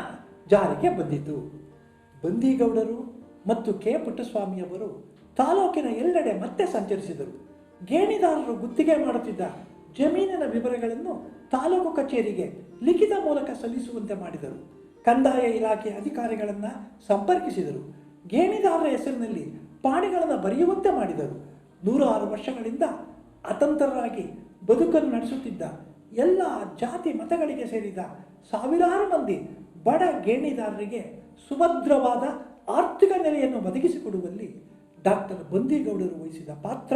ಜಾರಿಗೆ ಬಂದಿತು. ಬಂದಿಗೌಡರು ಮತ್ತು ಕೆ ಪುಟ್ಟಸ್ವಾಮಿಯವರು ತಾಲೂಕಿನ ಎಲ್ಲೆಡೆ ಮತ್ತೆ ಸಂಚರಿಸಿದರು. ಗೇಣಿದಾರರು ಗುತ್ತಿಗೆ ಮಾಡುತ್ತಿದ್ದ ಜಮೀನಿನ ವಿವರಗಳನ್ನು ತಾಲೂಕು ಕಚೇರಿಗೆ ಲಿಖಿತ ಮೂಲಕ ಸಲ್ಲಿಸುವಂತೆ ಮಾಡಿದರು. ಕಂದಾಯ ಇಲಾಖೆಯ ಅಧಿಕಾರಿಗಳನ್ನು ಸಂಪರ್ಕಿಸಿದರು. ಗೇಣಿದಾರರ ಹೆಸರಿನಲ್ಲಿ ಪಾಣಿಗಳನ್ನು ಬರೆಯುವಂತೆ ಮಾಡಿದರು. 106 ವರ್ಷಗಳಿಂದ ಅತಂತ್ರರಾಗಿ ಬದುಕನ್ನು ನಡೆಸುತ್ತಿದ್ದ ಎಲ್ಲ ಜಾತಿ ಮತಗಳಿಗೆ ಸೇರಿದ ಸಾವಿರಾರು ಮಂದಿ ಬಡ ಗೇಣಿದಾರರಿಗೆ ಸುಭದ್ರವಾದ ಆರ್ಥಿಕ ನೆಲೆಯನ್ನು ಒದಗಿಸಿಕೊಡುವಲ್ಲಿ ಡಾಕ್ಟರ್ ಬಂದಿಗೌಡರು ವಹಿಸಿದ ಪಾತ್ರ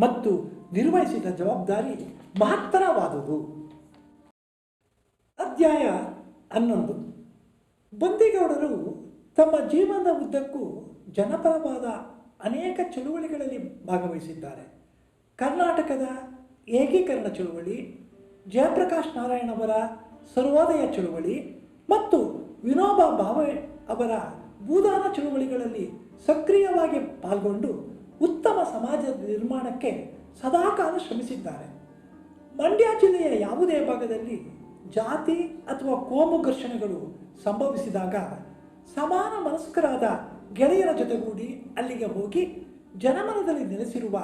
ಮತ್ತು ನಿರ್ವಹಿಸಿದ ಜವಾಬ್ದಾರಿ ಮಹತ್ತರವಾದುದು. ಅಧ್ಯಾಯ 11. ಬಂದಿಗೌಡರು ತಮ್ಮ ಜೀವನದ ಉದ್ದಕ್ಕೂ ಜನಪರವಾದ ಅನೇಕ ಚಳುವಳಿಗಳಲ್ಲಿ ಭಾಗವಹಿಸಿದ್ದಾರೆ. ಕರ್ನಾಟಕದ ಏಕೀಕರಣ ಚಳುವಳಿ, ಜಯಪ್ರಕಾಶ್ ನಾರಾಯಣವರ ಸರ್ವೋದಯ ಚಳುವಳಿ ಮತ್ತು ವಿನೋಬಾ ಭಾವೆ ಅವರ ಭೂದಾನ ಚಳುವಳಿಗಳಲ್ಲಿ ಸಕ್ರಿಯವಾಗಿ ಪಾಲ್ಗೊಂಡು ಉತ್ತಮ ಸಮಾಜದ ನಿರ್ಮಾಣಕ್ಕೆ ಸದಾಕಾಲ ಶ್ರಮಿಸಿದ್ದಾರೆ. ಮಂಡ್ಯ ಜಿಲ್ಲೆಯ ಯಾವುದೇ ಭಾಗದಲ್ಲಿ ಜಾತಿ ಅಥವಾ ಕೋಮು ಘರ್ಷಣೆಗಳು ಸಂಭವಿಸಿದಾಗ ಸಮಾನ ಮನಸ್ಕರಾದ ಗೆಳೆಯರ ಜೊತೆಗೂಡಿ ಅಲ್ಲಿಗೆ ಹೋಗಿ ಜನಮನದಲ್ಲಿ ನೆಲೆಸಿರುವ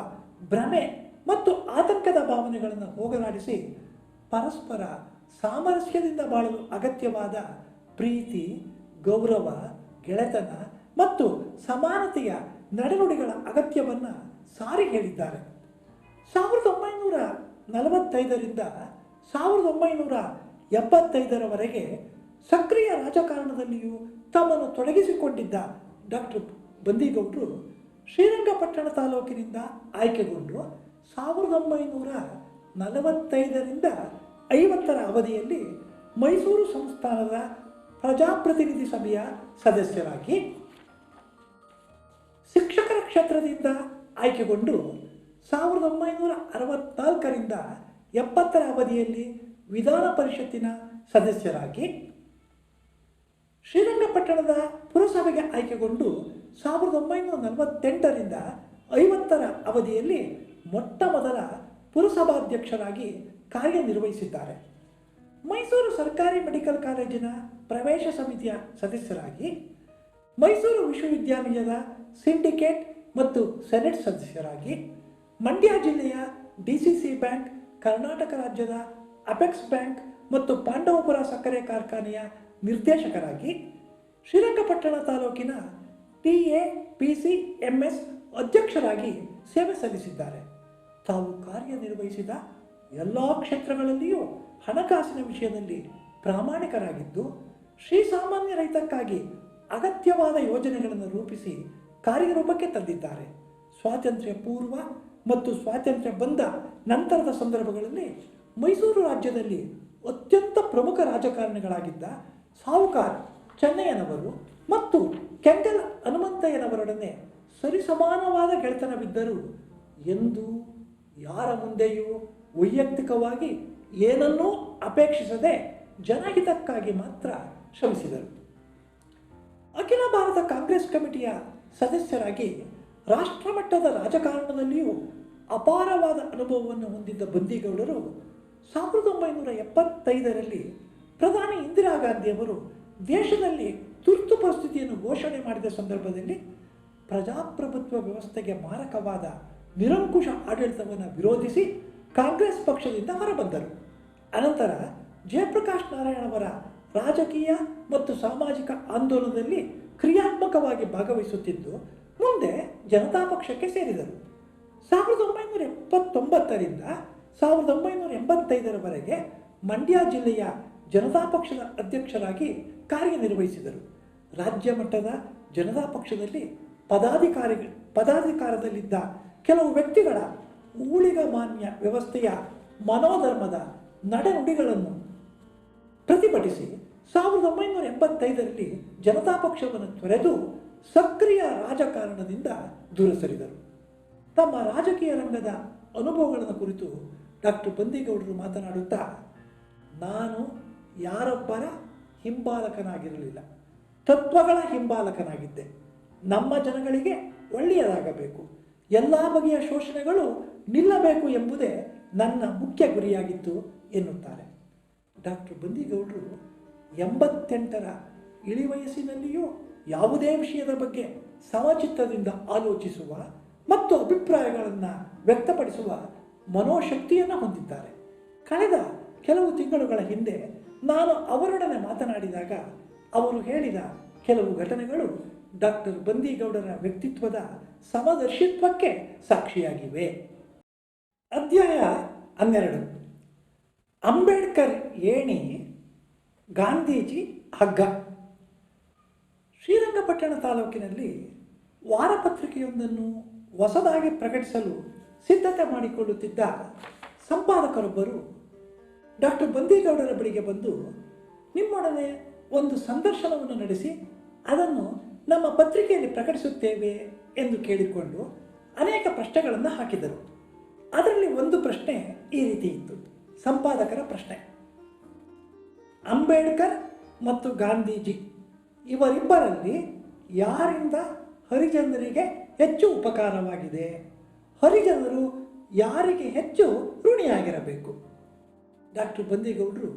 ಭ್ರಮೆ ಮತ್ತು ಆತಂಕದ ಭಾವನೆಗಳನ್ನು ಹೋಗಲಾಡಿಸಿ ಪರಸ್ಪರ ಸಾಮರಸ್ಯದಿಂದ ಬಾಳಲು ಅಗತ್ಯವಾದ ಪ್ರೀತಿ, ಗೌರವ, ಗೆಳೆತನ ಮತ್ತು ಸಮಾನತೆಯ ನಡೆನುಡಿಗಳ ಅಗತ್ಯವನ್ನು ಸಾರಿ ಹೇಳಿದ್ದಾರೆ. 1945ರಿಂದ 1975ರವರೆಗೆ ಸಕ್ರಿಯ ರಾಜಕಾರಣದಲ್ಲಿಯೂ ತಮ್ಮನ್ನು ತೊಡಗಿಸಿಕೊಂಡಿದ್ದ ಡಾಕ್ಟರ್ ಬಂದಿಗೌಡರು ಶ್ರೀರಂಗಪಟ್ಟಣ ತಾಲೂಕಿನಿಂದ ಆಯ್ಕೆಗೊಂಡು 1945ರಿಂದ 50ರ ಅವಧಿಯಲ್ಲಿ ಮೈಸೂರು ಸಂಸ್ಥಾನದ ಪ್ರಜಾಪ್ರತಿನಿಧಿ ಸಭೆಯ ಸದಸ್ಯರಾಗಿ, ಶಿಕ್ಷಕರ ಕ್ಷೇತ್ರದಿಂದ ಆಯ್ಕೆಗೊಂಡು 1964ರಿಂದ 70ರ ಅವಧಿಯಲ್ಲಿ ವಿಧಾನ ಪರಿಷತ್ತಿನ ಸದಸ್ಯರಾಗಿ, ಶ್ರೀರಂಗಪಟ್ಟಣದ ಪುರಸಭೆಗೆ ಆಯ್ಕೆಗೊಂಡು 1948ರಿಂದ 50ರ ಅವಧಿಯಲ್ಲಿ ಮೊಟ್ಟ ಮೊದಲ ಪುರಸಭಾಧ್ಯಕ್ಷರಾಗಿ ಕಾರ್ಯನಿರ್ವಹಿಸಿದ್ದಾರೆ. ಮೈಸೂರು ಸರ್ಕಾರಿ ಮೆಡಿಕಲ್ ಕಾಲೇಜಿನ ಪ್ರವೇಶ ಸಮಿತಿಯ ಸದಸ್ಯರಾಗಿ, ಮೈಸೂರು ವಿಶ್ವವಿದ್ಯಾನಿಲಯದ ಸಿಂಡಿಕೇಟ್ ಮತ್ತು ಸೆನೆಟ್ ಸದಸ್ಯರಾಗಿ, ಮಂಡ್ಯ ಜಿಲ್ಲೆಯ ಡಿಸಿಸಿ ಬ್ಯಾಂಕ್, ಕರ್ನಾಟಕ ರಾಜ್ಯದ ಅಪೆಕ್ಸ್ ಬ್ಯಾಂಕ್ ಮತ್ತು ಪಾಂಡವಪುರ ಸಕ್ಕರೆ ಕಾರ್ಖಾನೆಯ ನಿರ್ದೇಶಕರಾಗಿ, ಶ್ರೀರಂಗಪಟ್ಟಣ ತಾಲೂಕಿನ TAPCMS ಅಧ್ಯಕ್ಷರಾಗಿ ಸೇವೆ ಸಲ್ಲಿಸಿದ್ದಾರೆ. ತಾವು ಕಾರ್ಯನಿರ್ವಹಿಸಿದ ಎಲ್ಲ ಕ್ಷೇತ್ರಗಳಲ್ಲಿಯೂ ಹಣಕಾಸಿನ ವಿಷಯದಲ್ಲಿ ಪ್ರಾಮಾಣಿಕರಾಗಿದ್ದು, ಶ್ರೀಸಾಮಾನ್ಯ ರೈತಕ್ಕಾಗಿ ಅಗತ್ಯವಾದ ಯೋಜನೆಗಳನ್ನು ರೂಪಿಸಿ ಕಾರ್ಯರೂಪಕ್ಕೆ ತಂದಿದ್ದಾರೆ. ಸ್ವಾತಂತ್ರ್ಯ ಪೂರ್ವ ಮತ್ತು ಸ್ವಾತಂತ್ರ್ಯ ಬಂದ ನಂತರದ ಸಂದರ್ಭಗಳಲ್ಲಿ ಮೈಸೂರು ರಾಜ್ಯದಲ್ಲಿ ಅತ್ಯಂತ ಪ್ರಮುಖ ರಾಜಕಾರಣಿಗಳಾಗಿದ್ದ ಸಾಹುಕಾರ್ ಚೆನ್ನಯ್ಯನವರು ಮತ್ತು ಕೆಂಗಲ್ ಹನುಮಂತಯ್ಯನವರೊಡನೆ ಸರಿಸಮಾನವಾದ ಗೆಳೆತನವಿದ್ದರೂ ಎಂದೂ ಯಾರ ಮುಂದೆಯೂ ವೈಯಕ್ತಿಕವಾಗಿ ಏನನ್ನೂ ಅಪೇಕ್ಷಿಸದೆ ಜನಹಿತಕ್ಕಾಗಿ ಮಾತ್ರ ಶ್ರಮಿಸಿದರು. ಅಖಿಲ ಭಾರತ ಕಾಂಗ್ರೆಸ್ ಕಮಿಟಿಯ ಸದಸ್ಯರಾಗಿ ರಾಷ್ಟ್ರಮಟ್ಟದ ರಾಜಕಾರಣದಲ್ಲಿಯೂ ಅಪಾರವಾದ ಅನುಭವವನ್ನು ಹೊಂದಿದ್ದ ಬಂದಿಗೌಡರು 1975ರಲ್ಲಿ ಪ್ರಧಾನಿ ಇಂದಿರಾ ಗಾಂಧಿಯವರು ದೇಶದಲ್ಲಿ ತುರ್ತು ಪರಿಸ್ಥಿತಿಯನ್ನು ಘೋಷಣೆ ಮಾಡಿದ ಸಂದರ್ಭದಲ್ಲಿ ಪ್ರಜಾಪ್ರಭುತ್ವ ವ್ಯವಸ್ಥೆಗೆ ಮಾರಕವಾದ ನಿರಂಕುಶ ಆಡಳಿತವನ್ನು ವಿರೋಧಿಸಿ ಕಾಂಗ್ರೆಸ್ ಪಕ್ಷದಿಂದ ಹೊರಬಂದರು. ಅನಂತರ ಜಯಪ್ರಕಾಶ್ ನಾರಾಯಣವರ ರಾಜಕೀಯ ಮತ್ತು ಸಾಮಾಜಿಕ ಆಂದೋಲನದಲ್ಲಿ ಕ್ರಿಯಾತ್ಮಕವಾಗಿ ಭಾಗವಹಿಸುತ್ತಿದ್ದು ಮುಂದೆ ಜನತಾ ಪಕ್ಷಕ್ಕೆ ಸೇರಿದರು. 1979ರಿಂದ 1985ರವರೆಗೆ ಮಂಡ್ಯ ಜಿಲ್ಲೆಯ ಜನತಾ ಪಕ್ಷದ ಅಧ್ಯಕ್ಷರಾಗಿ ಕಾರ್ಯನಿರ್ವಹಿಸಿದರು. ರಾಜ್ಯ ಮಟ್ಟದ ಜನತಾ ಪಕ್ಷದಲ್ಲಿ ಪದಾಧಿಕಾರದಲ್ಲಿದ್ದ ಕೆಲವು ವ್ಯಕ್ತಿಗಳ ಊಳಿಗಮಾನ್ಯ ವ್ಯವಸ್ಥೆಯ ಮನೋಧರ್ಮದ ನಡೆನುಡಿಗಳನ್ನು ಪ್ರತಿಭಟಿಸಿ 1985ರಲ್ಲಿ ಜನತಾ ಪಕ್ಷವನ್ನು ತೊರೆದು ಸಕ್ರಿಯ ರಾಜಕಾರಣದಿಂದ ದೂರ ಸರಿದರು. ತಮ್ಮ ರಾಜಕೀಯ ರಂಗದ ಅನುಭವಗಳನ್ನು ಕುರಿತು ಡಾಕ್ಟರ್ ಬಂದೇಗೌಡರು ಮಾತನಾಡುತ್ತಾ, ನಾನು ಯಾರೊಬ್ಬರ ಹಿಂಬಾಲಕನಾಗಿರಲಿಲ್ಲ, ತತ್ವಗಳ ಹಿಂಬಾಲಕನಾಗಿದ್ದೆ. ನಮ್ಮ ಜನಗಳಿಗೆ ಒಳ್ಳೆಯದಾಗಬೇಕು, ಎಲ್ಲ ಬಗೆಯ ಶೋಷಣೆಗಳು ನಿಲ್ಲಬೇಕು ಎಂಬುದೇ ನನ್ನ ಮುಖ್ಯ ಗುರಿಯಾಗಿತ್ತು ಎನ್ನುತ್ತಾರೆ. ಡಾಕ್ಟರ್ ಬಂದೇಗೌಡರು 88ರ ಇಳಿವಯಸ್ಸಿನಲ್ಲಿಯೂ ಯಾವುದೇ ವಿಷಯದ ಬಗ್ಗೆ ಸಮಚಿತ್ತದಿಂದ ಆಲೋಚಿಸುವ ಮತ್ತು ಅಭಿಪ್ರಾಯಗಳನ್ನು ವ್ಯಕ್ತಪಡಿಸುವ ಮನೋಶಕ್ತಿಯನ್ನು ಹೊಂದಿದ್ದಾರೆ. ಕಳೆದ ಕೆಲವು ತಿಂಗಳುಗಳ ಹಿಂದೆ ನಾನು ಅವರೊಡನೆ ಮಾತನಾಡಿದಾಗ ಅವರು ಹೇಳಿದ ಕೆಲವು ಘಟನೆಗಳು ಡಾಕ್ಟರ್ ಬಂದೇಗೌಡರ ವ್ಯಕ್ತಿತ್ವದ ಸಮದರ್ಶಿತ್ವಕ್ಕೆ ಸಾಕ್ಷಿಯಾಗಿವೆ. ಅಧ್ಯಾಯ 12. ಅಂಬೇಡ್ಕರ್ ಏಣಿ, ಗಾಂಧೀಜಿ ಹಗ್ಗ. ಶ್ರೀರಂಗಪಟ್ಟಣ ತಾಲೂಕಿನಲ್ಲಿ ವಾರಪತ್ರಿಕೆಯೊಂದನ್ನು ಹೊಸದಾಗಿ ಪ್ರಕಟಿಸಲು ಸಿದ್ಧತೆ ಮಾಡಿಕೊಳ್ಳುತ್ತಿದ್ದ ಸಂಪಾದಕರೊಬ್ಬರು ಡಾಕ್ಟರ್ ಬಂದೇಗೌಡರ ಬಳಿಗೆ ಬಂದು, ನಿಮ್ಮೊಡನೆ ಒಂದು ಸಂದರ್ಶನವನ್ನು ನಡೆಸಿ ಅದನ್ನು ನಮ್ಮ ಪತ್ರಿಕೆಯಲ್ಲಿ ಪ್ರಕಟಿಸುತ್ತೇವೆ ಎಂದು ಕೇಳಿಕೊಂಡು ಅನೇಕ ಪ್ರಶ್ನೆಗಳನ್ನು ಹಾಕಿದರು. ಅದರಲ್ಲಿ ಒಂದು ಪ್ರಶ್ನೆ ಈ ರೀತಿ ಇತ್ತು. ಸಂಪಾದಕರ ಪ್ರಶ್ನೆ: ಅಂಬೇಡ್ಕರ್ ಮತ್ತು ಗಾಂಧೀಜಿ ಇವರಿಬ್ಬರಲ್ಲಿ ಯಾರಿಂದ ಹರಿಜನರಿಗೆ ಹೆಚ್ಚು ಉಪಕಾರವಾಗಿದೆ? ಹರಿಜನರು ಯಾರಿಗೆ ಹೆಚ್ಚು ಋಣಿಯಾಗಿರಬೇಕು? ಡಾಕ್ಟರ್ ಬಂದೇಗೌಡರು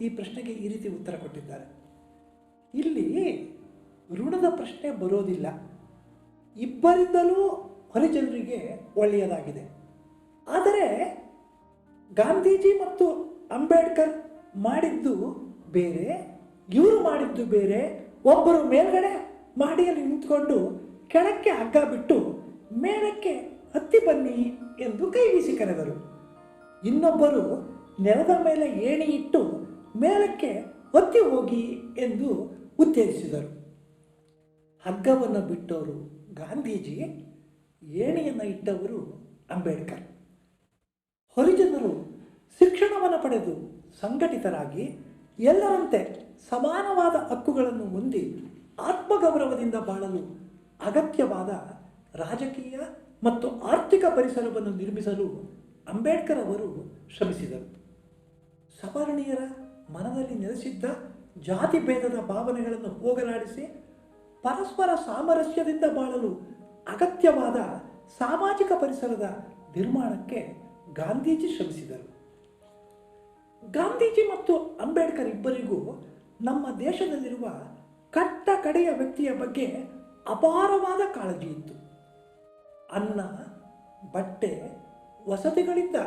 ಈ ಪ್ರಶ್ನೆಗೆ ಈ ರೀತಿ ಉತ್ತರ ಕೊಟ್ಟಿದ್ದಾರೆ. ಇಲ್ಲಿ ಋಣದ ಪ್ರಶ್ನೆ ಬರೋದಿಲ್ಲ. ಇಬ್ಬರಿಂದಲೂ ಹರಿಜನರಿಗೆ ಒಳ್ಳೆಯದಾಗಿದೆ. ಆದರೆ ಗಾಂಧೀಜಿ ಮತ್ತು ಅಂಬೇಡ್ಕರ್ ಮಾಡಿದ್ದು ಬೇರೆ, ಇವರು ಮಾಡಿದ್ದು ಬೇರೆ. ಒಬ್ಬರು ಮೇಲ್ಗಡೆ ಮಾಡಿಯಲ್ಲಿ ನಿಂತ್ಕೊಂಡು ಕೆಳಕ್ಕೆ ಹಗ್ಗ ಬಿಟ್ಟು ಮೇಲಕ್ಕೆ ಹತ್ತಿ ಬನ್ನಿ ಎಂದು ಕೈ ಬೀಸಿ ಕರೆದರು. ಇನ್ನೊಬ್ಬರು ನೆಲದ ಮೇಲೆ ಏಣಿ ಇಟ್ಟು ಮೇಲಕ್ಕೆ ಹೊತ್ತಿ ಹೋಗಿ ಎಂದು ಉತ್ತೇಜಿಸಿದರು. ಹಗ್ಗವನ್ನು ಬಿಟ್ಟವರು ಗಾಂಧೀಜಿ, ಏಣಿಯನ್ನು ಇಟ್ಟವರು ಅಂಬೇಡ್ಕರ್. ಹರಿಜನರು ಶಿಕ್ಷಣವನ್ನು ಪಡೆದು ಸಂಘಟಿತರಾಗಿ ಎಲ್ಲರಂತೆ ಸಮಾನವಾದ ಹಕ್ಕುಗಳನ್ನು ಹೊಂದಿ ಆತ್ಮಗೌರವದಿಂದ ಬಾಳಲು ಅಗತ್ಯವಾದ ರಾಜಕೀಯ ಮತ್ತು ಆರ್ಥಿಕ ಪರಿಸರವನ್ನು ನಿರ್ಮಿಸಲು ಅಂಬೇಡ್ಕರ್ ಅವರು ಶ್ರಮಿಸಿದರು. ಸವರ್ಣೀಯರ ಮನದಲ್ಲಿ ನೆಲೆಸಿದ್ದ ಜಾತಿ ಭೇದದ ಭಾವನೆಗಳನ್ನು ಹೋಗಲಾಡಿಸಿ ಪರಸ್ಪರ ಸಾಮರಸ್ಯದಿಂದ ಬಾಳಲು ಅಗತ್ಯವಾದ ಸಾಮಾಜಿಕ ಪರಿಸರದ ನಿರ್ಮಾಣಕ್ಕೆ ಗಾಂಧೀಜಿ ಶ್ರಮಿಸಿದರು. ಗಾಂಧೀಜಿ ಮತ್ತು ಅಂಬೇಡ್ಕರ್ ಇಬ್ಬರಿಗೂ ನಮ್ಮ ದೇಶದಲ್ಲಿರುವ ಕಟ್ಟ ಕಡೆಯ ವ್ಯಕ್ತಿಯ ಬಗ್ಗೆ ಅಪಾರವಾದ ಕಾಳಜಿ ಇತ್ತು. ಅನ್ನ, ಬಟ್ಟೆ, ವಸತಿಗಳಿಂದ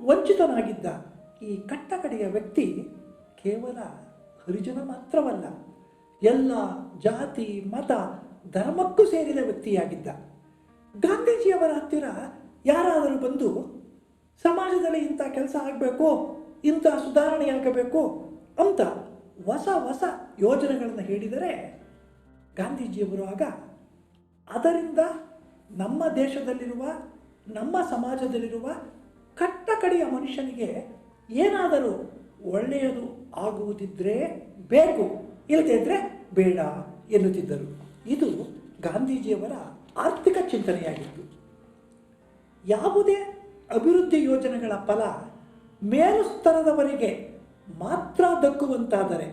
ವಂಚಿತನಾಗಿದ್ದ ಈ ಕಟ್ಟ ಕಡೆಯ ವ್ಯಕ್ತಿ ಕೇವಲ ಹರಿಜನ ಮಾತ್ರವಲ್ಲ, ಎಲ್ಲ ಜಾತಿ, ಮತ, ಧರ್ಮಕ್ಕೂ ಸೇರಿದ ವ್ಯಕ್ತಿಯಾಗಿದ್ದ. ಗಾಂಧೀಜಿಯವರ ಹತ್ತಿರ ಯಾರಾದರೂ ಬಂದು ಸಮಾಜದಲ್ಲಿ ಇಂಥ ಕೆಲಸ ಆಗಬೇಕು, ಇಂಥ ಸುಧಾರಣೆಯಾಗಬೇಕು ಅಂತ ಹೊಸ ಹೊಸ ಯೋಜನೆಗಳನ್ನು ಹೇಳಿದರೆ ಗಾಂಧೀಜಿಯವರು ಆಗ ಅದರಿಂದ ನಮ್ಮ ದೇಶದಲ್ಲಿರುವ, ನಮ್ಮ ಸಮಾಜದಲ್ಲಿರುವ ಕಟ್ಟ ಕಡೆಯ ಮನುಷ್ಯನಿಗೆ ಏನಾದರೂ ಒಳ್ಳೆಯದು ಆಗುವುದಿದ್ದರೆ ಬೇಕು, ಇಲ್ಲದೇ ಇದ್ದರೆ ಬೇಡ ಎನ್ನುತ್ತಿದ್ದರು. ಇದು ಗಾಂಧೀಜಿಯವರ ಆರ್ಥಿಕ ಚಿಂತನೆಯಾಗಿತ್ತು. ಯಾವುದೇ ಅಭಿವೃದ್ಧಿ ಯೋಜನೆಗಳ ಫಲ ಮೇಲು ಸ್ತರದವರಿಗೆ ಮಾತ್ರ ದಕ್ಕುವಂತಾದರೆ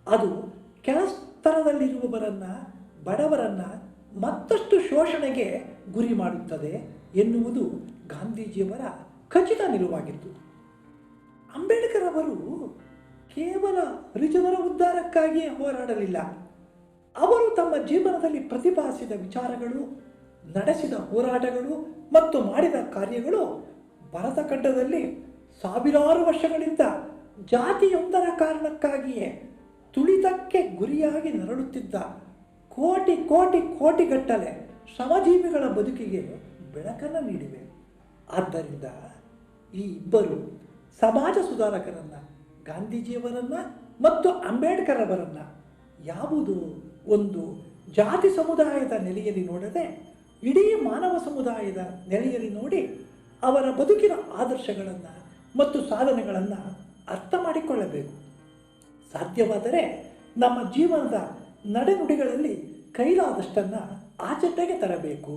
ಅದು ಕೆಳಸ್ತರದಲ್ಲಿರುವವರನ್ನು, ಬಡವರನ್ನು ಮತ್ತಷ್ಟು ಶೋಷಣೆಗೆ ಗುರಿ ಮಾಡುತ್ತದೆ ಎನ್ನುವುದು ಗಾಂಧೀಜಿಯವರ ಖಚಿತ ನಿಲುವಾಗಿತ್ತು. ಅಂಬೇಡ್ಕರ್ ಅವರು ಕೇವಲ ಹರಿಜನರ ಉದ್ಧಾರಕ್ಕಾಗಿಯೇ ಹೋರಾಡಲಿಲ್ಲ. ಅವರು ತಮ್ಮ ಜೀವನದಲ್ಲಿ ಪ್ರತಿಪಾದಿಸಿದ ವಿಚಾರಗಳು, ನಡೆಸಿದ ಹೋರಾಟಗಳು ಮತ್ತು ಮಾಡಿದ ಕಾರ್ಯಗಳು ಭಾರತ ಖಂಡದಲ್ಲಿ ಸಾವಿರಾರು ವರ್ಷಗಳಿಂದ ಜಾತಿಯೊಂದರ ಕಾರಣಕ್ಕಾಗಿಯೇ ತುಳಿತಕ್ಕೆ ಗುರಿಯಾಗಿ ನರಳುತ್ತಿದ್ದ ಕೋಟಿ ಕೋಟಿ ಕೋಟಿಗಟ್ಟಲೆ ಶ್ರಮಜೀವಿಗಳ ಬದುಕಿಗೆ ಬೆಳಕನ್ನು ನೀಡಿವೆ. ಆದ್ದರಿಂದ ಈ ಇಬ್ಬರು ಸಮಾಜ ಸುಧಾರಕರನ್ನು, ಗಾಂಧೀಜಿಯವರನ್ನು ಮತ್ತು ಅಂಬೇಡ್ಕರ್ ಅವರನ್ನು ಯಾವುದೋ ಒಂದು ಜಾತಿ ಸಮುದಾಯದ ನೆಲೆಯಲ್ಲಿ ನೋಡದೆ ಇಡೀ ಮಾನವ ಸಮುದಾಯದ ನೆಲೆಯಲ್ಲಿ ನೋಡಿ ಅವರ ಬದುಕಿನ ಆದರ್ಶಗಳನ್ನು ಮತ್ತು ಸಾಧನೆಗಳನ್ನು ಅರ್ಥ ಮಾಡಿಕೊಳ್ಳಬೇಕು. ಸಾಧ್ಯವಾದರೆ ನಮ್ಮ ಜೀವನದ ನಡೆನುಡಿಗಳಲ್ಲಿ ಕೈಲಾದಷ್ಟನ್ನು ಆಚರಣೆಗೆ ತರಬೇಕು.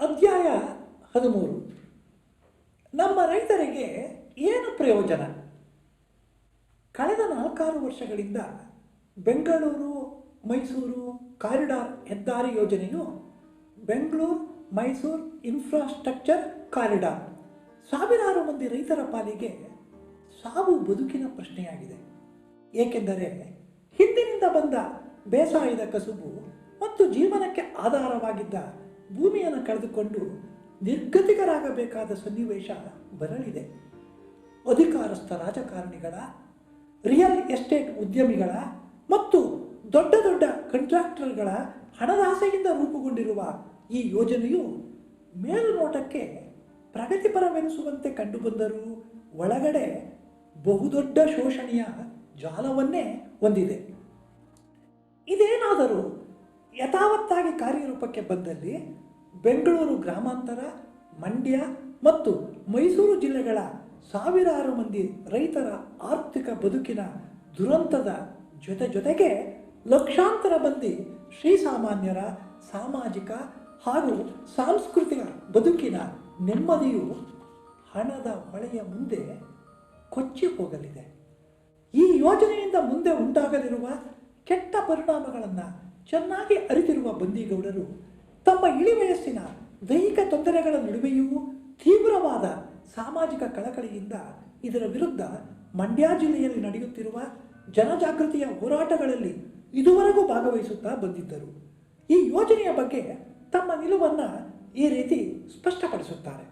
ಅಧ್ಯಾಯ 13. ನಮ್ಮ ರೈತರಿಗೆ ಏನು ಪ್ರಯೋಜನ? ಕಳೆದ 4-6 ವರ್ಷಗಳಿಂದ ಬೆಂಗಳೂರು ಮೈಸೂರು ಕಾರಿಡಾರ್ ಹೆದ್ದಾರಿ ಯೋಜನೆಯು ಬೆಂಗಳೂರು ಮೈಸೂರು ಇನ್ಫ್ರಾಸ್ಟ್ರಕ್ಚರ್ ಕಾರಿಡಾರ್ ಸಾವಿರಾರು ಮಂದಿ ರೈತರ ಪಾಲಿಗೆ ಸಾವು ಬದುಕಿನ ಪ್ರಶ್ನೆಯಾಗಿದೆ. ಏಕೆಂದರೆ ಹಿಂದಿನಿಂದ ಬಂದ ಬೇಸಾಯದ ಕಸುಬು ಮತ್ತು ಜೀವನಕ್ಕೆ ಆಧಾರವಾಗಿದ್ದ ಭೂಮಿಯನ್ನು ಕಳೆದುಕೊಂಡು ನಿರ್ಗತಿಕರಾಗಬೇಕಾದ ಸನ್ನಿವೇಶ ಬರಲಿದೆ. ಅಧಿಕಾರಸ್ಥ ರಾಜಕಾರಣಿಗಳ, ರಿಯಲ್ ಎಸ್ಟೇಟ್ ಉದ್ಯಮಿಗಳ ಮತ್ತು ದೊಡ್ಡ ದೊಡ್ಡ ಕಾಂಟ್ರಾಕ್ಟರ್ಗಳ ಹಣದಾಸೆಯಿಂದ ರೂಪುಗೊಂಡಿರುವ ಈ ಯೋಜನೆಯು ಮೇಲುನೋಟಕ್ಕೆ ಪ್ರಗತಿಪರವೆನಿಸುವಂತೆ ಕಂಡುಬಂದರೂ ಒಳಗಡೆ ಬಹುದೊಡ್ಡ ಶೋಷಣೆಯ ಜಾಲವನ್ನೇ ಹೊಂದಿದೆ. ಇದೇನಾದರೂ ಯಥಾವತ್ತಾಗಿ ಕಾರ್ಯರೂಪಕ್ಕೆ ಬಂದಲ್ಲಿ ಬೆಂಗಳೂರು ಗ್ರಾಮಾಂತರ, ಮಂಡ್ಯ ಮತ್ತು ಮೈಸೂರು ಜಿಲ್ಲೆಗಳ ಸಾವಿರಾರು ಮಂದಿ ರೈತರ ಆರ್ಥಿಕ ಬದುಕಿನ ದುರಂತದ ಜೊತೆಗೆ ಲಕ್ಷಾಂತರ ಮಂದಿ ಶ್ರೀಸಾಮಾನ್ಯರ ಸಾಮಾಜಿಕ ಹಾಗೂ ಸಾಂಸ್ಕೃತಿಕ ಬದುಕಿನ ನೆಮ್ಮದಿಯು ಹಣದ ಹೊಳೆಯ ಮುಂದೆ ಕೊಚ್ಚಿ ಹೋಗಲಿದೆ. ಈ ಯೋಜನೆಯಿಂದ ಮುಂದೆ ಉಂಟಾಗಲಿರುವ ಕೆಟ್ಟ ಪರಿಣಾಮಗಳನ್ನು ಚೆನ್ನಾಗಿ ಅರಿತಿರುವ ಬಂದಿಗೌಡರು ತಮ್ಮ ಇಳಿವಯಸ್ಸಿನ ದೈಹಿಕ ತೊಂದರೆಗಳ ನಡುವೆಯೂ ತೀವ್ರವಾದ ಸಾಮಾಜಿಕ ಕಳಕಳಿಯಿಂದ ಇದರ ವಿರುದ್ಧ ಮಂಡ್ಯ ಜಿಲ್ಲೆಯಲ್ಲಿ ನಡೆಯುತ್ತಿರುವ ಜನಜಾಗೃತಿಯ ಹೋರಾಟಗಳಲ್ಲಿ ಇದುವರೆಗೂ ಭಾಗವಹಿಸುತ್ತಾ ಬಂದಿದ್ದರು. ಈ ಯೋಜನೆಯ ಬಗ್ಗೆ ತಮ್ಮ ನಿಲುವನ್ನು ಈ ರೀತಿ ಸ್ಪಷ್ಟಪಡಿಸುತ್ತಾರೆ.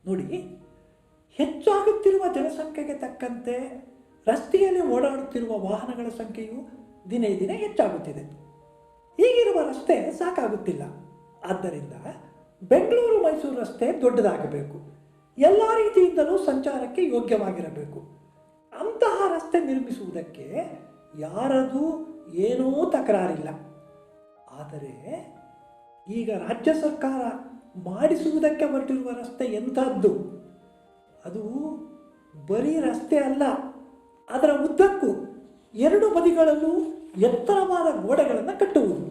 ನೋಡಿ, ಹೆಚ್ಚಾಗುತ್ತಿರುವ ಜನಸಂಖ್ಯೆಗೆ ತಕ್ಕಂತೆ ರಸ್ತೆಯಲ್ಲಿ ಓಡಾಡುತ್ತಿರುವ ವಾಹನಗಳ ಸಂಖ್ಯೆಯು ದಿನೇ ದಿನೇ ಹೆಚ್ಚಾಗುತ್ತಿದೆ. ಈಗಿರುವ ರಸ್ತೆ ಸಾಕಾಗುತ್ತಿಲ್ಲ. ಆದ್ದರಿಂದ ಬೆಂಗಳೂರು ಮೈಸೂರು ರಸ್ತೆ ದೊಡ್ಡದಾಗಬೇಕು, ಎಲ್ಲ ರೀತಿಯಿಂದಲೂ ಸಂಚಾರಕ್ಕೆ ಯೋಗ್ಯವಾಗಿರಬೇಕು. ಅಂತಹ ರಸ್ತೆ ನಿರ್ಮಿಸುವುದಕ್ಕೆ ಯಾರದೂ ಏನೂ ತಕರಾರಿಲ್ಲ. ಆದರೆ ಈಗ ರಾಜ್ಯ ಸರ್ಕಾರ ಮಾಡಿಸುವುದಕ್ಕೆ ಹೊರಟಿರುವ ರಸ್ತೆ ಎಂಥದ್ದು? ಅದು ಬರೀ ರಸ್ತೆ ಅಲ್ಲ, ಅದರ ಉದ್ದಕ್ಕೂ 2 ಬದಿಗಳಲ್ಲೂ ಎತ್ತರವಾದ ಗೋಡೆಗಳನ್ನು ಕಟ್ಟುವುದು.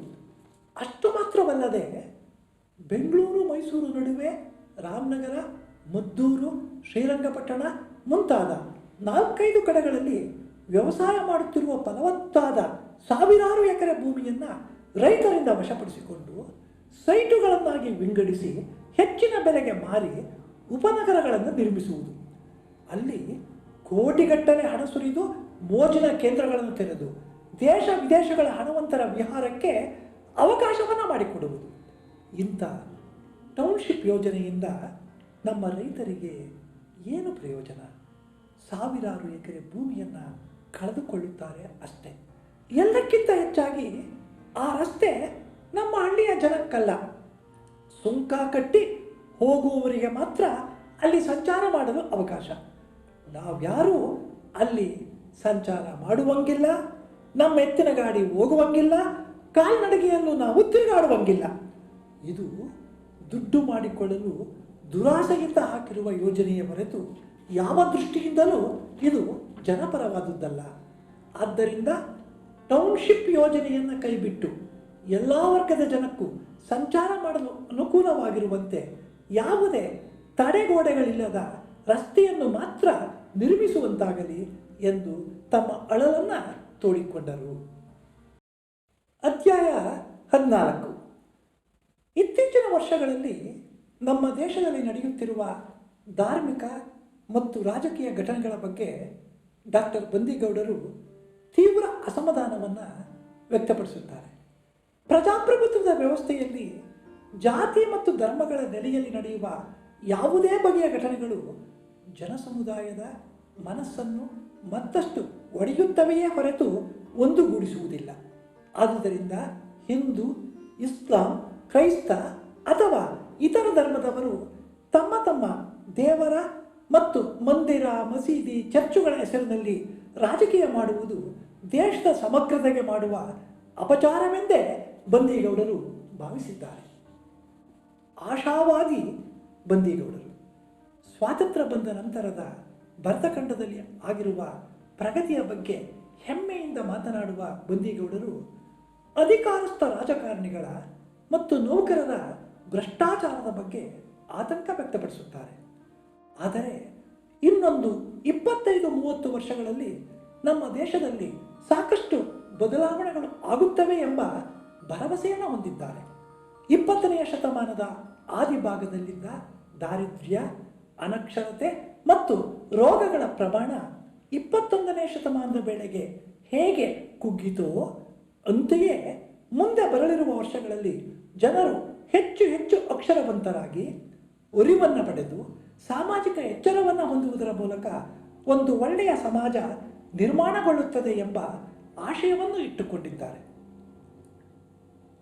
ಅಷ್ಟು ಮಾತ್ರವಲ್ಲದೆ ಬೆಂಗಳೂರು ಮೈಸೂರು ನಡುವೆ ರಾಮನಗರ, ಮದ್ದೂರು, ಶ್ರೀರಂಗಪಟ್ಟಣ ಮುಂತಾದ 4-5 ಕಡೆಗಳಲ್ಲಿ ವ್ಯವಸಾಯ ಮಾಡುತ್ತಿರುವ ಫಲವತ್ತಾದ ಸಾವಿರಾರು ಎಕರೆ ಭೂಮಿಯನ್ನು ರೈತರಿಂದ ವಶಪಡಿಸಿಕೊಂಡು ಸೈಟುಗಳನ್ನಾಗಿ ವಿಂಗಡಿಸಿ ಹೆಚ್ಚಿನ ಬೆಲೆಗೆ ಮಾರಿ ಉಪನಗರಗಳನ್ನು ನಿರ್ಮಿಸುವುದು. ಅಲ್ಲಿ ಕೋಟಿಗಟ್ಟಲೆ ಹಣ ಸುರಿದು ಮೋಜಿನ ಕೇಂದ್ರಗಳನ್ನು ತೆರೆದು ದೇಶ ವಿದೇಶಗಳ ಹಣವಂತರ ವಿಹಾರಕ್ಕೆ ಅವಕಾಶವನ್ನು ಮಾಡಿಕೊಡುವುದು. ಇಂಥ ಟೌನ್ಶಿಪ್ ಯೋಜನೆಯಿಂದ ನಮ್ಮ ರೈತರಿಗೆ ಏನು ಪ್ರಯೋಜನ? ಸಾವಿರಾರು ಎಕರೆ ಭೂಮಿಯನ್ನು ಕಳೆದುಕೊಳ್ಳುತ್ತಾರೆ ಅಷ್ಟೇ. ಎಲ್ಲಕ್ಕಿಂತ ಹೆಚ್ಚಾಗಿ ಆ ರಸ್ತೆ ನಮ್ಮ ಹಳ್ಳಿಯ ಜನಕ್ಕಲ್ಲ, ಸುಂಕ ಕಟ್ಟಿ ಹೋಗುವವರಿಗೆ ಮಾತ್ರ ಅಲ್ಲಿ ಸಂಚಾರ ಮಾಡಲು ಅವಕಾಶ. ನಾವ್ಯಾರೂ ಅಲ್ಲಿ ಸಂಚಾರ ಮಾಡುವಂಗಿಲ್ಲ, ನಮ್ಮ ಎತ್ತಿನ ಗಾಡಿ ಹೋಗುವಂಗಿಲ್ಲ, ಕಾಲ್ನಡಿಗೆಯಲ್ಲೂ ನಾವು ತಿರುಗಾಡುವಂಗಿಲ್ಲ. ಇದು ದುಡ್ಡು ಮಾಡಿಕೊಳ್ಳಲು ದುರಾಸೆಯಿಂದ ಹಾಕಿರುವ ಯೋಜನೆಯ ಹೊರತು ಯಾವ ದೃಷ್ಟಿಯಿಂದಲೂ ಇದು ಜನಪರವಾದುದ್ದಲ್ಲ. ಆದ್ದರಿಂದ ಟೌನ್ಶಿಪ್ ಯೋಜನೆಯನ್ನು ಕೈಬಿಟ್ಟು ಎಲ್ಲ ವರ್ಗದ ಜನಕ್ಕೂ ಸಂಚಾರ ಮಾಡಲು ಅನುಕೂಲವಾಗಿರುವಂತೆ ಯಾವುದೇ ತಡೆಗೋಡೆಗಳಿಲ್ಲದ ರಸ್ತೆಯನ್ನು ಮಾತ್ರ ನಿರ್ಮಿಸುವಂತಾಗಲಿ ಎಂದು ತಮ್ಮ ಅಳಲನ್ನು ತೋಡಿಕೊಂಡರು. ಅಧ್ಯಾಯ 14. ಇತ್ತೀಚಿನ ವರ್ಷಗಳಲ್ಲಿ ನಮ್ಮ ದೇಶದಲ್ಲಿ ನಡೆಯುತ್ತಿರುವ ಧಾರ್ಮಿಕ ಮತ್ತು ರಾಜಕೀಯ ಘಟನೆಗಳ ಬಗ್ಗೆ ಡಾಕ್ಟರ್ ಬಂದಿಗೌಡರು ತೀವ್ರ ಅಸಮಾಧಾನವನ್ನು ವ್ಯಕ್ತಪಡಿಸುತ್ತಾರೆ. ಪ್ರಜಾಪ್ರಭುತ್ವದ ವ್ಯವಸ್ಥೆಯಲ್ಲಿ ಜಾತಿ ಮತ್ತು ಧರ್ಮಗಳ ನೆಲೆಯಲ್ಲಿ ನಡೆಯುವ ಯಾವುದೇ ಬಗೆಯ ಘಟನೆಗಳು ಜನಸಮುದಾಯದ ಮನಸ್ಸನ್ನು ಮತ್ತಷ್ಟು ಒಡೆಯುತ್ತವೆಯೇ ಹೊರತು ಒಂದುಗೂಡಿಸುವುದಿಲ್ಲ. ಆದುದರಿಂದ ಹಿಂದೂ ಇಸ್ಲಾಂ, ಕ್ರೈಸ್ತ ಅಥವಾ ಇತರ ಧರ್ಮದವರು ತಮ್ಮ ತಮ್ಮ ದೇವರ ಮತ್ತು ಮಂದಿರ, ಮಸೀದಿ, ಚರ್ಚುಗಳ ಹೆಸರಿನಲ್ಲಿ ರಾಜಕೀಯ ಮಾಡುವುದು ದೇಶದ ಸಮಗ್ರತೆಗೆ ಮಾಡುವ ಅಪಚಾರವೆಂದೇ ಬಂದೀಗೌಡರು ಭಾವಿಸಿದ್ದಾರೆ. ಆಶಾವಾದಿ ಬಂದೀಗೌಡರು ಸ್ವಾತಂತ್ರ್ಯ ಬಂದ ನಂತರದ ಭರತಖಂಡದಲ್ಲಿ ಆಗಿರುವ ಪ್ರಗತಿಯ ಬಗ್ಗೆ ಹೆಮ್ಮೆಯಿಂದ ಮಾತನಾಡುವ ಬಂದೀಗೌಡರು ಅಧಿಕಾರಸ್ಥ ರಾಜಕಾರಣಿಗಳ ಮತ್ತು ನೌಕರರ ಭ್ರಷ್ಟಾಚಾರದ ಬಗ್ಗೆ ಆತಂಕ ವ್ಯಕ್ತಪಡಿಸುತ್ತಾರೆ. ಆದರೆ ಇನ್ನೊಂದು 25-30 ವರ್ಷಗಳಲ್ಲಿ ನಮ್ಮ ದೇಶದಲ್ಲಿ ಸಾಕಷ್ಟು ಬದಲಾವಣೆಗಳು ಆಗುತ್ತವೆ ಎಂಬ ಭರವಸೆಯನ್ನು ಹೊಂದಿದ್ದಾರೆ. 20ನೇ ಶತಮಾನದ ಆದಿಭಾಗದಲ್ಲಿದ್ದ ದಾರಿದ್ರ್ಯ, ಅನಕ್ಷರತೆ ಮತ್ತು ರೋಗಗಳ ಪ್ರಮಾಣ 21ನೇ ಶತಮಾನದ ವೇಳೆಗೆ ಹೇಗೆ ಕುಗ್ಗಿತೋ ಅಂತೆಯೇ ಮುಂದೆ ಬರಲಿರುವ ವರ್ಷಗಳಲ್ಲಿ ಜನರು ಹೆಚ್ಚು ಹೆಚ್ಚು ಅಕ್ಷರವಂತರಾಗಿ ಅರಿವನ್ನು ಪಡೆದು ಸಾಮಾಜಿಕ ಎಚ್ಚರವನ್ನು ಹೊಂದುವುದರ ಮೂಲಕ ಒಂದು ಒಳ್ಳೆಯ ಸಮಾಜ ನಿರ್ಮಾಣಗೊಳ್ಳುತ್ತದೆ ಎಂಬ ಆಶಯವನ್ನು ಇಟ್ಟುಕೊಂಡಿದ್ದಾರೆ.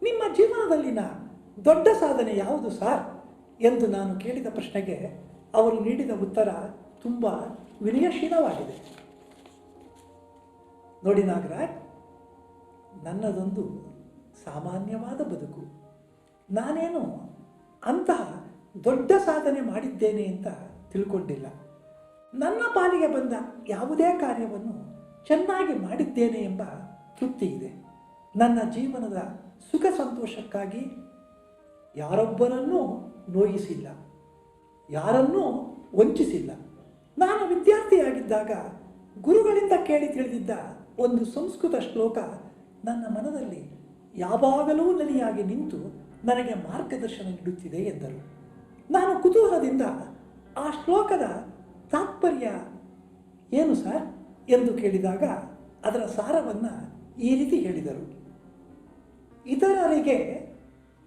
ನಿಮ್ಮ ಜೀವನದಲ್ಲಿನ ದೊಡ್ಡ ಸಾಧನೆ ಯಾವುದು ಸಾರ್ ಎಂದು ನಾನು ಕೇಳಿದ ಪ್ರಶ್ನೆಗೆ ಅವರು ನೀಡಿದ ಉತ್ತರ ತುಂಬ ವಿನಯಶೀಲವಾಗಿದೆ. ನೋಡಿ ನಾಗರಾಜ್, ನನ್ನದೊಂದು ಸಾಮಾನ್ಯವಾದ ಬದುಕು. ನಾನೇನು ಅಂತಹ ದೊಡ್ಡ ಸಾಧನೆ ಮಾಡಿದ್ದೇನೆ ಅಂತ ತಿಳ್ಕೊಂಡಿಲ್ಲ. ನನ್ನ ಪಾಲಿಗೆ ಬಂದ ಯಾವುದೇ ಕಾರ್ಯವನ್ನು ಚೆನ್ನಾಗಿ ಮಾಡಿದ್ದೇನೆ ಎಂಬ ತೃಪ್ತಿ ಇದೆ. ನನ್ನ ಜೀವನದ ಸುಖ ಸಂತೋಷಕ್ಕಾಗಿ ಯಾರೊಬ್ಬರನ್ನೂ ನೋಯಿಸಿಲ್ಲ, ಯಾರನ್ನೂ ವಂಚಿಸಿಲ್ಲ. ನಾನು ವಿದ್ಯಾರ್ಥಿಯಾಗಿದ್ದಾಗ ಗುರುಗಳಿಂದ ಕೇಳಿ ತಿಳಿದಿದ್ದ ಒಂದು ಸಂಸ್ಕೃತ ಶ್ಲೋಕ ನನ್ನ ಮನದಲ್ಲಿ ಯಾವಾಗಲೂ ನೆಲೆಯಾಗಿ ನಿಂತು ನನಗೆ ಮಾರ್ಗದರ್ಶನ ನೀಡುತ್ತಿದೆ ಎಂದರು. ನಾನು ಕುತೂಹಲದಿಂದ ಆ ಶ್ಲೋಕದ ತಾತ್ಪರ್ಯ ಏನು ಸರ್ ಎಂದು ಕೇಳಿದಾಗ ಅದರ ಸಾರವನ್ನು ಈ ರೀತಿ ಹೇಳಿದರು: ಇತರರಿಗೆ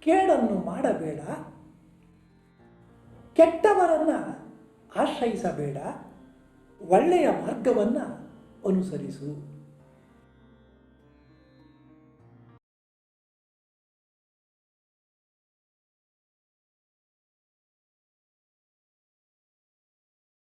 ಕೇಡನ್ನು ಮಾಡಬೇಡ, ಕೆಟ್ಟವರನ್ನು ಆಶ್ರಯಿಸಬೇಡ, ಒಳ್ಳೆಯ ಮಾರ್ಗವನ್ನು ಅನುಸರಿಸು.